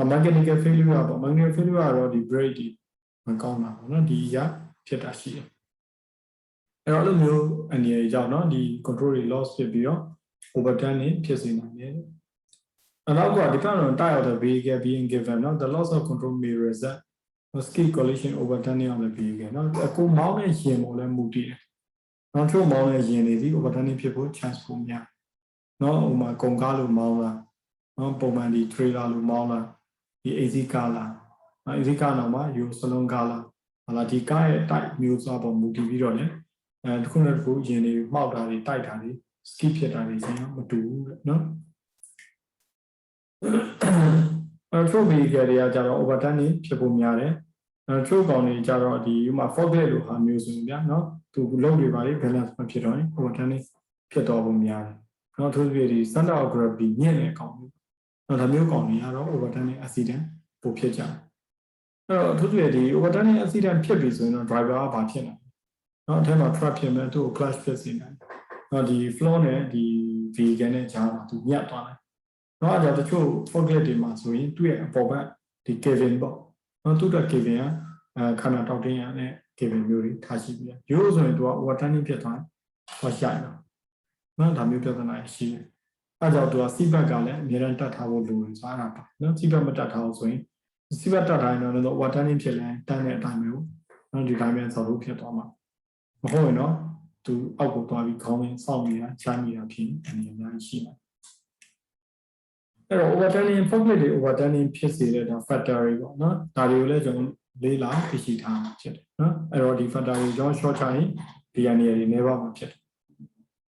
။ mechanical failure ပေါ့ mechanical failure ကတော့ဒီ brake ဒီမကောင်းတာပေါ့နော်ဒီရဖြစ်တာရှိတယ်။အဲ့တော့အဲ့လိုမျိုးအနေအကြောင်းနော်ဒီ control တွေ loss ဖြစ်ပြီးတော့ overturn နေဖြစ်စေနိုင်တယ်။အဲ့တော့ depend on type of the vehicle being given နော် the loss of control may result ski collision overturning of the vehicle နော်ကိုမောင်းတဲ့ရင်ပေါ်လည်းမူတည်တယ်။နောက်ချို့မောင်းတဲ့ရင်တွေဒီ overturning ဖြစ်ဖို့ chance ပိုများ။နော်ဟိုမှာကုန်ကားလို့မောင်းလာနော်ပုံမှန်ဒီ trailer လို့မောင်းလာဒီ AC ကားလာနော် AC ကားတော့မှယူစလုံးကားလာဟာလာဒီကားရဲ့ type မျိုးစားပေါ်မူတည်ပြီးတော့လည်းတစ်ခုနဲ့တစ်ခုရင်တွေမှောက်တာတွေတိုက်တာတွေ ski ဖြစ်တာတွေစရင်မတူဘူးတဲ့နော်ချို့ vehicle တွေကကြတော့ overturning ဖြစ်ဖို့များတယ်ချို့ကောင်တွေကြတော့ဒီဥမာ forklift လိုဟာမျိုးဆိုရင်ဗျာနော်သူလုံးတွေပါလေ balance မဖြစ်တော့ရင် overturning ဖြစ်တော့ပုံများတယ်နော်သူတို့ဒီ center of gravity ညံ့တဲ့ကောင်မျိုးနော်ဒါမျိုးကောင်တွေကတော့ overturning accident ပိုဖြစ်ကြတယ်အဲ့တော့သူတို့ဒီ overturning accident ဖြစ်ပြီဆိုရင်တော့ driver ကဘာဖြစ်လဲနော်အထက်မှာ truck ဖြစ်မယ်သူ့ကို clash ဖြစ်စေနိုင်နော်ဒီ floor နဲ့ဒီ vehicle နဲ့ကြားမှာသူညက်သွားတယ်နော်အဲ့တော့တချို့ forklift တွေမှာဆိုရင်သူ့ရဲ့အပေါ်ဘက်ဒီ cabin ပေါ့နော်သူ့အတွက် cabin ကခန္ဓာတောက်တင်းရတဲ့ cabin မျိုးတွေထားရှိပြီးရိုးဆိုရင်သူက overturning ဖြစ်သွားတော့ရှိရတော့နော်ဒါမျိုးပြဿနာရှိတယ်အဲ့ကြောင့်သူက seat belt ကလည်းအများတတ်ထားဖို့လိုတယ်ဆိုတော့ပါနော် seat belt မတတ်ထားအောင်ဆိုရင် seat belt တတ်ထားရင်တော့ overturning ဖြစ်လဲတန်းတဲ့အတိုင်းမျိုးနော်ဒီတိုင်းပဲဆောက်လို့ဖြစ်သွားမှာမဟုတ်ရင်တော့သူအောက်ကိုသွားပြီးခေါင်းနဲ့စောင့်နေတာချမ်းနေတာဖြစ်အနေအများကြီးရှိတယ်အဲ့တော့ overturning forklift တွေ overturning ဖြစ်စေတဲ့ဒါ factor တွေပေါ့နော်ဒါတွေကိုလည်းကျွန်တော်လေးလာသိရှိထားမှာဖြစ်တယ်နော်အဲ့တော့ဒီ factor တွေကြောင့် short ချရင်ဒီအနေတွေနေပါမှာဖြစ်တယ်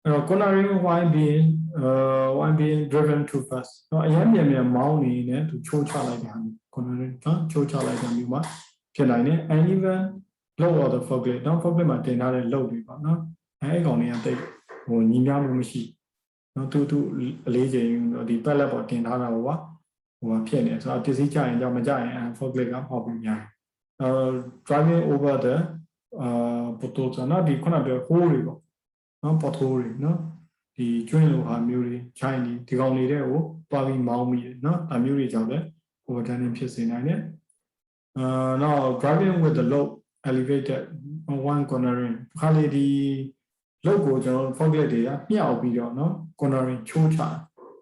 အဲ့တော့ cornering why being driven too fast နော်အရင်မြန်မောင်းနေနေသူချိုးချလိုက်တာ cornering နော်ချိုးချလိုက်တာမျိုးမှာဖြစ်နိုင်တယ် and even load of the forklift နော် forklift မှာတင်ထားတဲ့ load တွေပေါ့နော်အဲ့ကောင်တွေကတိတ်ဟိုညီများမှုမရှိနော်သူအလေးချိန်ဒီ pallet ပေါ်တင်ထားတာပေါ့ကွာဟိုဖြစ်နေဆိုတော့ပစ္စည်းကြရင်ကြောင့်မကြရင် forklift ကဟောက်ပြီးများdriving over the potholes နော်ဒီခုနပြော hole တွေပေါ့နော် pothole တွေနော်ဒီကျွင်းလိုဟာမျိုးတွေခြိုင်းဒီကောင်နေတဲ့ကိုတွားပြီးမောင်းမိတယ်နော်ဒါမျိုးတွေကြောင့်လည်း overturning ဖြစ်စေနိုင်တယ်နောက် driving with the load elevated one cornering ခါလေဒီလောက်ကိုကျွန်တော် forklift တွေကမြောက်ပြီးတော့နော် cornering ချိုးချ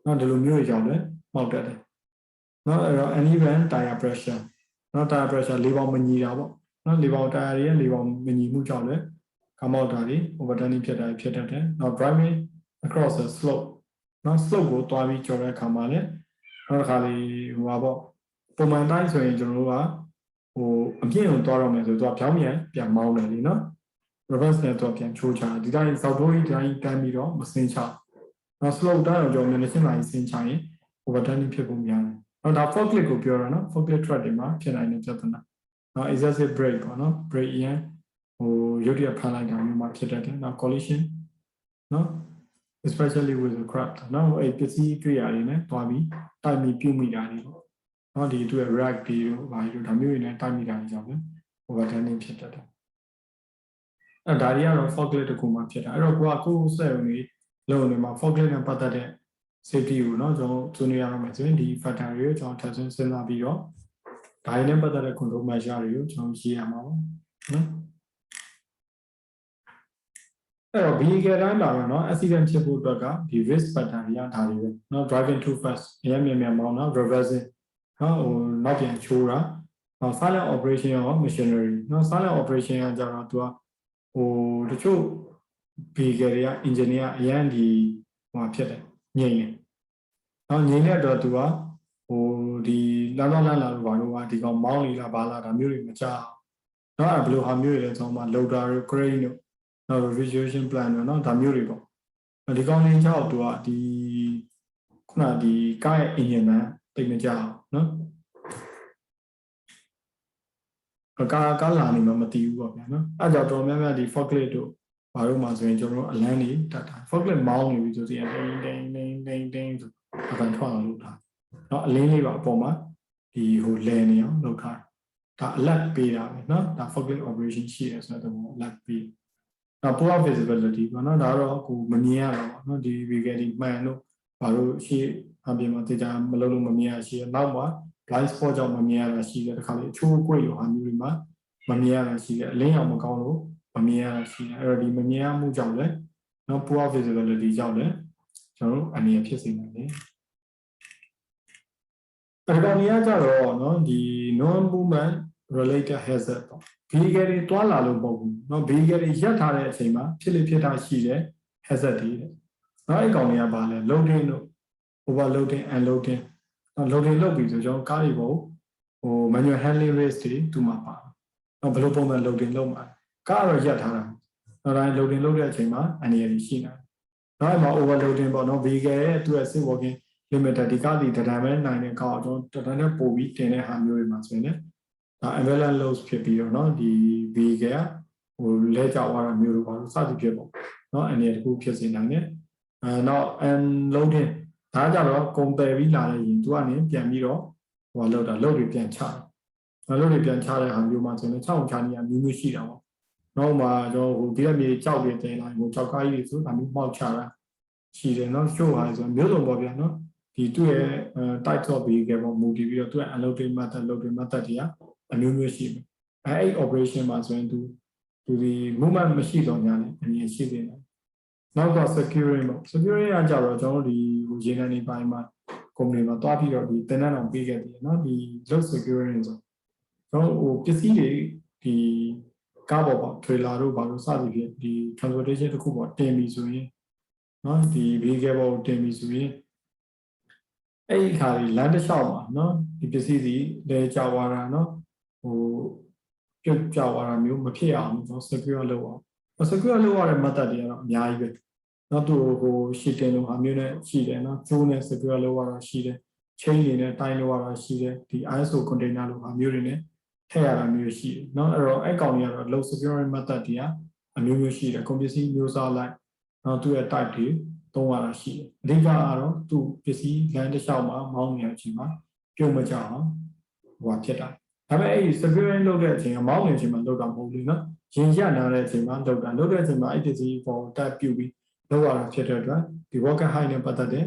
နော်ဒီလိုမျိုးတွေကြောင့်လည်းမောက်တတ်တယ်နော်အဲ့တော့ uneven tire pressure နော် tire pressure လေးပေါင်းမညီတာပေါ့နော်လေးပေါင်း tire တွေရဲ့လေးပေါင်းမညီမှုကြောင့်လည်း come out တာဒီ overturning ဖြစ်တယ် now driving across a slope နော် slope ကိုတွားပြီးကျော်တဲ့အခါမှာလည်းနောက်တစ်ခါလေးဟိုပါပေါ့ပုံမှန်တိုင်းဆိုရင်ကျွန်တော်တို့ကဟိုအပြည့်အောင်တွားတော့မယ်ဆိုတော့ပြောင်းပြန်မောင်းတယ်လीနော် reverse နဲ့တော့ပြန်ချိုးချတာဒီတိုင်းစောက်တိုးကြီးတိုင်းတန်းပြီးတော့မစင်းချနောက် slope တိုင်းတော့ကျွန်တော်မျက်နှာချင်းလိုက်စင်းချရင် overturning ဖြစ်ပုံများတယ်နောက်ဒါ forklift ကိုပြောတာနော် forklift truck တွေမှာဖြစ်နိုင်တဲ့ပြဿနာနော် excessive brake ပေါ့နော် brake ရန်ဟိုရုတ်တရက်ဖမ်းလိုက်တာမျိုးမှာဖြစ်တတ်တယ်နောက် collision နော် especially with the craft နော်အဲ့ပစ္စည်းတွေ့ရတယ်နဲ့တွားပြီးတိုက်ပြီးပြုတ်မိတာတွေပေါ့နော်ဒီအတွက် rack တွေတို့ဘာလို့ဒါမျိုးတွေနဲ့တိုက်မိတာတွေကြောင့်လည်း overturning ဖြစ်တတ်တယ်အဲ့ဒါတွေကတော့ forklift တခုမှဖြစ်တာအဲ့တော့ကိုကကိုယ်စက်ရုံတွေလုံနေမှာ forklift နဲ့ပတ်သက်တဲ့ safety ကိုเนาะကျွန်တော်ဆွေးနွေးရအောင်မယ်ဆိုရင်ဒီ factor တွေကိုကျွန်တော်ထပ်ဆင့်စဉ်းစားပြီးတော့ဒါတွေနဲ့ပတ်သက်တဲ့ control measure တွေကိုကျွန်တော်ရေးရမှာပေါ့နော်အဲ့တော့ vehicle တိုင်းလာတော့เนาะ accident ဖြစ်ဖို့အတွက်ကဒီ risk factor တွေကဒါတွေပဲเนาะ driving too fast အရင်မြန်မောင်းတာ reversing เนาะဟိုနောက်ပြန်ချိုးတာနောက် silent operation ရော machinery เนาะ silent operation ကကြတော့သူကဟိုတချို့ vehicle တွေက engineer အရင်ဒီဟိုဖြစ်တယ်ငြိမ်တယ်နောက်ငြိမ်တဲ့တော့သူကဟိုဒီလာလို့ဘာလို့ကဒီကောင်မောင်းနေတာဘာလာဒါမျိုးတွေမကြောက်နော်အဲ့ဘယ်လိုဟာမျိုးတွေလဲဆိုတော့မှ loader crane တို့နောက် refrigeration plant တို့နော်ဒါမျိုးတွေပေါ့ဒီကောင်လေးကြောက်သူကဒီခုနဒီကားရဲ့ engine မှတိတ်မကြောက်နော်ကားလာနေမှမသိဘူးပေါ့ဗျာနော်အဲ့ကြောင့်တော်များများဒီ forklift တို့ဘာလို့မှဆိုရင်ကျွန်တော်တို့အလန်းနေတတ်တာ forklift မောင်းနေပြီဆိုရင်တင်းဆိုအကန်ထွက်အောင်လုပ်တာเนาะအလင်းလေးပါအပေါ်မှာဒီဟိုလဲနေအောင်လုပ်ထားဒါ alert ပေးတာပဲเนาะဒါ forklift operation ရှိတယ်ဆိုတော့ alert ပေးနောက် poor visibility ပေါ့เนาะဒါတော့ကိုမမြင်ရတော့เนาะဒီ vehicle ဒီမှန်လို့ဘာလို့ရှိအပြင်မှာတေချာမလုပ်လို့မမြင်ရရှိနောက်မှာ blind spot ကြောင့်မမြင်ရတာရှိတယ်တခါလေအချိုးကွေ့လိုဟာမျိုးတွေမှာမမြင်ရတာရှိတယ်အလင်းအောင်မကောင်းလို့မမြင်ရတာရှိတယ်အဲ့တော့ဒီမမြင်ရမှုကြောင့်လည်းเนาะ poor visibility ကြောင့်လည်းကျွန်တော်တို့အနေနဲ့ဖြစ်စေနိုင်တယ်အဲ့ကောင်ကြီးကကြတော့เนาะဒီ non movement related hazard ပေါ့ vehicle တွေတွားလာလို့မဟုတ်ဘူးเนาะ vehicle တွေရပ်ထားတဲ့အချိန်မှာဖြစ်တာရှိတဲ့ hazard တွေတဲ့เนาะအဲ့ကောင်ကြီးကဘာလဲ loading တို့ overloading unloading เนาะ loading လုပ်ပြီးဆိုကျွန်တော်ကားတွေပေါ့ဟို manual handling race တွေသူ့မှာပါเนาะဘယ်လိုပုံမှန် loading လုပ်မှာကားတော့ရပ်ထားတာเนาะဒါ loading လုပ်တဲ့အချိန်မှာအနေရရှိနေတယ်เนาะအဲ့မှာ overloading ပေါ့เนาะ vehicle ရဲ့သူ့ရဲ့ safe walking limited ဒီကားဒီတံပဲနိုင်တဲ့ကားတော့တံနဲ့ပို့ပြီးတင်တဲ့ဟာမျိုးတွေမှာဆိုရင်လည်းဒါ avalanche loss ဖြစ်ပြီးတော့เนาะဒီ vehicle ကဟိုလဲကျသွားတာမျိုးလိုပါလို့စသည်ဖြစ်ပေါ့เนาะအနေနဲ့တခုဖြစ်စေနိုင်တယ်နောက် unloading ဒါကြတော့ကုန်တယ်ပြီးလာတဲ့ရင်သူကနေပြန်ပြီးတော့ဟိုလောက်တာလုတ်တွေပြန်ချတယ်လုတ်တွေပြန်ချတဲ့ဟာမျိုးမှာဆိုရင်6ချာနေရမျိုးရှိတာပေါ့နောက်မှာကျွန်တော်ဟိုဒီလက်မြေကြောက်တွေတင်လာဟိုကြောက်ကားကြီးတွေဆိုဒါမျိုးမှောက်ချတာရှိတယ်เนาะရှို့ပါဆိုမျိုးစုံပေါ့ဗျာเนาะဒီသူ့ရဲ့ type of vehicle ပေါ်မူတည်ပြီးတော့သူ့ရဲ့ unloading method loading method တွေကအမျိုးမျိုးရှိတယ်အဲ့ operation မှာဆိုရင်သူဒီ movement မရှိတော့ညာနဲ့အမြင်ရှိနေတယ်နောက်က securing ပေါ့ securing ကကြတော့ကျွန်တော်ဒီဟိုရေနံနေပိုင်းမှာ company မှာတွားပြီးတော့ဒီတင်နန်းအောင်ပေးခဲ့တယ်เนาะဒီ load securing ဆိုကျွန်တော်ဟိုပစ္စည်းတွေဒီကားပေါ်ပေါ့ trailer တို့ဘာလို့စသည်ဖြင့်ဒီ transportation တစ်ခုပေါ်တင်ပြီးဆိုရင်เนาะဒီ vehicle ပေါ်တင်ပြီးဆိုရင်အဲ့ဒီခါလေးလမ်းတစ်လျှောက်မှာเนาะဒီပစ္စည်းစီလဲကျသွားတာเนาะဟိုပြုတ်ကျသွားတာမျိုးမဖြစ်အောင်ကျွန်တော် secure လုပ်အောင် secure လုပ်ရတဲ့ method တွေကတော့အများကြီးပဲเนาะသူဟိုရှစ်တင်လို့ဟာမျိုးနဲ့ရှိတယ်เนาะကျိုးနဲ့ secure လုပ်ရတာရှိတယ် chain တွေနဲ့တိုင်းလုပ်ရတာရှိတယ်ဒီ ISO container လို့ဟာမျိုးတွေနဲ့ထည့်ရတာမျိုးရှိတယ်เนาะအဲ့တော့အဲ့ကောင်တွေကတော့ load secure method တွေကအမျိုးမျိုးရှိတယ်ကုန်ပစ္စည်းမျိုးစားလိုက်เนาะသူ့ရဲ့ type တွေသုံးရတာရှိတယ်အဓိကကတော့သူ့ပစ္စည်းလမ်းတစ်လျှောက်မှာမောင်းနေတဲ့အချိန်မှာပြုတ်မကြအောင်ဟိုဖြစ်တာဒါပေမဲ့အဲ့ဒီ securing လုပ်တဲ့အချိန်ကမောင်းနေတဲ့အချိန်မှာလုပ်တာမဟုတ်ဘူးနော်ရင်ရနာတဲ့အချိန်မှာလုပ်တဲ့အချိန်မှာအဲ့ဒီပစ္စည်းပေါ်တက်ပြုတ်ပြီးလုပ်ရတာဖြစ်တဲ့အတွက်ဒီ worker high နဲ့ပတ်သက်တဲ့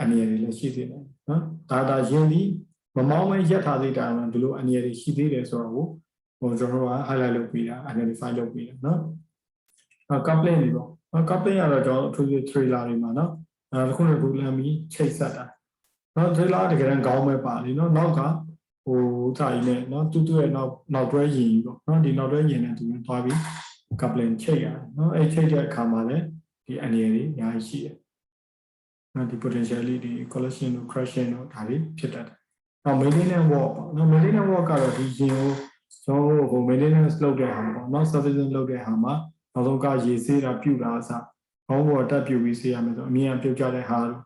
အနေအထားတွေလည်းရှိသေးတယ်နော်ဒါရင်ဒီမမောင်းမရက်ထားသေးတာကဘယ်လိုအနေအထားတွေရှိသေးတယ်ဆိုတော့ဟိုကျွန်တော်တို့က highlight လုပ်ပြီးတာ identify လုပ်ပြီးတာနော်complaint တွေပေါ့complaint ကတော့ကျွန်တော်အထူးသဖြင့် trailer တွေမှာနော်တစ်ခုနဲ့ခုလမ်းပြီးချိတ်ဆက်တာနော် trailer တကယ်တမ်းခေါင်းပဲပါလीနော်နောက်ကဟိုစာကြီးနဲ့နော်တူရဲ့နောက်တွဲရင်ပေါ့နော်ဒီနောက်တွဲရင်နဲ့သူတွားပြီးဟ coupling ချိတ်ရနော်အဲ့ချိတ်တဲ့အခါမှာလည်းဒီအနေရည်အများကြီးရှိတယ်နော်ဒီ potentiality collision တို့ crashing တို့ဒါတွေဖြစ်တတ်တယ်နောက် maintenance work ပေါ့နော် maintenance work ကတော့ဒီရင်ကိုကျွန်တော်တို့ဟို maintenance လုပ်တဲ့ဟာပေါ့နော် servicing လုပ်တဲ့ဟာမှာနောက်ဆုံးကရေဆေးတာပြုတာအစဘောင်းပေါ်တက်ပြုပြီးဆေးရမယ်ဆိုအမြင်အပြုတ်ကြတဲ့ဟာတို့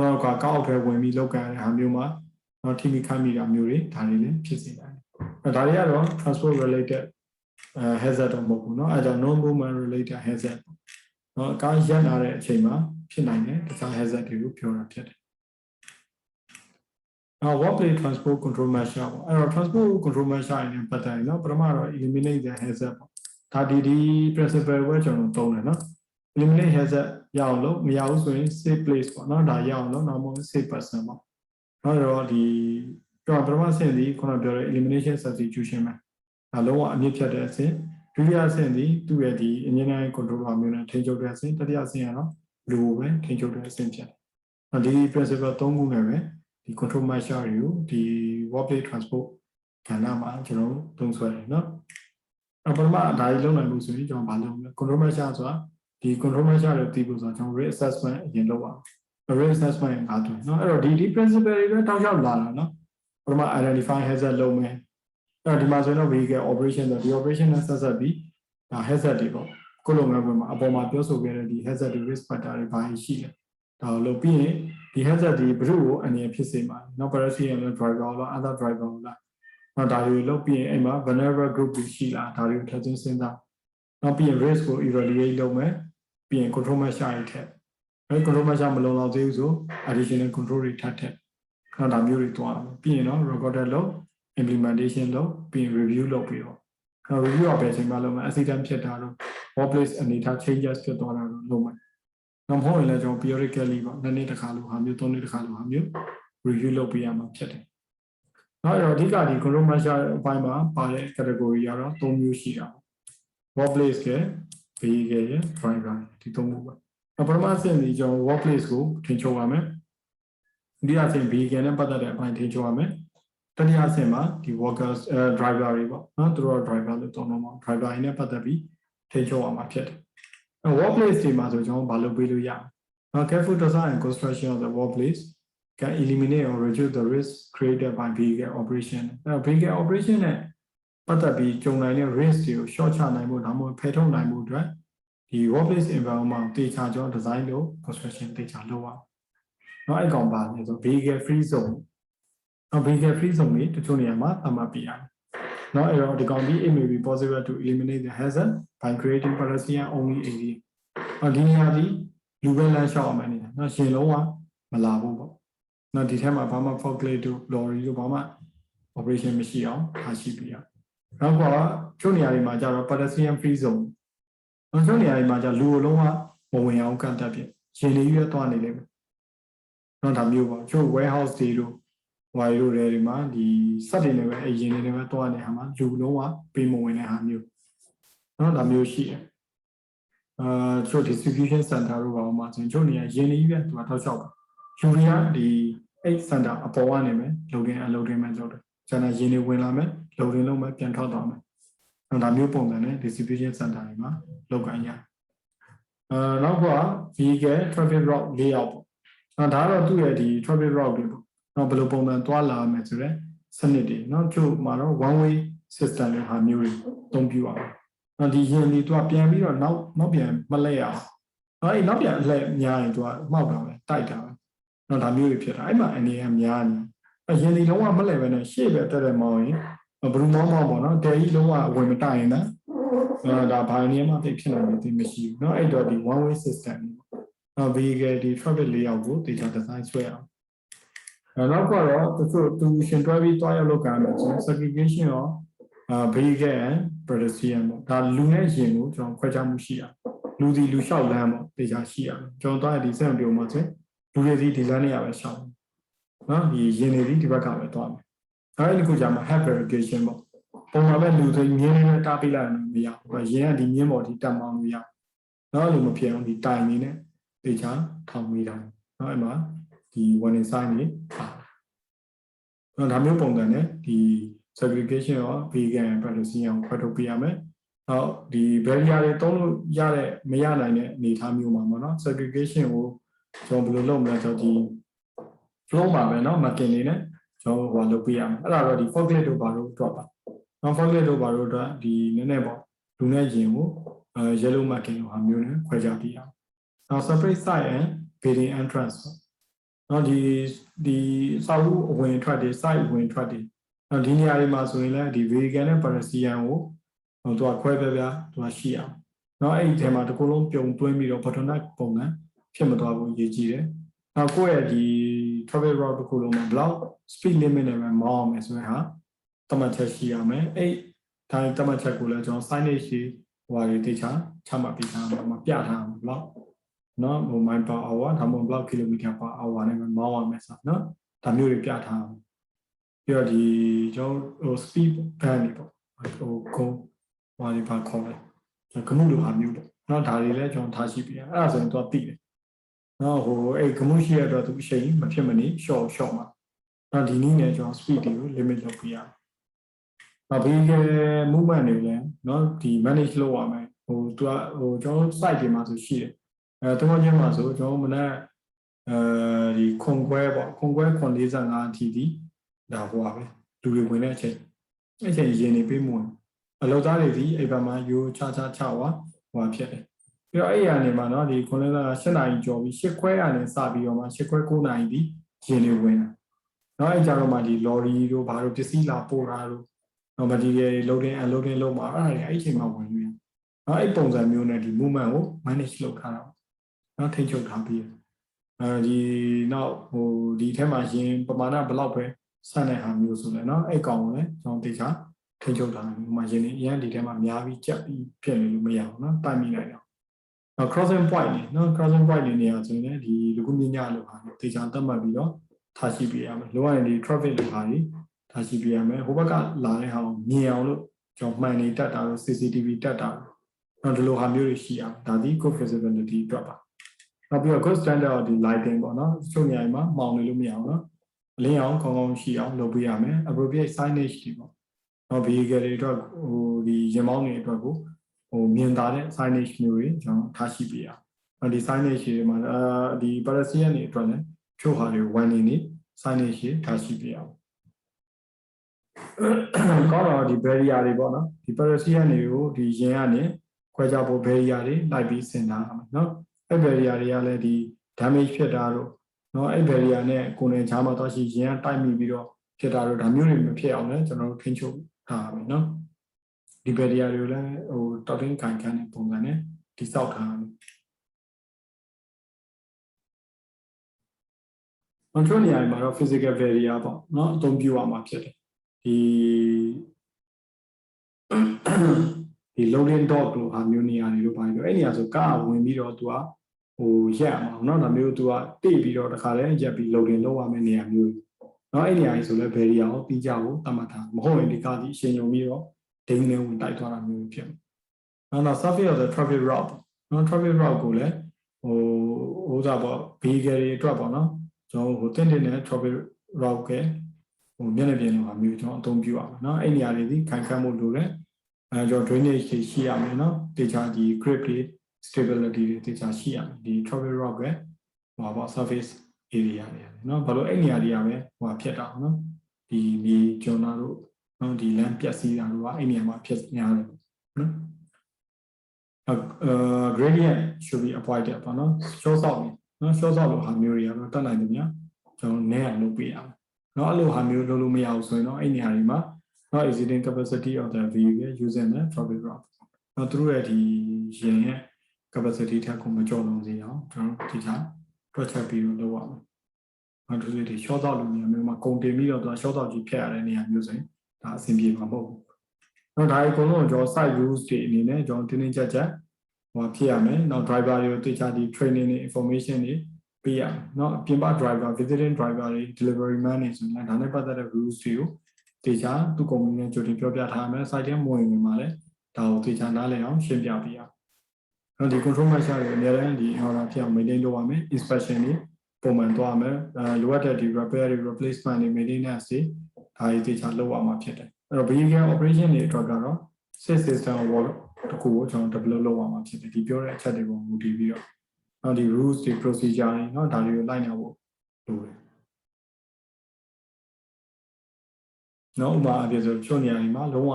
နောက်ကကောက်အောက်ထဲဝင်ပြီးလောက်ကန်တဲ့ဟာမျိုးမှာနော်ထိမိခိုက်မိတာမျိုးတွေဒါတွေလည်းဖြစ်စေတယ်ဒါတွေကတော့ transport related hazard တော့မဟုတ်ဘူးเนาะအဲဒါ non movement related hazard เนาะအကားရပ်လာတဲ့အချိန်မှာဖြစ်နိုင်တယ်တခြား hazard တွေကိုပြောတာဖြစ်တယ်workplace transport control measure ပေါ့အဲ့တော့ transport control measure နဲ့ပတ်သက်ရင်เนาะပထမတော့ eliminate the hazard ပေါ့ဒါဒီ principle ပဲကျွန်တော်သုံးတယ်เนาะ eliminate hazard ရအောင်လို့မရဘူးဆိုရင် safe place ပေါ့เนาะဒါရအောင်လို့နောက်မှ safe person ပေါ့เนาะတော့ဒီကျွန်တော်ပထမဆင့်ဒီခုနပြောတဲ့ elimination substitution ပဲဒါလုံးဝအမြင့်ဖြတ်တဲ့အဆင့်ဒုတိယအဆင့်ဒီသူ့ရဲ့ဒီ engineering control မျိုးနဲ့ထိန်းချုပ်တဲ့အဆင့်တတိယအဆင့်ကတော့လူကိုပဲထိန်းချုပ်တဲ့အဆင့်ဖြစ်တယ်ဒီ principle ၃ခုနဲ့ပဲဒီ control measure တွေကိုဒီ workplace transport ကဏ္ဍမှာကျွန်တော်သုံးစွဲတယ်เนาะပထမဒါကြီးလုံးနိုင်လို့ဆိုရင်ကျွန်တော်မလုပ်ဘူး control measure ဆိုတာဒီ control measure တွေသိဖို့ဆိုတော့ကျွန်တော် risk assessment အရင်လုပ်ပါမယ် risk assessment အားထုတ်เนาะအဲ့တော့ဒီ principle တွေပဲတောက်လျှောက်လာတာเนาะပထမ identify hazard လုပ်မယ်အဲ့တော့ဒီမှာဆိုရင်တော့ vehicle operation ဆိုဒီ operation နဲ့ဆက်ဆက်ပြီးဒါ hazard တွေပေါ့ကိုယ်လုပ်ငန်းခွင်မှာအပေါ်မှာပြောဆိုခဲ့တဲ့ဒီ hazard တွေ risk factor တွေဘာရှိလဲဒါကိုလုပ်ပြီးရင်ဒီ hazard တွေဘယ်လိုကိုအနေနဲ့ဖြစ်စေမှာเนาะ pedestrian နဲ့ driver လား other driver လားနော်ဒါတွေလုပ်ပြီးရင်အဲ့မှာ vulnerable group တွေရှိလားဒါတွေကိုထပ်ချင်းစဉ်းစားနောက်ပြီးရင် risk ကို evaluate လုပ်မယ်ပြီးရင် control measure တွေထည့်အဲ့ control measure မလုံလောက်သေးဘူးဆို additional control တွေထပ်ထည့်နော်ဒါမျိုးတွေတွားတယ်ပြီးရင်နော် recorded လုပ် implementation လုပ်ပြီးရင် review လုပ်ပြီးတော့ review အပဲချိန်မှလုပ်မယ် accident ဖြစ်တာတော့ workplace အနေထား changes ဖြစ်သွားတာတော့လုပ်မယ်နောက်မဟုတ်ရင်လည်းကျွန်တော် periodically ပေါ့နှစ်နှစ်တစ်ခါလိုဟာမျိုးသုံးနှစ်တစ်ခါလိုဟာမျိုး review လုပ်ပေးရမှာဖြစ်တယ်နောက်တော့အဓိကဒီ control measure အပိုင်းမှာပါတဲ့ category ကတော့၃မျိုးရှိတာ workplace က vehicle ရ driver ဒီ၃မျိုးပါပထမအဆင့်ဒီကျွန်တော် workplace ကိုထိန်းချုပ်ရမယ်ဒုတိယအဆင့် vehicle နဲ့ပတ်သက်တဲ့အပိုင်းထိန်းချုပ်ရမယ်တတိယအဆင့်မှာဒီ workers driver တွေပေါ့နော်သူတို့က driver လို့သုံးတော့မှာ driver တွေနဲ့ပတ်သက်ပြီးထိန်းချုပ်ရမှာဖြစ်တယ်workplace တွေမှာဆိုကျွန်တော်ဘာလုပ်ပေးလို့ရအောင် careful design and construction of the workplace can eliminate or reduce the risk created by vehicle operation အဲ vehicle operation နဲ့ပတ်သက်ပြီးကြုံနိုင်တဲ့ risk တွေကို short ချနိုင်ဖို့ဒါမှမဟုတ်ဖယ်ထုတ်နိုင်ဖို့အတွက်ဒီ workplace environment တေချာကြောင်း design လို့ construction တေချာလုပ်အောင်เนาะအဲ့ကောင်ပါနေဆို vehicle free zone နော် vehicle free zone တွေတချို့နေရာမှာသတ်မှတ်ပြရတယ်เนาะအဲ့တော့ဒီကောင်ဒီ it may be possible to eliminate the hazard by creating pedestrian only area ဒီနေရာဒီလူပဲလမ်းလျှောက်အောင်နေတယ်เนาะရှင်လုံးဝမလာဘူးပေါ့နော်ဒီထဲမှာဘာမှ forklift တို့ lorry တို့ဘာမှ operation မရှိအောင်ထားရှိပြရနောက်ကချို့နေရာတွေမှာကျတော့ pedestrian free zone ချို့နေရာတွေမှာကျလူအလုံးဝမဝင်အောင်ကန့်တတ်ပြရှင်လေးရွက်သွားနေတယ်နော်ဒါမျိုးပေါ့ချို့ warehouse တွေတို့ဝိုင်တို့တွေမှာဒီစက်တွေနဲ့ပဲအရင်တွေနဲ့ပဲသွားနေဟာမှာလူလုံးဝပေးမဝင်တဲ့ဟာမျိုးနော်ဒါမျိုးရှိတယ်ချို့ distribution center တို့ဘာမှဆိုရင်ချို့နေရာရင်းနှီးပဲသူကထောက်လျှောက်ပါယူရီးယားဒီအဲ့ center အပေါ်ကနေမယ် loading unloading မယ်လုပ်တယ်ကျန်တဲ့ရင်းနှီးဝင်လာမယ် loading လုပ်မယ်ပြန်ထွက်သွားမယ်ဒါမျိုးပုံစံနဲ့ distribution center တွေမှာလုပ်ကိုင်ရနောက်က vehicle traffic route layout ပေါ့ဒါကတော့သူ့ရဲ့ဒီ traffic route တွေပေါ့ဘယ်လိုပုံစံသွားလာမယ်ဆိုတော့စနစ်တွေချို့မှာတော့ one way system တွေဟာမျိုးတွေအသုံးပြုအောင်ဒီရင်ဒီသူကပြန်ပြီးတော့နောက်ပြန်မလဲရအောင်အဲ့နောက်ပြန်အလှည့်များရင်သူကမှောက်တာပဲတိုက်တာပဲဒါမျိုးတွေဖြစ်တာအဲ့မှာအနေနဲ့များနေရင်ဒီလုံးဝမလဲပဲနဲ့ရှေ့ပဲတက်တယ်မောင်းရင်ဘယ်လိုမောင်းပေါ့နော်တဲကြီးလုံးဝဝင်မတိုက်ရင်ဒါဘာနေမှသိဖြစ်နိုင်တယ်မရှိဘူးအဲ့တော့ဒီ one way system ပေါ့vehicle ဒီ traffic layout ကိုတေချာ design ဆွဲအောင်နောက်ကတော့တချို့သူရှင်တွဲပြီးတွားရောက်လုပ်ကြမယ်ဆို segregation ရောvehicle and pedestrian ပေါ့ဒါလူနဲ့ရင်ကိုကျွန်တော်ခွဲခြားမှုရှိရလူစီလူလျှောက်လမ်းပေါ့တေချာရှိရကျွန်တော်တွားရဒီစက်ပြုံမှာဆိုလူတွေစီဒီလမ်းနေရပဲလျှောက်နော်ဒီရင်တွေဒီဘက်ကပဲတွားမယ်အဲ့ဒီခုကြမှာ head verification ပေါ့ပုံမှန်ပဲလူတွေမြင်းနဲ့တားပေးလိုက်မရဘူးရင်ကဒီမြင်းပေါ်ဒီတက်မောင်းလို့ရနော်လို့မဖြစ်အောင်ဒီတိုင်နေနဲ့တေချာထောင်မိတာနော်အဲ့မှာဒီ warning sign တွေဒါမျိုးပုံစံနဲ့ဒီ segregation ရော vegan and pedestrian ကိုခွဲထုတ်ပြရမယ် နောက်ဒီ barrier တွေတုံးလို့ရတဲ့မရနိုင်တဲ့အနေအထားမျိုးမှာပေါ့နော် segregation ကိုကျွန်တော်ဘယ်လိုလုပ်မလဲဆိုတော့ဒီ flow မှာပဲเนาะ marking နေနဲ့ကျွန်တော်ဟိုလုပ်ပြရမယ်အဲ့ဒါတော့ဒီ forklift တို့ဘာလို့တော့ပါနော် forklift တို့ဘာလို့တော့ဒီနည်းနည်းပေါ့လူနဲ့ရင်ကိုyellow marking လိုဟာမျိုးနဲ့ခွဲခြားပြရအောင်နောက် separate side and building entrance နော်ဒီစာအုပ်အဝင်ထွက်တွေ site ဝင်ထွက်တွေနော်ဒီနေရာတွေမှာဆိုရင်လည်းဒီ vehicle နဲ့ pedestrian ကိုသူကခွဲပြပြသူကရှိအောင်နော်အဲ့ဒီထဲမှာတစ်ခုလုံးပြုံသွင်းပြီးတော့ bottleneck ပုံစံဖြစ်မသွားဘူးရည်ကြည်တယ်နောက်ကိုယ့်ရဲ့ဒီ traffic route တစ်ခုလုံးမှာဘယ်လောက် speed limit နဲ့ပဲမောင်းအောင်မယ်ဆိုရင်ဟာတမတ်ချက်ရှိရမယ်အဲ့ဒါတမတ်ချက်ကိုလည်းကျွန်တော် signage ရှိဟိုဟာတွေတေချာချမှတ်ပြီးသားမှာပြထားအောင်ဘယ်လောက်နော်ဟို mile per hour ဒါမှမဟုတ်ဘယ်လောက် kilometer per hour နဲ့မောင်းအောင်မယ်ဆိုနော်ဒါမျိုးတွေပြထားအောင်ပြီးတော့ဒီကျွန်တော်ဟို speed band တွေပေါ့ဟိုခုံးဟိုဟာတွေပါခေါ်တယ်ကမှုလိုဟာမျိုးပေါ့နော်ဒါတွေလည်းကျွန်တော်ထားရှိပြရအဲ့ဒါဆိုရင်တော့သိတယ်နော်ဟိုအဲ့ကမှုရှိရတော့သူအချိန်မဖြစ်မနေ short မှာနော်ဒီနည်းနဲ့ကျွန်တော် speed တွေကို limit လုပ်ပြရနောက် vehicle movement တွေလည်းနော်ဒီ manage လုပ်ရမယ်ဟိုသူကဟိုကျွန်တော် site တွေမှာဆိုရှိတယ်တမန်ချင်းမှာဆိုကျွန်တော်မနေ့ဒီခွန်ခွဲပေါ့ခွန်ခွဲ45အထိဒီဒါဟိုပါပဲလူတွေဝင်တဲ့အချိန်ရင်နေပေးမှုအလောက်သားတွေဒီအဲ့ဘက်မှာယူချဝါဟိုဖြစ်တယ်ပြီးတော့အဲ့ရနေမှာเนาะဒီခွန်လေးက7နာရီကျော်ပြီး8ခွဲကနေစပြီးတော့မှ8ခွဲ9နာရီဒီရင်တွေဝင်တာเนาะအဲ့ကြတော့မှဒီ lorry တို့ဘာတို့ပစ္စည်းလာပို့တာတို့နော် material loading unloading လုပ်မှာအဲ့ဒါတွေအဲ့ချိန်မှာဝင်ပြီးเนาะအဲ့ပုံစံမျိုးနဲ့ဒီ movement ကို manage လုပ်ထားတာเนาะထိန်းချုပ်ထားပြီးဒီနောက်ဟိုဒီထဲမှာရင်ပမာဏဘယ်လောက်ပဲဆက်တဲ့ဟာမျိုးဆိုလဲเนาะအဲ့ကောင်ကိုလည်းကျွန်တော်သိချာထိန်းချုပ်ထားတယ်ဟိုမှာရင်နေအရင်ဒီထဲမှာများပြီးကြက်ပြီးဖြစ်နေလို့မရဘူးเนาะတိုင်မိနိုင်တော့နောက် crossing point နေเนาะ crossing point နေနေရာဆိုရင်ဒီလူကူမြညာလို့ဟာသိချာသတ်မှတ်ပြီးတော့ထားရှိပြရမယ်လိုရရင်ဒီ traffic လို့ဟာကြီးထားရှိပြရမယ်ဟိုဘက်ကလာတဲ့ဟာကိုမြင်အောင်လို့ကျွန်တော်မှန်နေတတ်တာလို့ CCTV တက်တာနော်ဒီလိုဟာမျိုးတွေရှိအောင်ဒါဒီ good visibility အတွက်ပါနောက်ပြီးတော့ good standard ဒီ lighting ပေါ့နော်ချုပ်နေရာမှာမောင်နေလို့မရအောင်နော်အလင်းအောင်ကောင်းကောင်းရှိအောင်လုပ်ပေးရမယ် appropriate signage တွေပေါ့နော် vehicle တွေအတွက်ဟိုဒီရင်မောင်းတွေအတွက်ကိုဟိုမြင်သာတဲ့ signage မျိုးတွေကျွန်တော်ထားရှိပေးရအောင်ဒီ signage တွေမှာဒီ pedestrian တွေအတွက်လည်းဖြို့ဟာတွေ one နေ signage တွေထားရှိပေးရအောင်ကောင်းတော့ဒီ barrier တွေပေါ့နော်ဒီ pedestrian တွေကိုဒီရင်ကနေခွဲခြားဖို့ barrier တွေလိုက်ပြီးဆင်ထားအောင်နော်အဲ့ barrier တွေကလည်းဒီ damage ဖြစ်တာတို့နော်အဲ့ barrier နဲ့ကိုယ်နဲ့ချားမှာတော့ရှိရင်ကတိုက်မိပြီးတော့ဖြစ်တာတို့ဒါမျိုးတွေမဖြစ်အောင်လည်းကျွန်တော်တို့ထိန်းချုပ်ထားရမယ်နော်ဒီ barrier တွေကိုလည်းဟိုတောက်တင်းခံတဲ့ပုံစံနဲ့တိစောက်ထားရမယ်control နေရာမှာတော့ physical barrier ပေါ့နော်အသုံးပြုရမှာဖြစ်တယ်ဒီ loading dock လို့ဟာမျိုးနေရာတွေလို့ပါပြီးတော့အဲ့နေရာဆိုကားဝင်ပြီးတော့သူကဟိုရက်အောင်เนาะဒါမျိုးသူကတိတ်ပြီးတော့တခါလဲရက်ပြီး loading လုပ်ရမယ့်နေရာမျိုးเนาะအဲ့နေရာကြီးဆိုလဲ barrier ကိုပြီးကြဖို့တတ်မှတ်ထားမဟုတ်ရင်ဒီကားဒီအရှင်ယုံပြီးတော့ဒိန်းနေဝင်တိုက်သွားတာမျိုးဖြစ်မယ်နောက် surface of the traffic route เนาะ traffic route ကိုလည်းဟိုစားပေါ့ vehicle တွေအတွက်ပေါ့เนาะကျွန်တော်ဟိုတင်းတဲ့ traffic route ကဟိုမျက်နှာပြင်လိုဟာမျိုးကျွန်တော်အသုံးပြုရမယ်เนาะအဲ့နေရာတွေဒီခိုင်ခန့်မှုလိုတယ်ကျွန်တော် drainage တွေရှိရမယ်เนาะတေချာဒီ grip တွေ stability တွေတေချာရှိရမယ်ဒီ traffic rock ပဲဟိုပါ surface area တွေเนาะဘာလို့အဲ့နေရာတွေကပဲဟိုဖြစ်တာเนาะဒီမြေကျွန်းသားတို့เนาะဒီလမ်းပြက်စီးတာတို့ကအဲ့နေရာမှာဖြစ်များတယ်เนาะgradient should be avoided ပေါ့เนาะ short out เนาะ short out လိုဟာမျိုးတွေကတော့တက်နိုင်တယ်များကျွန်တော်နည်းအောင်လုပ်ပေးရမယ်เนาะအဲ့လိုဟာမျိုးလုပ်လို့မရဘူးဆိုရင်တော့အဲ့နေရာတွေမှာnot exceeding capacity of the vehicle using the traffic route နောက်သူတို့ရဲ့ဒီရင်ရဲ့ capacity ထက်ကိုမကျော်လွန်စေအောင်ကျွန်တော်ဒီချာတွက်ချက်ပြီးတော့လုပ်ရမယ်။နောက်သူတွေ short out လိုနေရာမျိုးမှာကုန်တင်ပြီးတော့သူ short out ကြီးဖြတ်ရတဲ့နေရာမျိုးဆိုရင်ဒါအဆင်ပြေမှာမဟုတ်ဘူး။နောက်ဒါအကုန်လုံးကျွန်တော် site rules တွေအနေနဲ့ကျွန်တော်တင်းတင်းကြပ်ကြပ်ဟိုဖြစ်ရမယ်။နောက် driver တွေကိုသိချာဒီ training တွေ information တွေပေးရမယ်။နောက်ပြင်ပ driver visiting driver တွေ delivery man တွေဆိုရင်ဒါနဲ့ပတ်သက်တဲ့ rules တွေကိုတေချာသူ့ကုမ္ပဏီနဲ့ကြိုတင်ပြောပြထားမယ် site ထဲမဝင်မှာလည်းဒါကိုတေချာနားလည်အောင်ရှင်းပြပေးရအောင်။နောက်ဒီ control measure တွေအများအားဒီဟောတာဖြစ်အောင် maintain လုပ်ရမယ် inspection တွေပုံမှန်သွားမယ်လိုအပ်တဲ့ဒီ repair တွေ replacement တွေ maintenance တွေဒါတွေတေချာလုပ်ရမှာဖြစ်တယ်။အဲ့တော့ vehicle operation တွေအတွက်ကတော့ sys system တခုကိုကျွန်တော် develop လုပ်အောင်မှာဖြစ်တယ်ဒီပြောတဲ့အချက်တွေကိုမူတည်ပြီးတော့နောက်ဒီ rules တွေ procedure တွေเนาะဒါတွေကိုလိုက်နာဖို့လိုတယ်နော်ဥပမာအပြည့်ဆိုချို့နေရာတွေမှာလုံးဝ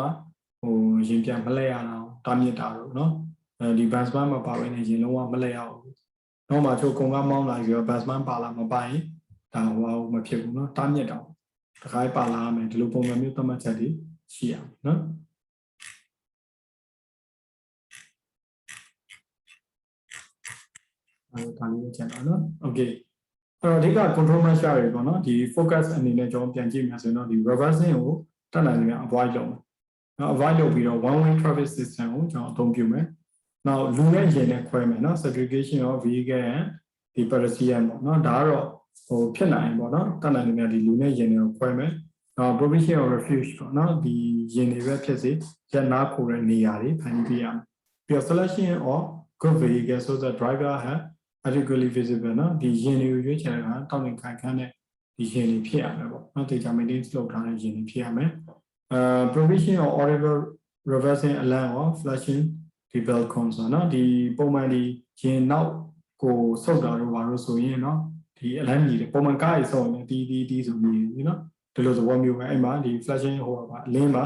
ရင်ပြန်မလဲရအောင်တားမြစ်တာတော့เนาะဒီ batsman မပါဘဲနဲ့ရင်လုံးဝမလဲရအောင်နောက်မှချို့ကုံကမောင်းလာပြီးတော့ batsman ပါလာမပါရင်ဒါမဖြစ်ဘူးเนาะတားမြစ်တော့တခါပါလာမယ်ဒီလိုပုံစံမျိုးသတ်မှတ်ချက်တွေရှိရမယ်เนาะဒါလေးချက်တော့เนาะ okay အဲ့တော့အဓိက control measure တွေပေါ့နော်ဒီ focus အနေနဲ့ကျွန်တော်ပြန်ကြည့်မယ်ဆိုရင်တော့ဒီ reversing ကိုတတ်နိုင်တယ် avoid လုပ်မယ်နော် avoid လုပ်ပြီးတော့ one way traffic system ကိုကျွန်တော်အသုံးပြုမယ်နောက်လူနဲ့ရင်နဲ့ခွဲမယ်နော် segregation of vehicle and ဒီ pedestrian ပေါ့နော်ဒါကတော့ဖြစ်နိုင်ပေါ့နော်တတ်နိုင်တယ်ဒီလူနဲ့ရင်တွေကိုခွဲမယ်နောက် provision of refuge ပေါ့နော်ဒီရင်တွေပဲဖြစ်စေရက်နာခိုတဲ့နေရာတွေဖန်တီးပေးရမယ်ပြီးတော့ selection of good vehicle so that driver have adequately visible နော်ဒီရင်တွေကိုရွေးချယ်တာတောင်းတင်ခိုင်ခန့်တဲ့ဒီရင်တွေဖြစ်ရမယ်ပေါ့နော်တေချာ maintain လုပ်ထားတဲ့ရင်တွေဖြစ်ရမယ်provision of audible reversing alarm or flashing ဒီ balcon ဆိုနော်ဒီပုံမှန်ဒီရင်နောက်ကိုဆုတ်တာတော့ဘာလို့ဆိုရင်နော်ဒီ alarm ကြီးတွေပုံမှန်ကားရေးဆုတ်ရင်တီးဆိုမြည်နေနော်ဒီလိုသဘောမျိုးပဲအဲ့မှာဒီ flashing ဟိုပါအလင်းပါ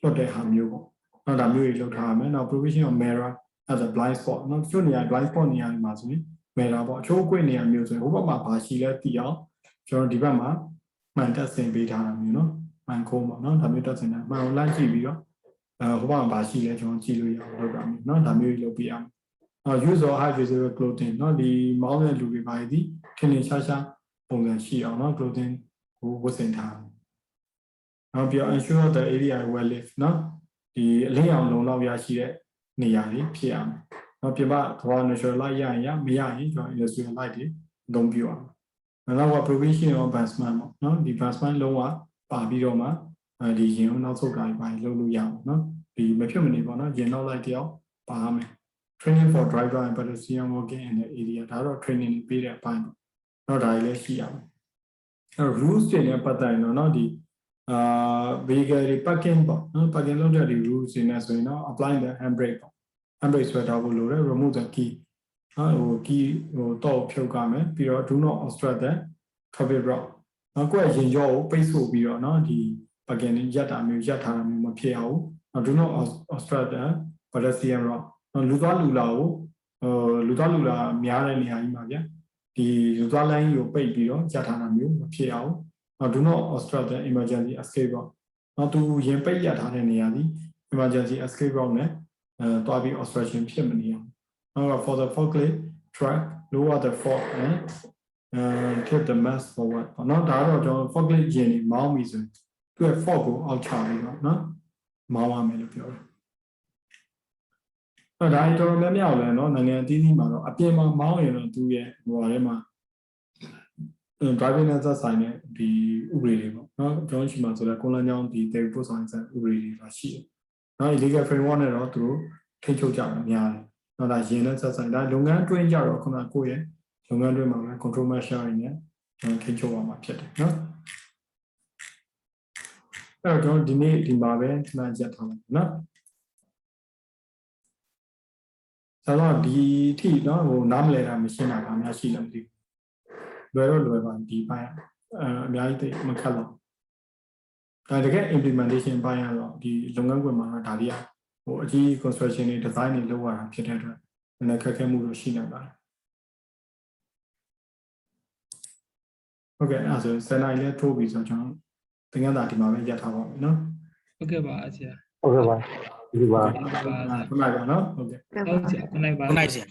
လွတ်တဲ့ဟာမျိုးပေါ့နော်ဒါမျိုးတွေလုပ်ထားရမယ်နော် provision of mirror as a blind spot နော်တချို့နေရာ blind spot နေရာတွေမှာဆိုရင်မယ်လာပေါ့အချိုးအကွေ့နေရာမျိုးဆိုရင်ဟိုဘက်မှာဘာရှိလဲသိအောင်ကျွန်တော်ဒီဘက်မှာမှန်တက်ဆင်ပေးထားတာမျိုးနော်မှန်ခုံးပေါ့နော်ဒါမျိုးတက်ဆင်တာမှန်အောင်လိုက်ကြည့်ပြီးတော့ဟိုဘက်မှာဘာရှိလဲကျွန်တော်ကြည့်လို့ရအောင်လုပ်တာမျိုးနော်ဒါမျိုးလုပ်ပြရအောင် use of high visible clothing နော်ဒီမောင်းတဲ့လူတွေပါသည်ထင်ထင်ရှားရှားပုံစံရှိအောင်နော် clothing ကိုဝတ်ဆင်ထားနောက်ပြီး ensure the area well lit နော်ဒီအလင်းအောင်လုံလောက်ရရှိတဲ့နေရာတွေဖြစ်အောင်နော်ပြပသွား natural light ရရင်မရရင်ကျွန်တော် industrial light တွေအသုံးပြုအောင်နောက်က provision of batsman ပေါ့နော်ဒီ batsman လုံးဝပါပြီးတော့မှဒီရင်ကိုနောက်ဆုတ်တာတွေပါလုပ်လို့ရအောင်နော်ဒီမဖြစ်မနေပေါ့နော်ရင်နောက်လိုက်တယောက်ပါမယ် training for driver and pedestrian walking in the area ဒါတော့ training ပေးတဲ့အပိုင်းပေါ့နော်ဒါတွေလည်းရှိရမယ်အဲ့ rules တွေနဲ့ပတ်သက်ရင်တော့နော်ဒီvehicle တွေ parking ပေါ့နော် parking လုပ်တဲ့ဒီ rules တွေနဲ့ဆိုရင်တော့ apply the handbrake ပေါ့handbrake ဆွဲထားဖို့လိုတယ် remove the key ဟို key တော့ဖြုတ်ကြမယ်ပြီးတော့ do not obstruct the traffic route နော်ကိုယ့်ရဲ့ရင်ကြောကိုပိတ်ဆို့ပြီးတော့နော်ဒီ parking တွေရပ်တာမျိုးရပ်ထားတာမျိုးမဖြစ်အောင် do not obstruct the pedestrian route နော်လူသွားလူလာကိုလူသွားလူလာများတဲ့နေရာကြီးမှာဗျဒီလူသွားလိုင်းကိုပိတ်ပြီးတော့ရပ်ထားတာမျိုးမဖြစ်အောင်do not obstruct the emergency escape route နော်သူရင်ပိတ်ရပ်ထားတဲ့နေရာဒီ emergency escape route နဲ့တွားပြီး obstruction ဖြစ်မနေအောင်နောက် for the forklift truck lower the fork and tip the mast forward နော်ဒါတော့ကျွန်တော် forklift ရင်နေမောင်းပြီဆိုရင်သူ့ရဲ့ fork ကိုအောက်ချပြီးတော့နော်မောင်းရမယ်လို့ပြောတယ်အဲ့ဒါတော်တော်များများလည်းနော်နိုင်ငံအသီးသီးမှာတော့အပြင်မှာမောင်းရင်တော့သူ့ရဲ့ဟိုဟာထဲမှာdriving နဲ့သက်ဆိုင်တဲ့ဒီဥပဒေတွေပေါ့နော်ကျွန်တော်ရှိမှဆိုတော့ကွန်လန်ကြောင်းဒီတေပို့ဆောင်တဲ့ဥပဒေတွေပါရှိတယ်။နော် legal framework နဲ့တော့သူတို့ထိချုပ်ကြမှာများတယ်။နော်ဒါရင်နဲ့သက်ဆိုင်ဒါလုပ်ငန်းတွင်းကြတော့ခုနကကိုယ့်ရဲ့လုပ်ငန်းတွင်းမှာ control measure တွေနဲ့ထိချုပ်ရမှာဖြစ်တယ်နော်။အဲ့တော့ဒီနေ့ဒီမှာပဲခဏရက်ထားမယ်နော်။ဒါတော့ဒီထိနော်ဟိုနားမလည်တာမရှင်းတာဘာများရှိလဲမသိဘူး။လွယ်တော့လွယ်ပါဒီပိုင်းအများကြီးမခက်တော့ဒါတကယ် implementation ပိုင်းကတော့ဒီလုပ်ငန်းခွင်မှာတော့ဒါလေးဟိုအကြီး construction တွေ design တွေလုပ်ရတာဖြစ်တဲ့အတွက်နည်းနည်းခက်ခဲမှုတော့ရှိနိုင်ပါတယ်ဟုတ်ကဲ့အဲ့ဆိုစနေနေ့ထိုးပြီးဆိုကျွန်တော်သင်္ကန်းသာဒီမှာပဲရပ်ထားပါမယ်နော်ဟုတ်ကဲ့ပါဆရာဟုတ်ကဲ့ပါဒီပါခဏပါနော်ဟုတ်ကဲ့ဟုတ်ဆရာခဏပါနိုင်ဆရာ